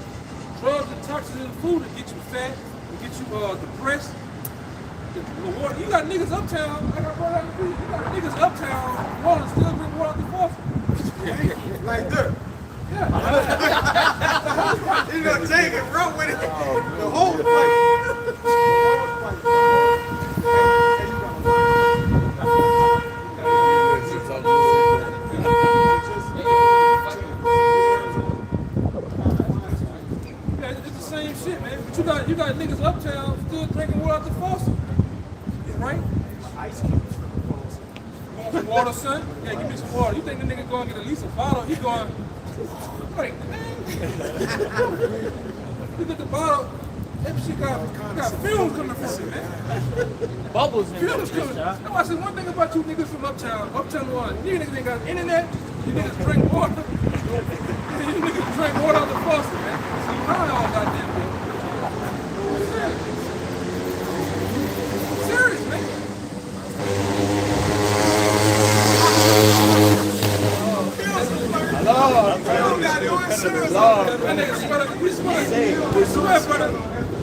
drugs and toxins in the food to get you fat, to get you depressed. You got niggas uptown, like I brought out the food, you got niggas uptown wanting to still drink water out the faucet. Like that. Yeah. He's gonna take it, bro, with it. The whole fight. It's the same shit, man. But you got niggas uptown still drinking water out the faucet. Right? Ice cubes from the faucet. You want some water, son? Yeah, give me some water. You think the nigga going to get at least a bottle? He going, like, look at the bottle. That shit got fumes coming from it, man. Bubbles in Fumes this coming. bitch, No, I said one thing about you niggas from uptown water. You niggas ain't got internet. You niggas drink water. You niggas drink water out the faucet, man. So you high all goddamn day. Serious, man. That nigga swear, brother.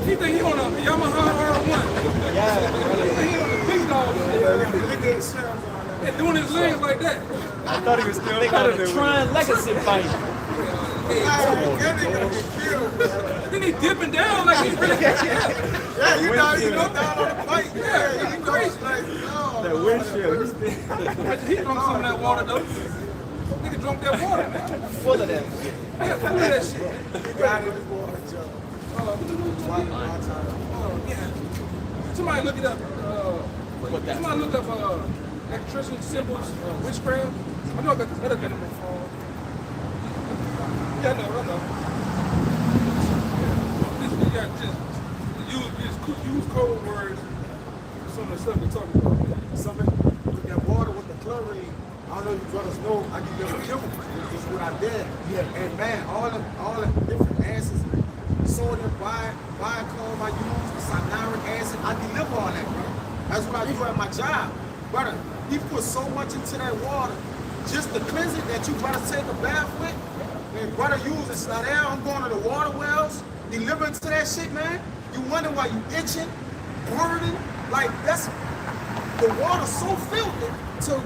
He think he on a Yamaha R1. Yeah. Big dog. And doing his legs like that. I thought he was still They got a Tron Legacy fight. Then he dipping down like he's really Yeah, you know down on the fight. Yeah, he crazy. that windshield. He drunk some of that water though. Nigga drunk that water, man. Full of that shit. Yeah, full of that shit. You got it before Yeah. Somebody look it up. Somebody look up electrician symbols, witchcraft. I know I got this other thing on my phone. Yeah, I know. You got just use code words for some of the stuff we're talking about. something with that water with the chlorine. I don't know if you brothers know, I give them a chemical. It's what I did. Yeah. And man, all the different answers, sodium, bicarb I use, the cyanuric acid. I deliver all that, bro. That's what I do at my job. Brother, he put so much into that water just to cleanse it that you gotta take a bath with. Man, brother, use it. Now there, I'm going to the water wells, delivering to that shit, man. You wonder why you itching, burning. Like, that's, the water's so filthy. So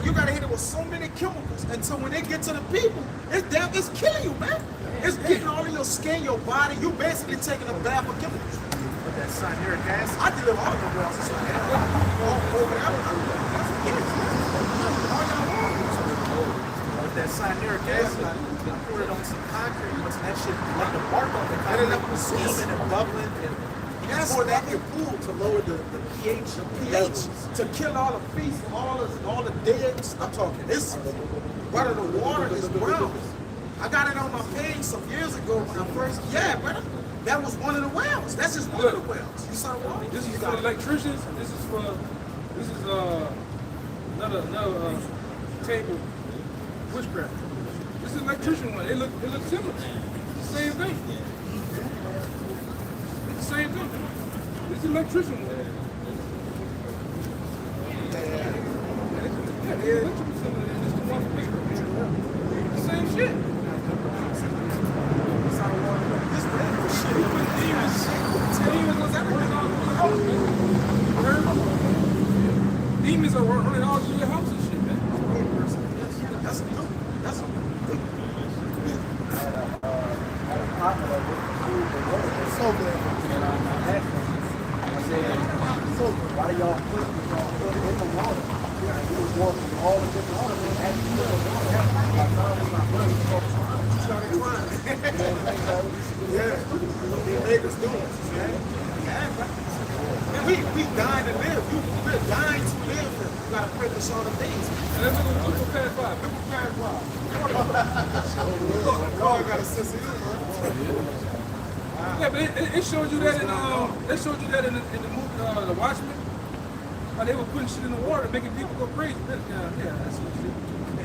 you gotta hit it with so many chemicals until when they get to the people, it's killing you, man. It's getting all in your skin, your body. You basically taking a bath of chemicals. With that cyanuric acid. I deliver all the wells. It's like that. All over that. All y'all want. With that cyanuric acid, I pour it on some concrete, and that shit, like the bark on the concrete, steaming and bubbling, and That's pour what that in pool to lower the pH. to kill all the feces, all the dead. I'm talking. It's brother, the water is brown. I got it on my page some years ago when I first. Yeah, brother. That was one of the wells. That's just one of the wells. You saw water. This is for electricians. This is another table witchcraft. This is electrician one. It look similar. It's the same thing. It's the same thing. This is electrician one. Yeah, the electrical similar. This is one bigger. The same shit. This red was shit. Demons are running all through your house and shit, man. That's So good. Why y'all put it in the water? It was going through all the different water. And you put the water. My son was my brother. He started crying. yeah. They made us do it, man. Man, we dying to live. We're dying to live. You gotta pray for all the things. And let's look at past five. Look at past five. God got a sense of humor. Yeah, but it showed you that in the movie The Watchmen. How they were putting shit in the water, making people go crazy. Yeah, that's what it is.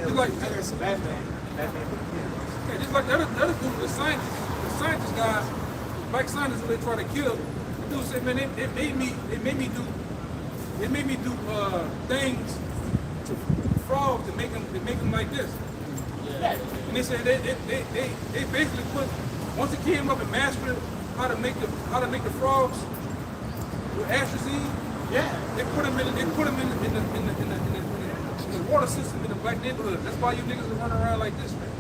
Just like It's Batman. yeah, just like the other dude, the scientist guy, black scientists they try to kill. The dude said, man, it made me do things to frogs to make them like this. Yeah. And they said they basically put, once it came up and mastered how to make the frogs with atrazine. Yeah. They put them in the water system in the black neighborhood. That's why you niggas are running around like this, man.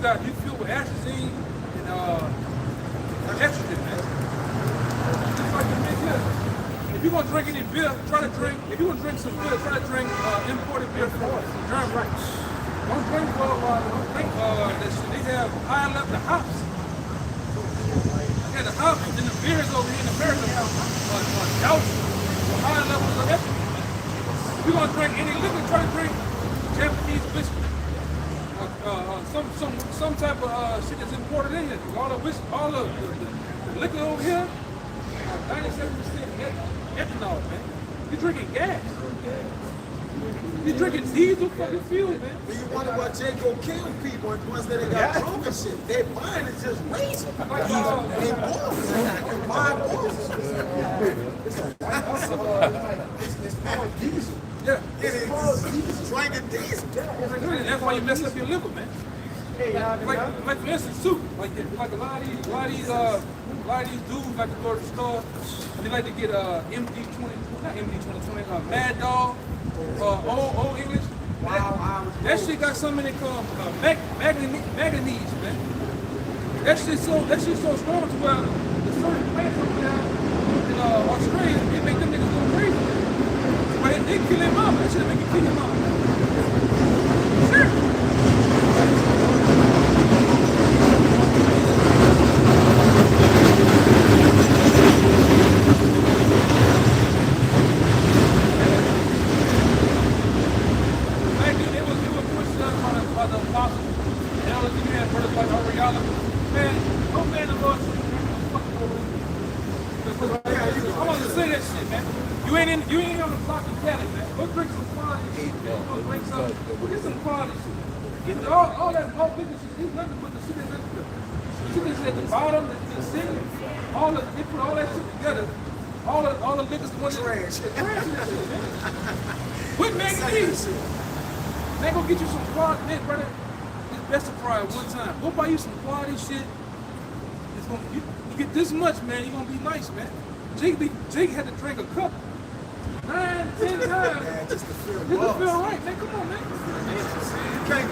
But you fill with atrazine and estrogen, man. Just like the men here. If you're gonna drink any beer, if you're gonna drink some beer, try to drink imported beer from Germany. Don't drink that shit. They have high level the hops. Yeah, the hops and the beers over here in America are doused with high levels of estrogen. If you're gonna drink any liquor, try to drink Japanese whiskey. Some type of shit that's imported in here. All the liquor over here, 97% ethanol, man. You're drinking gas. You're drinking diesel fucking fuel, man. Do you wonder why J. Go kill people and ones that got drunk and shit? Their mind is just racing. They balls. They mind balls. It's called diesel. Yeah. It's drinking diesel. That's why you mess up your liver, man. Like for instance, too, like a lot of these dudes like to go to the store and they like to get MD2020, Mad Dog, Old English. That shit got something in it called manganese, man. That shit's so strong to where the certain plants over there in Australia, it make them niggas go crazy. But they kill him off. That shit make you kill him off. Sure. You ain't on the block of Cali, man. Go drink some quality shit. Get some quality shit. All that business shit, there's nothing but the shit in this. Shit that's at the bottom, the city, they put all that shit together. All the liquors went trash. Trash in that shit, man. Quit making these. They gonna get you some quality, man, brother. It's best to try it one time. Go buy you some quality shit. It's gonna, you get this much, man, you're gonna be nice, man. Jake had to drink a cup 9, 10 times. Man, just to feel Just to lost. feel right, man. Come on, man. You can't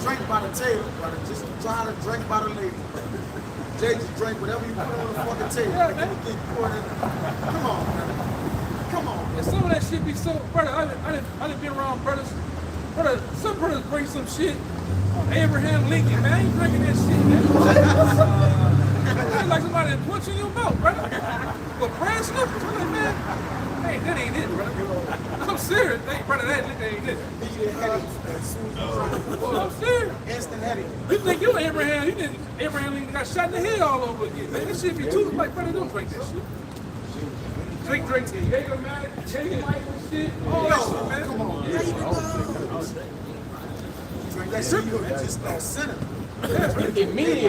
drink by the table, brother. Just try to drink by the lady. Jay just drink whatever you put on the fucking table. Yeah, Nigga, man. you keep pouring it. Come on, man. Come on. And some of that shit be so, brother, I done been around brothers. Brother, some brothers bring some shit. Abraham Lincoln, man, I ain't drinking that shit, man. It's like somebody that punch in your mouth, brother. But Brad Sniffles, I'm like, man, hey, that ain't it, brother. I'm serious. Hey, brother, that liquor ain't it. I'm serious. Instant headache. You think you Abraham, Abraham Lincoln got shot in the head all over again, man. That shit be too, like, brother, don't drink that shit. Drink, Jaeger, man, Jaeger, Michael, shit, all that shit, man. Come on. Drink that shit, you just don't send it. Immediately. I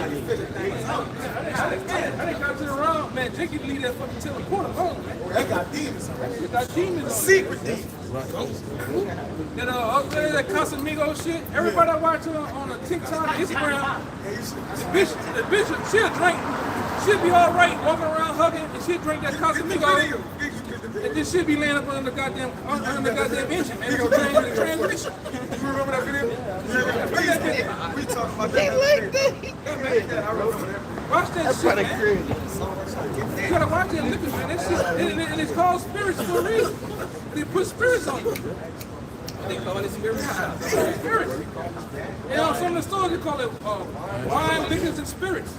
didn't got to the round, man. Jake leave that fucking till the quarter home, man. They got demons already. They got demons on Secret demons. That Casamigo shit. Everybody I watch on the TikTok, Instagram, the bitch, she'll drink. She'll be all right walking around hugging, and she'll drink that Casamigo. And then she'll be laying up under the goddamn engine, man. She'll change the transmission. You remember that video? We talked about that. I remember that. Watch that shit, man. You gotta watch that liquor, man. That shit, and it's called spirits for a reason. They put spirits on it. They call it spirits. Spirits. You know, some of the stores they call it wine, liquors, and spirits.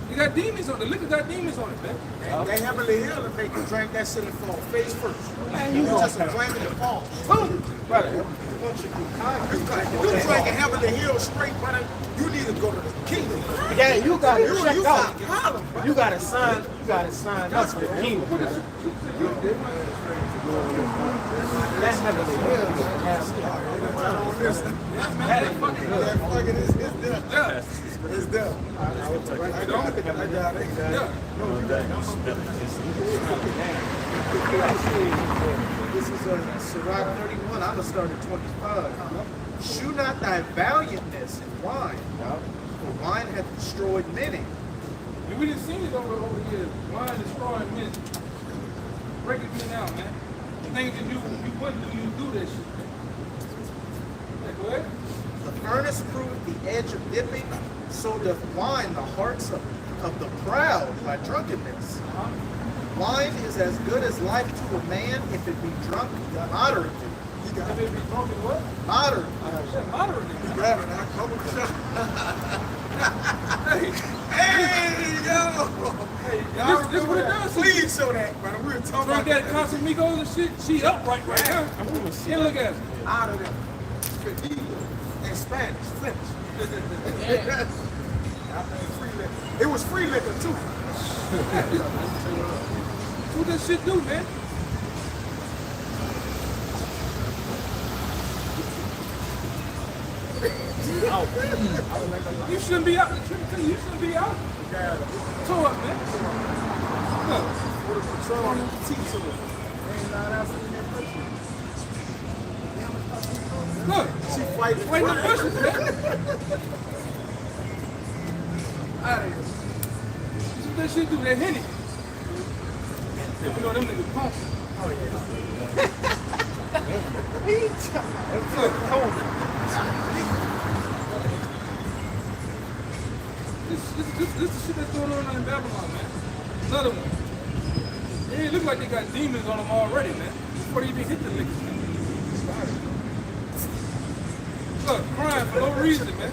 You got demons on it. The liquor got demons on it, man. They Heavenly Hill and make you drink that shit and fall face first. Man, you just drink it and fall. Boom! Brother, you drinking Heavenly Hill straight, brother. You need to go to the kingdom. Yeah, you got to check You out. got Harlem, brother. You got to sign up for the kingdom. That's Heavenly Hill. It's them. I don't think I got it. This is Sirach 31. I'm going to start at 25. Shew not thy valiantness in wine, for wine hath destroyed many. And we done seen it over here. Wine destroying men. Break it me now, man. The things that you wouldn't do, you do that shit. Go ahead. The furnace proved the edge of dipping, so doth wine the hearts of the proud by drunkenness. Wine is as good as life to a man if it be drunk moderately. If it be drunken what? Moderately. Moderately. You got it, huh? Hey, yo! This what it does. Please show that, brother. We were talking Drink about that Casamigos and shit. She upright right now. And look at her. out of them. In Spanish, Flemish. It was free liquor too. What that shit do, man? You shouldn't be out. You shouldn't be out. Toe up, man. Look, She fighting. wait the bushes, man. Out of here. This is what that shit do. That Henny. You know them niggas pump. Oh yeah. This is shit that's going on in Babylon, man. Another one. They look like they got demons on them already, man. Before they even hit the niggas, man. Look, crying for no reason, man.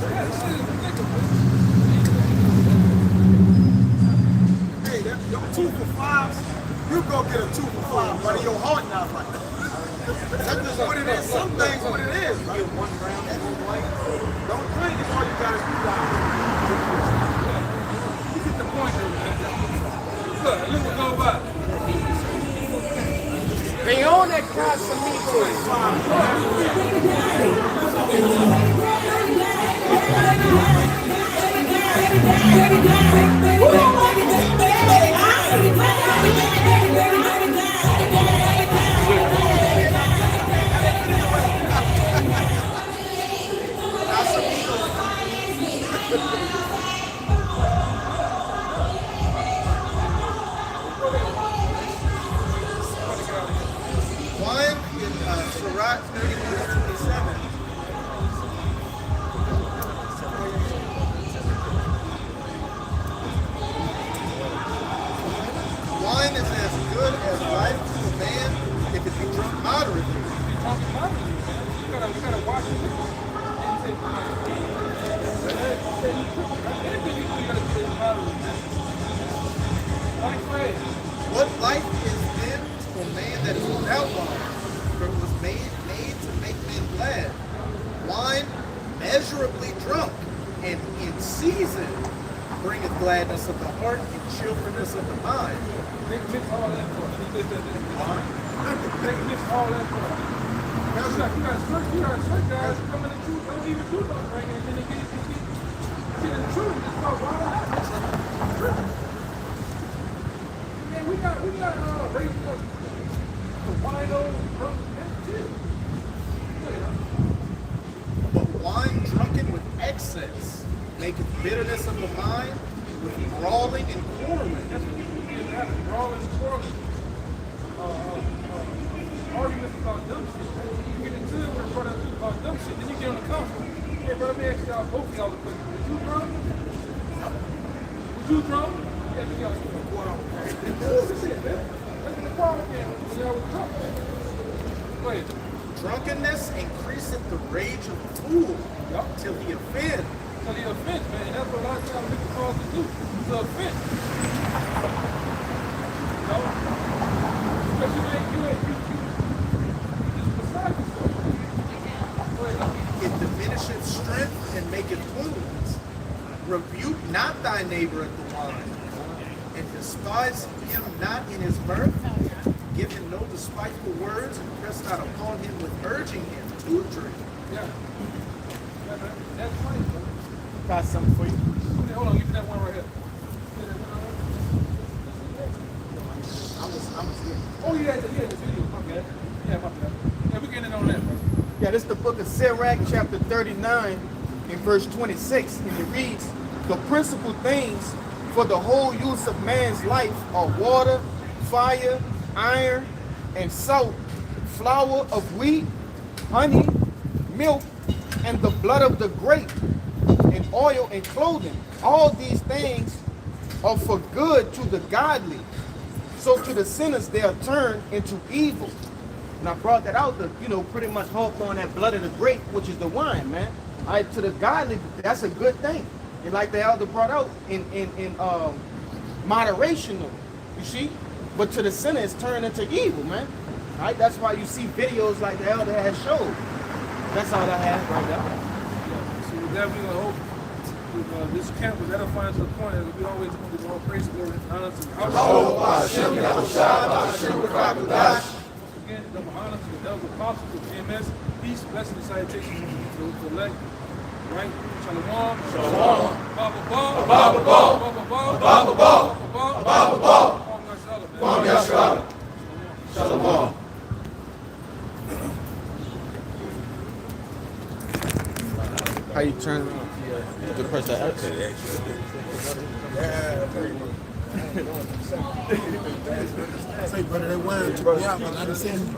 Yeah, this shit is ridiculous. Hey, your 2 for 5s, you go get a 2 for 5, buddy. Your heart not right. That's just what it is. Some things what it is, bro. Don't drink it, all you gotta do that. You get the point, man. Look, look what go by. They own that Casamigos. One in Sirach 31:27. Wine is as good as life to a man if it be drunk moderately. What life is then to a man that is without wine? For it was made to make men glad. Wine measurably drunk and in season bringeth gladness of the heart and cheerfulness of the mind. They mix all that for us. They mix all that for us. Now, you got church guys coming to truth, don't even do no drinking, and then they get in the truth, it's called wild. Man, we got race the wino, drunk, and shit. But wine drunken with excess maketh bitterness of the mind, with brawling and quarreling. That's what you get, brawling and quarreling. Arguments about dumb shit. You get into it with a brother about dumb shit, then you get on the council. Hey, brother, let me ask y'all, both of y'all a question. Was you drunk? Was you drunk? Yeah, me y'all some water on the That's it, man. That's the problem, man. When y'all was drunk, man. Go ahead. Drunkenness increaseth the rage of a fool till he offend. So the offense, man, that's what a lot of times people call us to do. It's an offense. You know? Because you just beside yourself. Go ahead. It diminisheth strength and maketh wounds. Rebuke not thy neighbor at the wine, and despise him not in his mirth. Give him no despiteful words, and press not upon him with urging him to drink. Yeah. Yeah, man. That's funny, bro. Got something for you. Okay, hold on, give me that one right here. Oh, yeah, the video. My bad. Yeah, my bad. Yeah, we getting in on that, bro. Yeah, this is the book of Sirach, chapter 39, in verse 26, and it reads, "The principal things for the whole use of man's life are water, fire, iron, and salt, flour of wheat, honey, milk, and the blood of the grape, and oil and clothing. All these things are for good to the godly. So to the sinners they are turned into evil." And I brought that out to, pretty much harp on that blood of the grape, which is the wine, man. All right, to the godly, that's a good thing. And like the elder brought out, in moderation, you see? But to the sinner, it's turned into evil, man. All right, that's why you see videos like the elder has showed. That's all I have right now. So with that, we're going to hope this camp was edifying to the point that we always give all praise, glory, and honor to Allah. Again, double honor to the elder apostles of GMS. Peace, blessing, and salutations to the elect. Right? Shalom. Shalom. Baba Ba. Baba Ba. Baba Ba. Baba Ba. Baba Ba. Kwam Yashala. Shalom. How you turn the press that X? Say, brother, that word took me out, man. I done seen